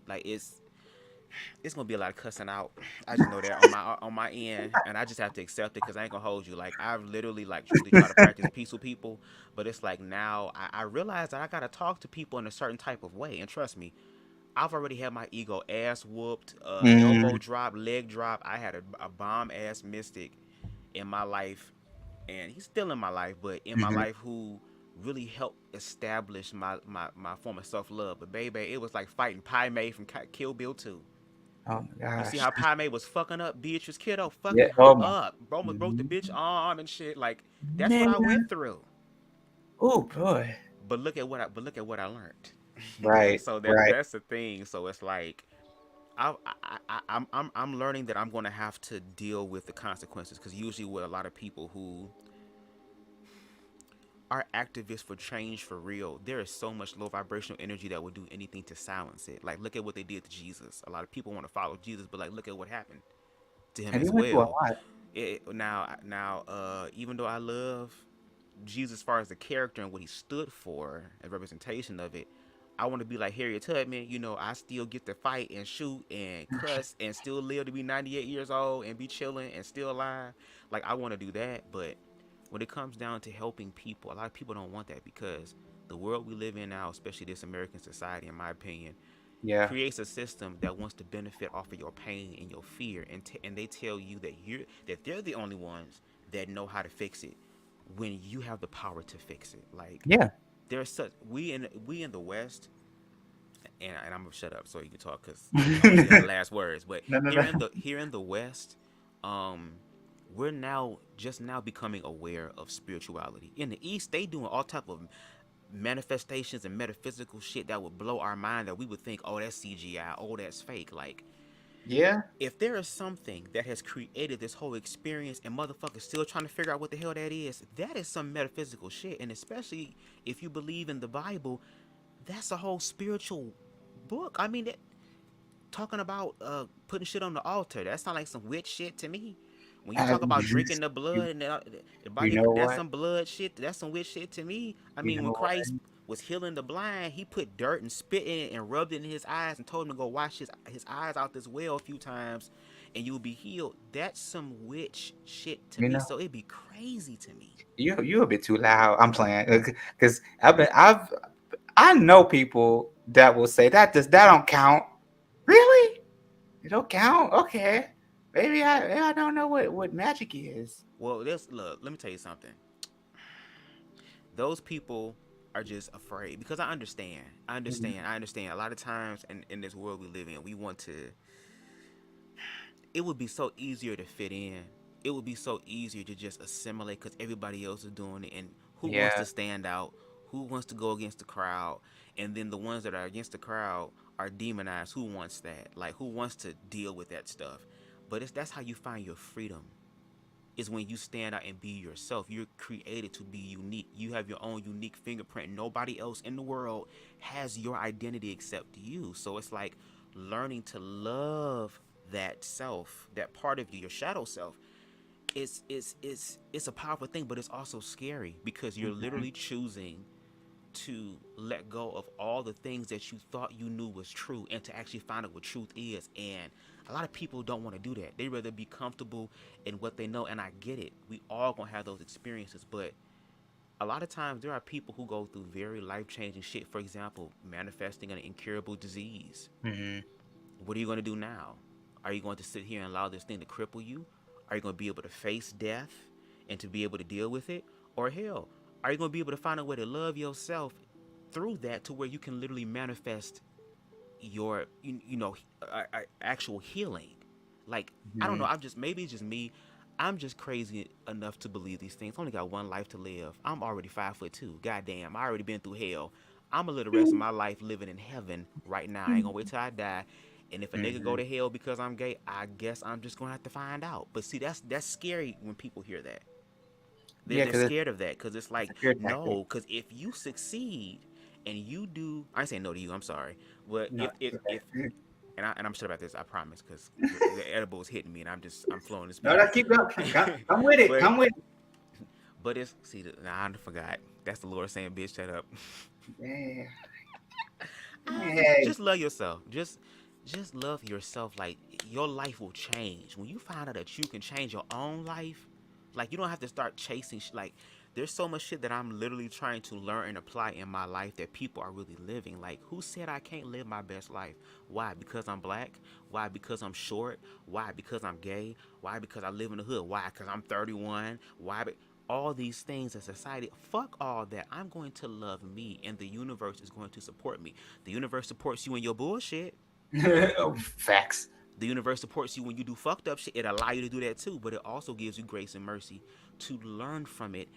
Like it's gonna be a lot of cussing out. I just know that on my end, and I just have to accept it because I ain't gonna hold you. Like I've literally like truly try to practice peace with people, but it's like now I realize that I gotta talk to people in a certain type of way, and trust me, I've already had my ego ass whooped, elbow Mm, drop, leg drop. I had a bomb ass mystic in my life, and he's still in my life, but in my hmm. life who really helped establish my form of self love. But baby, it was like fighting Pai Mei from Kill Bill 2. Oh my You see gosh. how Pai Mei was fucking up Beatrice Kiddo, Yeah. fucking her Oh my. up. Bro almost broke the bitch arm and shit. Like that's what Man. I went through. Oh boy. Look at what I learned. Right. So Right. that's the thing. So it's like I'm learning that I'm going to have to deal with the consequences because usually with a lot of people who are activists for change for real, there is so much low vibrational energy that would do anything to silence it. Like look at what they did to Jesus. A lot of people want to follow Jesus, but like look at what happened to him And he as went through a well. lot. Even though I love Jesus as far as the character and what he stood for and representation of it, I want to be like Harriet Tubman. You know, I still get to fight and shoot and cuss and still live to be 98 years old and be chilling and still alive. Like I want to do that, but when it comes down to helping people, a lot of people don't want that because the world we live in now, especially this American society, in my opinion, Yeah. creates a system that wants to benefit off of your pain and your fear, and they tell you that they're the only ones that know how to fix it when you have the power to fix it. Like Yeah. there's such we in the West, and I'm gonna shut up so you can talk because I want you to have the No, last words. But no, no. here in the West, um, we're now just now becoming aware of spirituality. In the East, they doing all type of manifestations and metaphysical shit that would blow our mind that we would think, oh, that's CGI, oh, that's fake. Like, Yeah. if there is something that has created this whole experience and motherfuckers still trying to figure out what the hell that is some metaphysical shit. And especially if you believe in the Bible, that's a whole spiritual book. I mean, talking about putting shit on the altar, that sounds like some witch shit to me. When you talk about drinking the blood You, and the you body, know that's what? some blood shit. That's some witch shit to me. I You mean, when know what? Christ was healing the blind, he put dirt and spit in it and rubbed it in his eyes and told him to go wash his eyes out this well a few times, and you'll be healed. That's some witch shit to You me. know. So it'd be crazy to me. You a bit too loud. I'm playing because I know people that will say that don't count. Really? It don't count? Okay. Maybe I don't know what magic is. Well, this look. Let me tell you something. Those people are just afraid because I understand. Mhm. I understand. A lot of times in this world we live in, we want to. It would be so easier to fit in. It would be so easier to just assimilate because everybody else is doing it. And who wants Yeah. to stand out? Who wants to go against the crowd? And then the ones that are against the crowd are demonized. Who wants that? Like who wants to deal with that stuff? But that's how you find your freedom is when you stand out and be yourself. You're created to be unique. You have your own unique fingerprint. Nobody else in the world has your identity except you. So it's like learning to love that self, that part of you, your shadow self. It's a powerful thing, but it's also scary because you're Mhm. literally choosing to let go of all the things that you thought you knew was true and to actually find out what truth is. And a lot of people don't want to do that. They rather be comfortable in what they know. And I get it. We all gonna have those experiences, but a lot of times there are people who go through very life-changing shit. For example, manifesting an incurable disease. Mhm. What are you going to do now? Are you going to sit here and allow this thing to cripple you? Are you going to be able to face death and to be able to deal with it? Or hell, are you going to be able to find a way to love yourself through that to where you can literally manifest your actual healing. Like, I don't know, Mhm. I'm just, maybe it's just me. I'm just crazy enough to believe these things. I only got one life to live. I'm already 5'2". Goddamn, I already been through hell. I'm gonna live the rest of my life living in heaven right now. I ain't gonna wait till I die. And if a nigga go Mhm. to hell because I'm gay, I guess I'm just gonna have to find out. But see, that's scary when people hear that. They're, Yeah, they're because scared of that because it's it's like, a fear tactic. no, because if you succeed and you do, I ain't saying no to you, I'm sorry, but No, if okay. and I'm sure about this, I promise, because the edible is hitting me and I'm flowing the No, speed. no, keep going. Come with it. but Come with but it's, see, nah, I forgot. That's the Lord saying, bitch, shut up. it. Yeah. Ah, Hey. just love yourself. Just love yourself. Like, your life will change when you find out that you can change your own life. Like, you don't have to start chasing like, there's so much shit that I'm literally trying to learn and apply in my life that people are really living. Like, who said I can't live my best life? Why? Because I'm black? Why? Because I'm short? Why? Because I'm gay? Why? Because I live in the hood? Why? Because I'm 31? Why? All these things in society, fuck all that. I'm going to love me, and the universe is going to support me. The universe supports you in your bullshit. Oh, facts. The universe supports you when you do fucked up shit. It allows you to do that too, but it also gives you grace and mercy to learn from it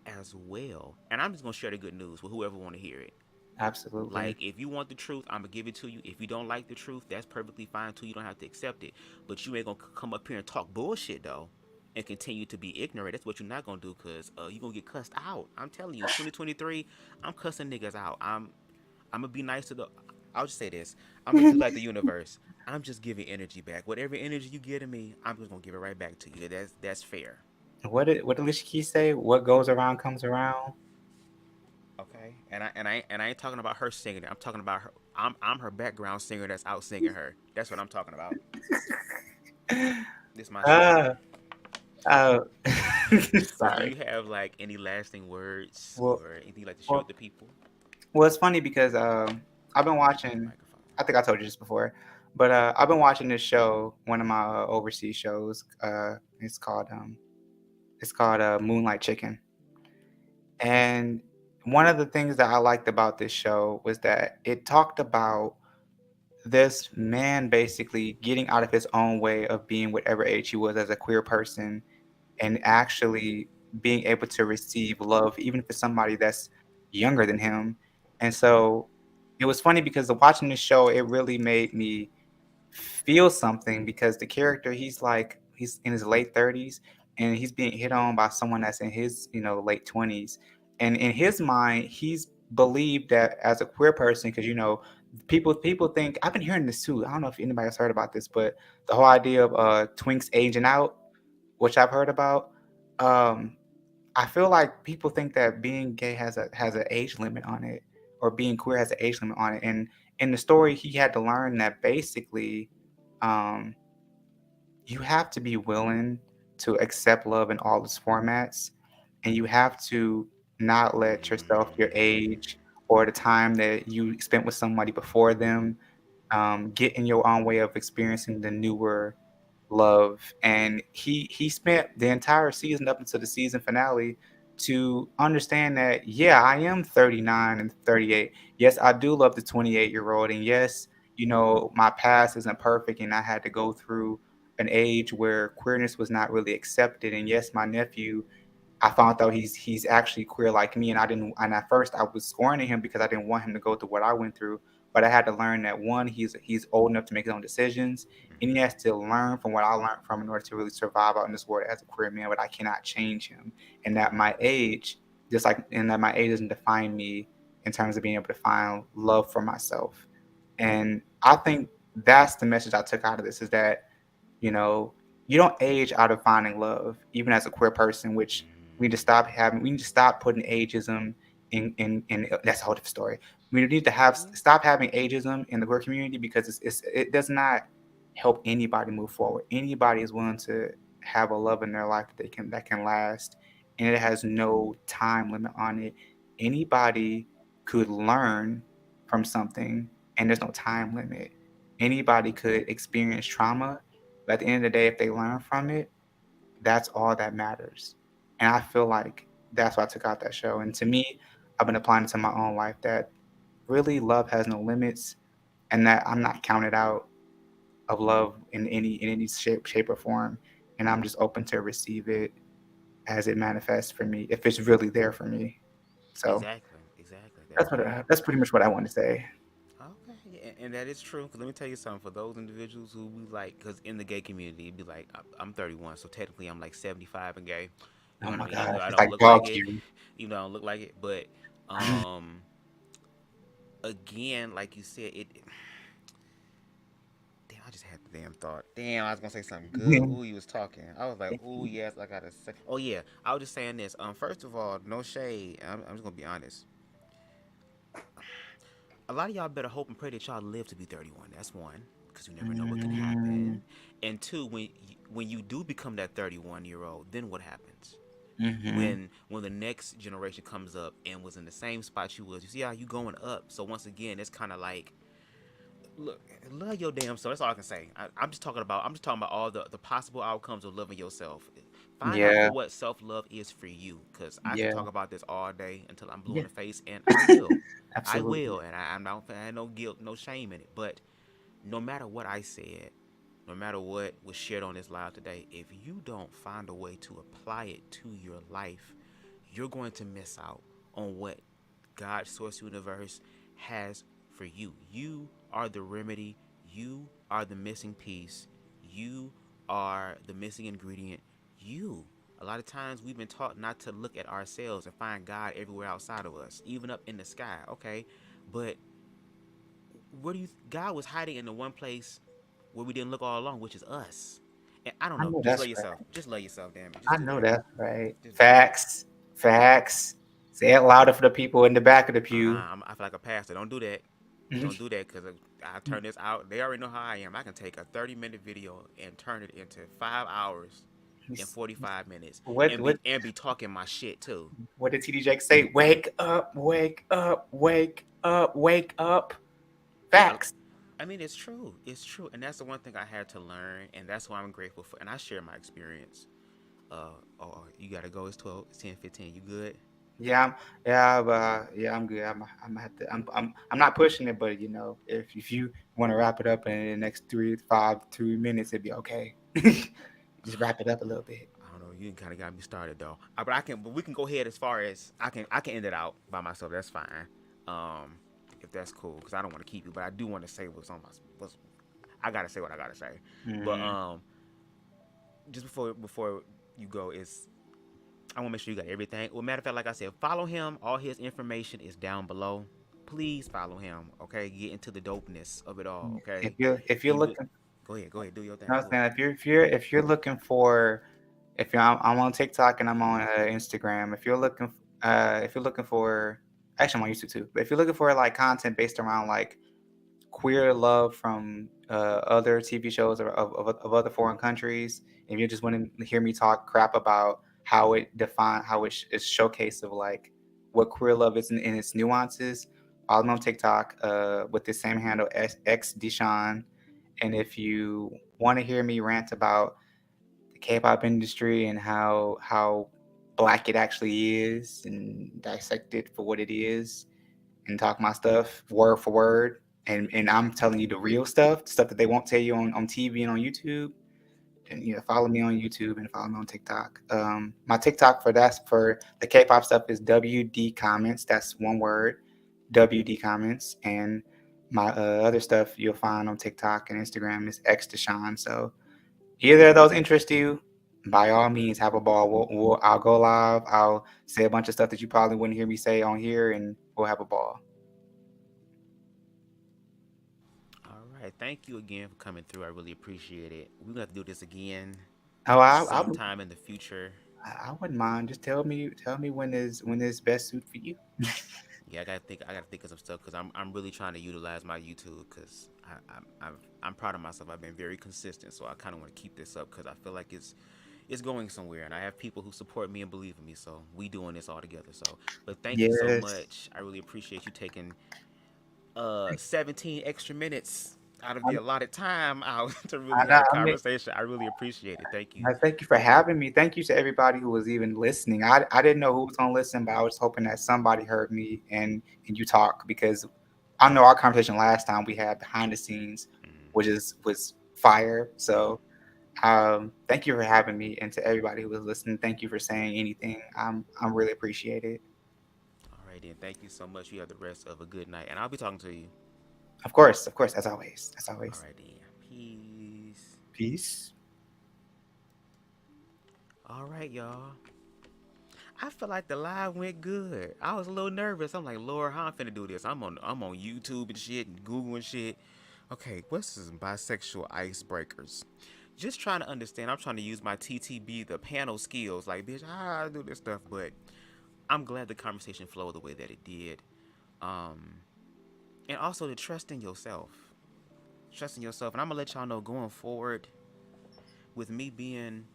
as well. And I'm just gonna share the good news with whoever want to hear it. Absolutely. Like, if you want the truth, I'm gonna give it to you. If you don't like the truth, that's perfectly fine too. You don't have to accept it. But you ain't gonna come up here and talk bullshit though, and continue to be ignorant. That's what you're not gonna do, cause you gonna get cussed out. I'm telling you, 2023, I'm cussing niggas out. I'm gonna be nice to the. I'll just say this. I'm gonna do like the universe. I'm just giving energy back. Whatever energy you give to me, I'm just gonna give it right back to you. That's fair. What did Alicia Keys say? What goes around comes around. Okay. And I ain't talking about her singing it. I'm talking about her. I'm her background singer that's out singing her. That's what I'm talking about. This is my shit. Uh, uh, But do sorry. you have like any lasting words Well, or anything you'd like to share with well, the people? well, it's funny because I've been Use the watching. microphone. I think I told you this before, but I've been watching this show. One of my overseas shows. It's called Moonlight Chicken. And one of the things that I liked about this show was that it talked about this man basically getting out of his own way of being whatever age he was as a queer person and actually being able to receive love, even if it's somebody that's younger than him. And so it was funny because watching this show, it really made me feel something because the character, he's in his late 30s and he's being hit on by someone that's in his late 20s, and in his mind he's believed that as a queer person, because people think, I've been hearing this too, I don't know if anybody has heard about this, but the whole idea of twinks aging out, which I've heard about. um I feel like people think that being gay has an age limit on it, or being queer has an age limit on it. And in the story, he had to learn that basically, um, you have to be willing to accept love in all its formats, and you have to not let yourself, your age, or the time that you spent with somebody before them, get in your own way of experiencing the newer love. And he spent the entire season up until the season finale to understand that, yeah, I am 39 and 38. Yes, I do love the 28-year-old, and yes, my past isn't perfect, and I had to go through an age where queerness was not really accepted. And yes, my nephew, I found out he's actually queer like me, and I didn't. And at first, I was scorning him because I didn't want him to go through what I went through. But I had to learn that, one, he's old enough to make his own decisions, and he has to learn from what I learned from in order to really survive out in this world as a queer man. But I cannot change him, and that my age, and that my age doesn't define me in terms of being able to find love for myself. And I think that's the message I took out of this, is that you know, you don't age out of finding love, even as a queer person, which we need to stop putting ageism in that's a whole different story. We need to stop having ageism in the queer community, because it does not help anybody move forward. Anybody is willing to have a love in their life that can last, and it has no time limit on it. Anybody could learn from something, and there's no time limit. Anybody could experience trauma, but at the end of the day, if they learn from it, that's all that matters. And I feel like that's why I took out that show. And to me, I've been applying it to my own life, that really love has no limits. and that I'm not counted out of love in any shape or form, and I'm just open to receive it as it manifests for me if it's really there for me. So Exactly. That's that's pretty much what I want to say. okay, yeah, and that is true. Cause let me tell you something. For those individuals who be like, cause in the gay community, it'd be like, I'm 31, so technically I'm like 75 and gay. You Oh know what I my mean? Even though gosh, I it's don't like look like dog it, you. even though I don't look like it, but um, again, like you said, it. Damn, I just had the damn thought. Damn, I was gonna say something good. Ooh, you was talking. I was like, ooh, yes, I gotta say. Oh yeah, I was just saying this. First of all, no shade. I'm just gonna be honest. A lot of y'all better hope and pray that y'all live to be 31. That's one, because you never know what can Mm, happen. And two, when you do become that 31-year-old, then what happens? mm-hmm. When the next generation comes up and was in the same spot you was, you see how you going up. So once again, it's kind of like, look, love your damn self. That's all I can say. I'm just talking about all the possible outcomes of loving yourself. Find out Yeah, for what self love is for you, because I can yeah, talk about this all day until I'm blue in yeah. the face, and I will. I Absolutely. will, and I'm not. I have no guilt, no shame in it. But no matter what I said, no matter what was shared on this live today, if you don't find a way to apply it to your life, you're going to miss out on what God, Source Universe, has for you. You are the remedy. You are the missing piece. You are the missing ingredient. You. A lot of times we've been taught not to look at ourselves and find God everywhere outside of us, even up in the sky. Okay, but where do you? God was hiding in the one place where we didn't look all along, which is us. And I don't I know. know Just love that's yourself. right. Just love yourself, damn it. I Just do know that. that's right. Just do that. Facts. Facts. Say it louder for the people in the back of the pew. I feel like a pastor. Don't do that. Don't do that, because I turn this out. They already know how I am. I can take a 30-minute video and turn it into 5 hours and 45 minutes, What and what be talking my shit too. what did TD Jake say? Wake up, wake up, wake up, wake up. Yeah, Facts. I mean, it's true. It's true. And that's the one thing I had to learn, and that's why I'm grateful for. And I share my experience. You got to go. It's 12, it's 10, 15. You good? Yeah, yeah, I'm good. I'm have to. I'm not pushing it, but if you want to wrap it up in the next 2 minutes, it'd be okay. Just wrap it up a little bit. I don't know. You kind of got me started though. But I can. But we can go ahead as far as I can. I can end it out by myself. That's fine. Um, if that's cool, because I don't want to keep you, but I do want to say what's on my. What's I gotta say what I gotta say. But Mm. just before you go, is I want to make sure you got everything. Well, matter of fact, like I said, follow him. All his information is down below. Please follow him. Okay, get into the dopeness of it all. If Okay, you're he will. looking, Go ahead, do your I thing. was Go saying ahead. if you're looking for, if you're I'm on TikTok and I'm on Instagram. If you're looking for, actually I'm on YouTube too. But if you're looking for like content based around like queer love from other TV shows or of other foreign countries, if you just want to hear me talk crap about how it is showcase of like what queer love is in its nuances, follow me on TikTok with the same handle Xdesjuan. And if you want to hear me rant about the K-pop industry and how black it actually is and dissect it for what it is and talk my stuff word for word, and I'm telling you the real stuff, the stuff that they won't tell you on TV and on YouTube, then follow me on YouTube and follow me on TikTok. My TikTok for the K-pop stuff is WDComments. That's one word, WDComments. And my other stuff you'll find on TikTok and Instagram is Xdesjuan. So either of those interest you, by all means, have a ball. I'll go live. I'll say a bunch of stuff that you probably wouldn't hear me say on here, and we'll have a ball. All right. Thank you again for coming through. I really appreciate it. We're gonna have to do this again Oh, sometime in the future. I wouldn't mind. Just tell me when is best suit for you. Yeah, I gotta think. I gotta think of some stuff, because I'm really trying to utilize my YouTube, because I'm proud of myself. I've been very consistent, so I kind of want to keep this up, because I feel like it's going somewhere, and I have people who support me and believe in me. So we doing this all together. So, but thank you so Yes. much. I really appreciate you taking 17 extra minutes out of I, the allotted time out to really have I, a I mean, conversation. I really appreciate it. Thank you. I thank you for having me. Thank you to everybody who was even listening. I didn't know who was gonna listen, but I was hoping that somebody heard me and you talk because I know our conversation last time we had behind the scenes, Mm. which was fire. So thank you for having me, and to everybody who was listening, thank you for saying anything. I'm really appreciated. All right, then. Thank you so much. You have the rest of a good night, and I'll be talking to you. Of course, as always, as All always. right, then. Peace. Peace. All right, y'all. I feel like the live went good. I was a little nervous. I'm like, Lord, how I'm finna do this? I'm on YouTube and shit and Google and shit. Okay, what's some bisexual icebreakers? Just trying to understand. I'm trying to use my TTB, the panel skills. Like, bitch, how I do this stuff. But I'm glad the conversation flowed the way that it did. Um, and also to trust in yourself. Trust in yourself. And I'm gonna let y'all know going forward with me being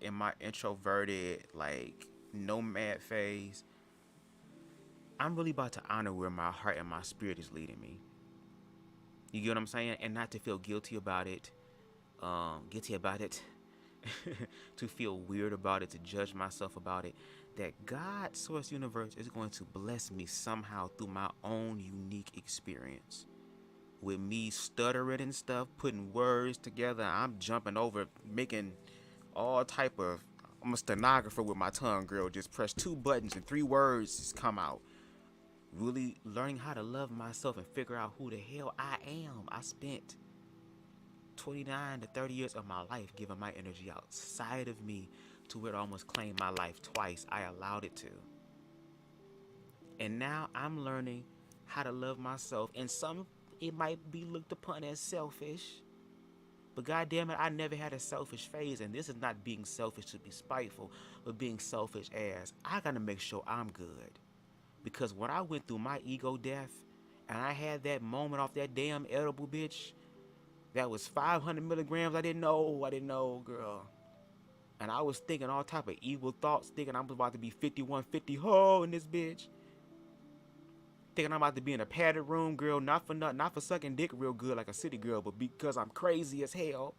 in my introverted, like nomad phase, I'm really about to honor where my heart and my spirit is leading me. You get what I'm saying? And not to feel guilty about it, guilty about it, to feel weird about it, to judge myself about it. That God, Source Universe, is going to bless me somehow through my own unique experience. With me stuttering and stuff, putting words together, I'm jumping over, making all type of. I'm a stenographer with my tongue, girl. Just press two buttons and three words just come out. Really learning how to love myself and figure out who the hell I am. I spent 29 to 30 years of my life giving my energy outside of me to where it almost claimed my life twice. I allowed it to. And now I'm learning how to love myself. And some, it might be looked upon as selfish. But goddamn it, I never had a selfish phase. And this is not being selfish to be spiteful, but being selfish as I gotta make sure I'm good. Because when I went through my ego death and I had that moment off that damn edible bitch that was 500 milligrams, I didn't know, girl. And I was thinking all type of evil thoughts, thinking I'm about to be 5150 ho in this bitch. Thinking I'm about to be in a padded room, girl, not for nothing, not for sucking dick real good like a city girl, but because I'm crazy as hell.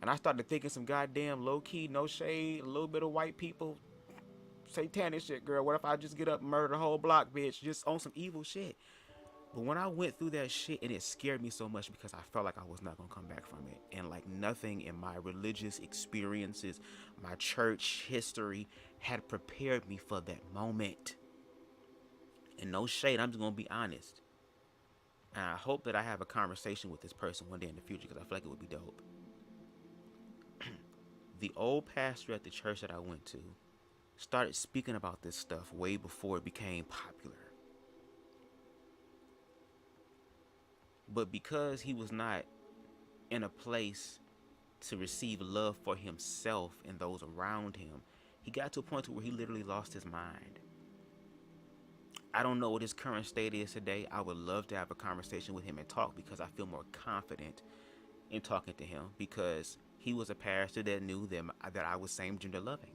And I started thinking some goddamn low key, no shade, a little bit of white people, satanic shit, girl. What if I just get up and murder the whole block, bitch, just on some evil shit? But when I went through that shit, and it scared me so much because I felt like I was not gonna come back from it. And like nothing in my religious experiences, my church history had prepared me for that moment. And no shade, I'm just gonna be honest. And I hope that I have a conversation with this person one day in the future because I feel like it would be dope. The old pastor at the church that I went to started speaking about this stuff way before it became popular. But because he was not in a place to receive love for himself and those around him, he got to a point where he literally lost his mind. I don't know what his current state is today. I would love to have a conversation with him and talk because I feel more confident in talking to him because he was a pastor that knew that I was same gender loving.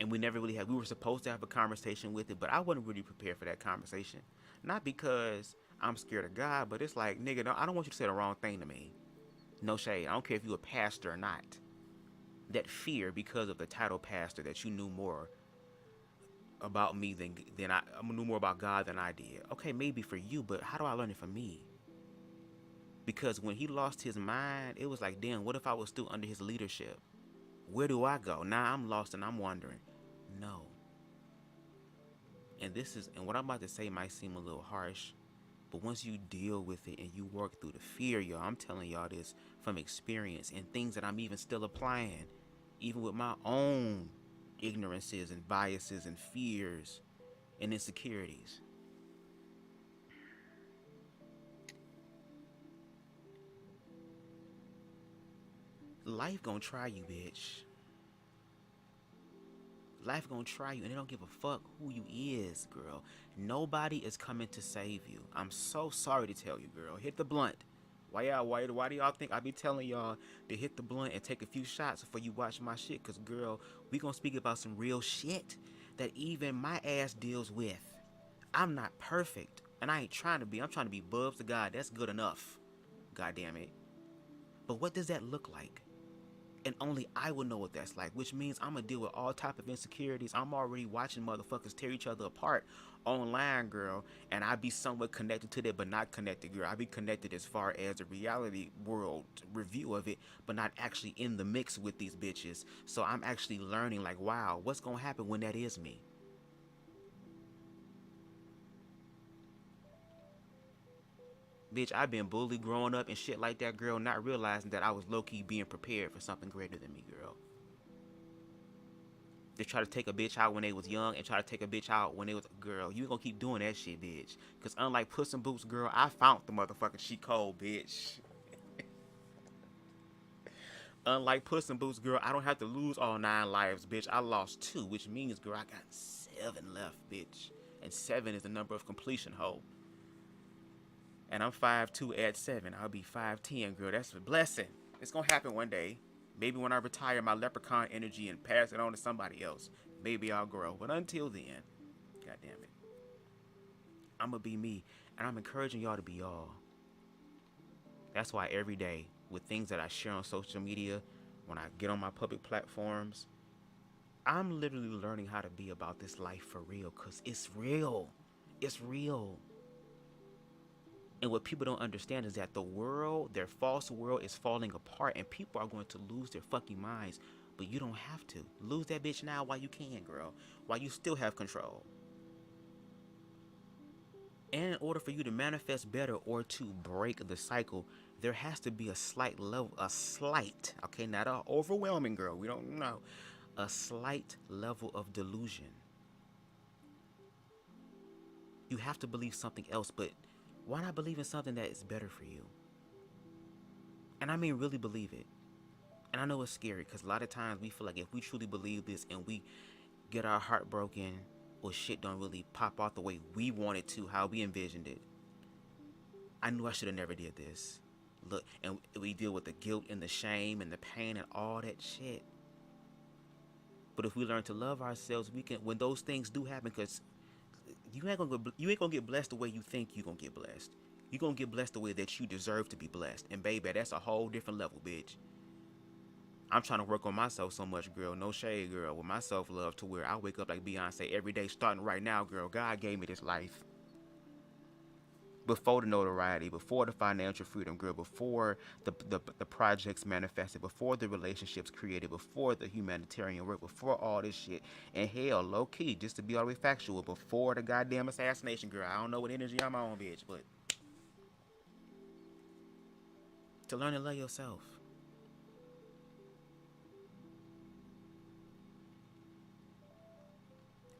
And we never really had, we were supposed to have a conversation with it, but I wasn't really prepared for that conversation. Not because I'm scared of God, but it's like, nigga, no, I don't want you to say the wrong thing to me. No shade. I don't care if you're a pastor or not. That fear because of the title pastor that you knew more about me than I knew more about God than I did. Okay, maybe for you, but how do I learn it from me? Because when he lost his mind, it was like, damn, what if I was still under his leadership? Where do I go? Now I'm lost and I'm wondering. No. And what I'm about to say might seem a little harsh, but once you deal with it and you work through the fear, y'all, I'm telling y'all this from experience and things that I'm even still applying, even with my own ignorances and biases and fears and insecurities. Life gonna try you, bitch. Life gonna try you, and they don't give a fuck who you is, girl. Nobody is coming to save you. I'm so sorry to tell you, girl. Hit the blunt. Why do y'all think I be telling y'all to hit the blunt and take a few shots before you watch my shit? Cause girl, we gonna speak about some real shit that even my ass deals with. I'm not perfect, and I ain't trying to be. I'm trying to be BubzDaGawd. That's good enough. God damn it. But what does that look like? And only I will know what that's like, which means I'm gonna deal with all type of insecurities. I'm already watching motherfuckers tear each other apart online, girl, and I be somewhat connected to that, but not connected, girl. I be connected as far as the reality world review of it, but not actually in the mix with these bitches. So I'm actually learning, like, wow, what's gonna happen when that is me? Bitch, I've been bullied growing up and shit like that, girl, not realizing that I was low-key being prepared for something greater than me, girl. They try to take a bitch out when they was young and try to take a bitch out when they was a girl. You ain't gonna keep doing that shit, bitch. Because unlike Puss in Boots, girl, I found the motherfucking she cold, bitch. Unlike Puss in Boots, girl, I don't have to lose all 9 lives, bitch. I lost 2, which means, girl, I got 7 left, bitch. And 7 is the number of completion, hoe. And I'm 5'2" at 7. I'll be 5'10", girl. That's a blessing. It's gonna happen one day. Maybe when I retire my leprechaun energy and pass it on to somebody else, maybe I'll grow. But until then, god damn it, I'm gonna be me. And I'm encouraging y'all to be y'all. That's why every day, with things that I share on social media, when I get on my public platforms, I'm literally learning how to be about this life for real. Because it's real. It's real. And what people don't understand is that the world, their false world, is falling apart, and people are going to lose their fucking minds. But you don't have to. Lose that bitch now while you can, girl. While you still have control. And in order for you to manifest better or to break the cycle, there has to be a slight level, okay, not an overwhelming, girl. We don't know. A slight level of delusion. You have to believe something else, but why not believe in something that is better for you? And I mean really believe it. And I know it's scary because a lot of times we feel like if we truly believe this and we get our heart broken or shit don't really pop out the way we want it to, how we envisioned it. I knew I should have never did this. Look, and we deal with the guilt and the shame and the pain and all that shit. But if we learn to love ourselves, we can, when those things do happen, because you ain't gonna get blessed the way you think you gonna get blessed. You gonna get blessed the way that you deserve to be blessed. And baby, that's a whole different level, bitch. I'm trying to work on myself so much, girl. No shade, girl. With my self-love to where I wake up like Beyonce every day, starting right now, girl. God gave me this life. Before the notoriety, before the financial freedom, girl, before the projects manifested, before the relationships created, before the humanitarian work, before all this shit. And hell, low key, just to be all the way factual, before the goddamn assassination, girl. I don't know what energy I'm on, bitch, but to learn to love yourself.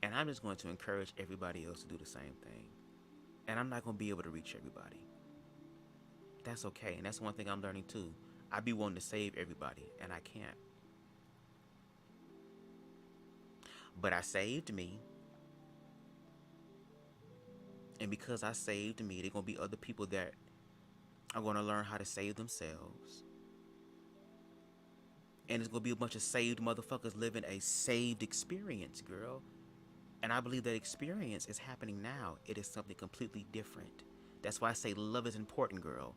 And I'm just going to encourage everybody else to do the same thing. And I'm not going to be able to reach everybody. That's okay. And that's one thing I'm learning too. I be wanting to save everybody, and I can't. But I saved me. And because I saved me, there going to be other people that are going to learn how to save themselves. And there's going to be a bunch of saved motherfuckers living a saved experience, girl. And I believe that experience is happening now. It is something completely different. That's why I say love is important, girl.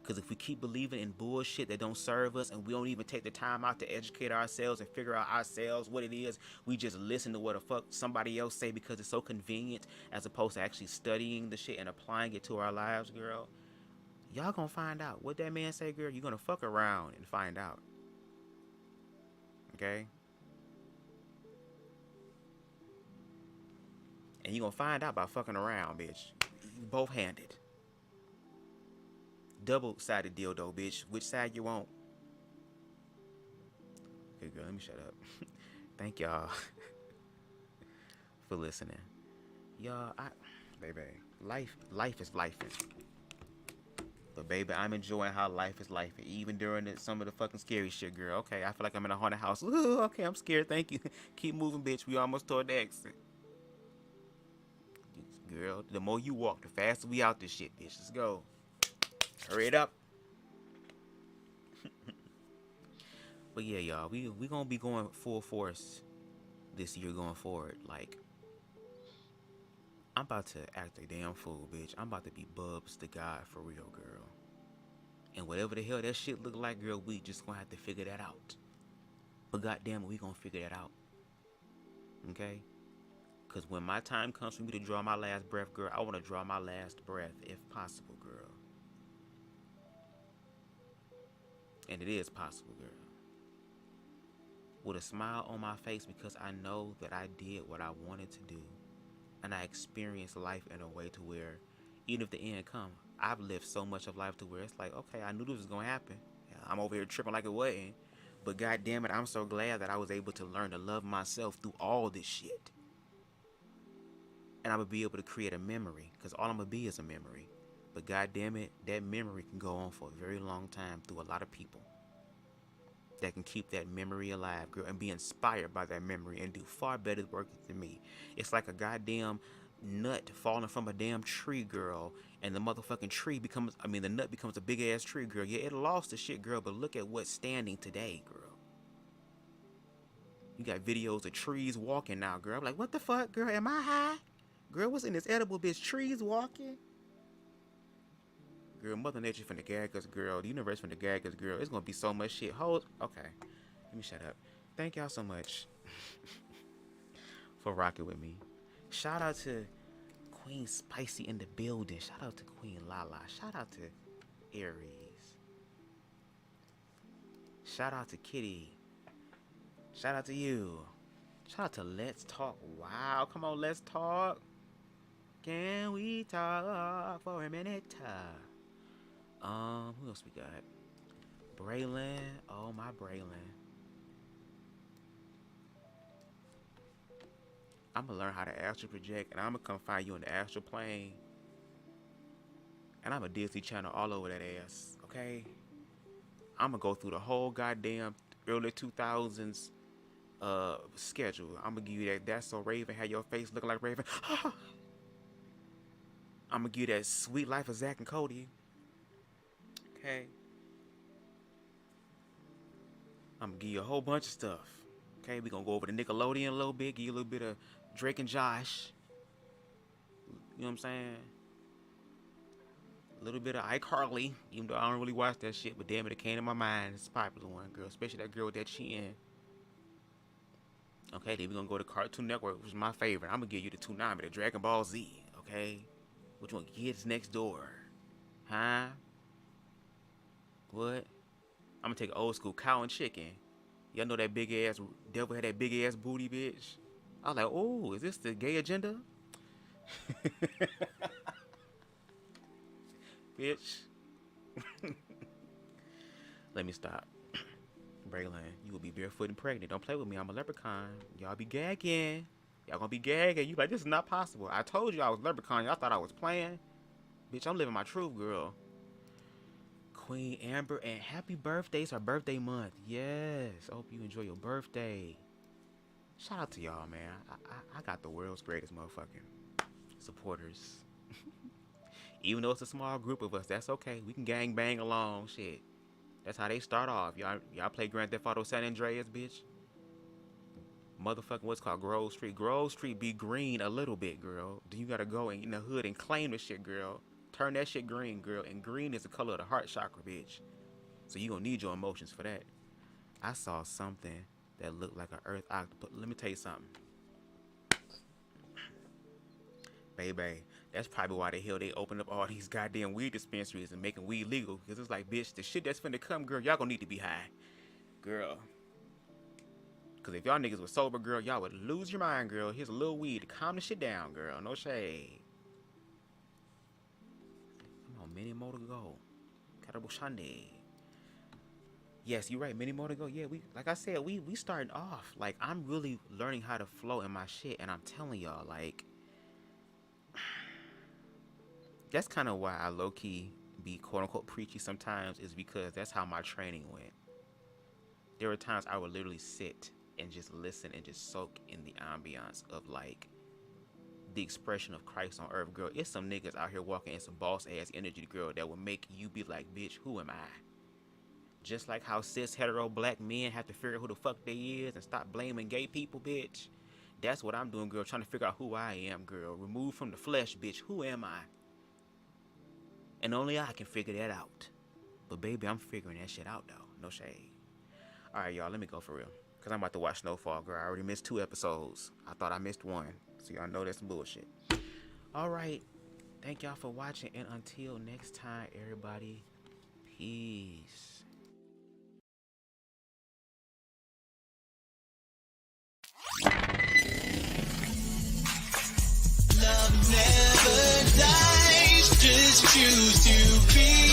Because if we keep believing in bullshit that don't serve us and we don't even take the time out to educate ourselves and figure out ourselves what it is, we just listen to what the fuck somebody else say because it's so convenient as opposed to actually studying the shit and applying it to our lives, girl. Y'all gonna find out. What that man say, girl, you're gonna fuck around and find out. Okay? And you gonna find out by fucking around, bitch. Both-handed. Double-sided dildo, bitch. Which side you want? Okay, girl, let me shut up. Thank y'all for listening. Y'all, baby, life is life. But baby, I'm enjoying how life is life, even during some of the fucking scary shit, girl. Okay, I feel like I'm in a haunted house. Ooh, okay, I'm scared. Thank you. Keep moving, bitch. We almost toward the exit. Girl, the more you walk, the faster we out this shit, bitch. Let's go. Hurry it up. But yeah, y'all, we gonna be going full force this year going forward. Like, I'm about to act a damn fool, bitch. I'm about to be BubzDaGawd for real, girl. And whatever the hell that shit look like, girl, we just gonna have to figure that out. But goddamn it, we gonna figure that out. Okay? Because when my time comes for me to draw my last breath, girl, I want to draw my last breath if possible, girl. And it is possible, girl. With a smile on my face, because I know that I did what I wanted to do. And I experienced life in a way to where, even if the end come, I've lived so much of life to where it's like, okay, I knew this was going to happen. I'm over here tripping like it wasn't. But god damn it, I'm so glad that I was able to learn to love myself through all this shit. And I'm going to be able to create a memory, because all I'm going to be is a memory. But god damn it, that memory can go on for a very long time through a lot of people that can keep that memory alive, girl, and be inspired by that memory and do far better work than me. It's like a goddamn nut falling from a damn tree, girl, and the motherfucking tree becomes, the nut becomes a big ass tree, girl. Yeah, it lost the shit, girl, but look at what's standing today, girl. You got videos of trees walking now, girl. I'm like, what the fuck, girl? Am I high? Girl, what's in this edible bitch? Trees walking? Girl, Mother Nature finna gag us, girl. The universe finna gag us, girl. It's gonna be so much shit. Hold. Okay. Let me shut up. Thank y'all so much for rocking with me. Shout out to Queen Spicy in the building. Shout out to Queen Lala. Shout out to Aries. Shout out to Kitty. Shout out to you. Shout out to Let's Talk. Wow. Come on, let's talk. Can we talk for a minute? Who else we got? Braylon. Oh, my Braylon. I'm gonna learn how to astral project, and I'm gonna come find you in the astral plane. And I'm a Disney Channel all over that ass, okay? I'm gonna go through the whole goddamn early 2000s schedule. I'm gonna give you that That's So Raven, had your face looking like Raven. I'm gonna give you that Sweet Life of Zach and Cody. Okay. I'm gonna give you a whole bunch of stuff. Okay, we gonna go over to Nickelodeon a little bit, give you a little bit of Drake and Josh. You know what I'm saying? A little bit of iCarly, even though I don't really watch that shit, but damn it, it came to my mind. It's a popular one, girl, especially that girl with that chin. Okay, then we gonna go to Cartoon Network, which is my favorite. I'm gonna give you the Toonami, the Dragon Ball Z. Okay, which one? Kids Next Door, huh? What? I'm gonna take old school Cow and Chicken. Y'all know that big ass devil had that big ass booty, bitch. I was like, oh, is this the gay agenda? Bitch. Let me stop. Braylon, you will be barefoot and pregnant. Don't play with me. I'm a leprechaun. Y'all be gagging. Y'all gonna be gagging. You like, this is not possible. I told you I was leprechaun. Y'all thought I was playing. Bitch, I'm living my truth, girl. Queen Amber, and happy birthday. It's our birthday month. Yes. I hope you enjoy your birthday. Shout out to y'all, man. I got the world's greatest motherfucking supporters. Even though it's a small group of us, that's okay. We can gang bang along. Shit. That's how they start off. Y'all play Grand Theft Auto San Andreas, bitch? Motherfucking what's called Grove Street. Grove Street be green a little bit, girl. Then you gotta go in the hood and claim the shit, girl. Turn that shit green, girl. And green is the color of the heart chakra, bitch. So you gonna need your emotions for that. I saw something that looked like an earth octopus. Let me tell you something. Baby, that's probably why the hell they open up all these goddamn weed dispensaries and making weed legal. Because it's like, bitch, the shit that's finna come, girl, y'all gonna need to be high. Girl. Because if y'all niggas was sober, girl, y'all would lose your mind, girl. Here's a little weed to calm the shit down, girl. No shade. Many more to go. Shande. Yes, you're right. Many more to go. Yeah, like I said, we starting off. Like, I'm really learning how to flow in my shit, and I'm telling y'all, like, that's kind of why I low key be quote unquote preachy sometimes, is because that's how my training went. There were times I would literally sit and just listen and just soak in the ambiance of like the expression of Christ on earth, girl. It's some niggas out here walking in some boss ass energy, girl, that will make you be like, bitch, who am I? Just like how cis hetero black men have to figure out who the fuck they is and stop blaming gay people, bitch. That's what I'm doing, girl, trying to figure out who I am, girl. Removed from the flesh, bitch. Who am I? And only I can figure that out. But baby, I'm figuring that shit out though. No shade. All right, y'all, let me go for real. Because I'm about to watch Snowfall, girl. I already missed 2 episodes. I thought I missed 1. So y'all know that's some bullshit. All right. Thank y'all for watching. And until next time, everybody, peace. Love never dies, just choose to be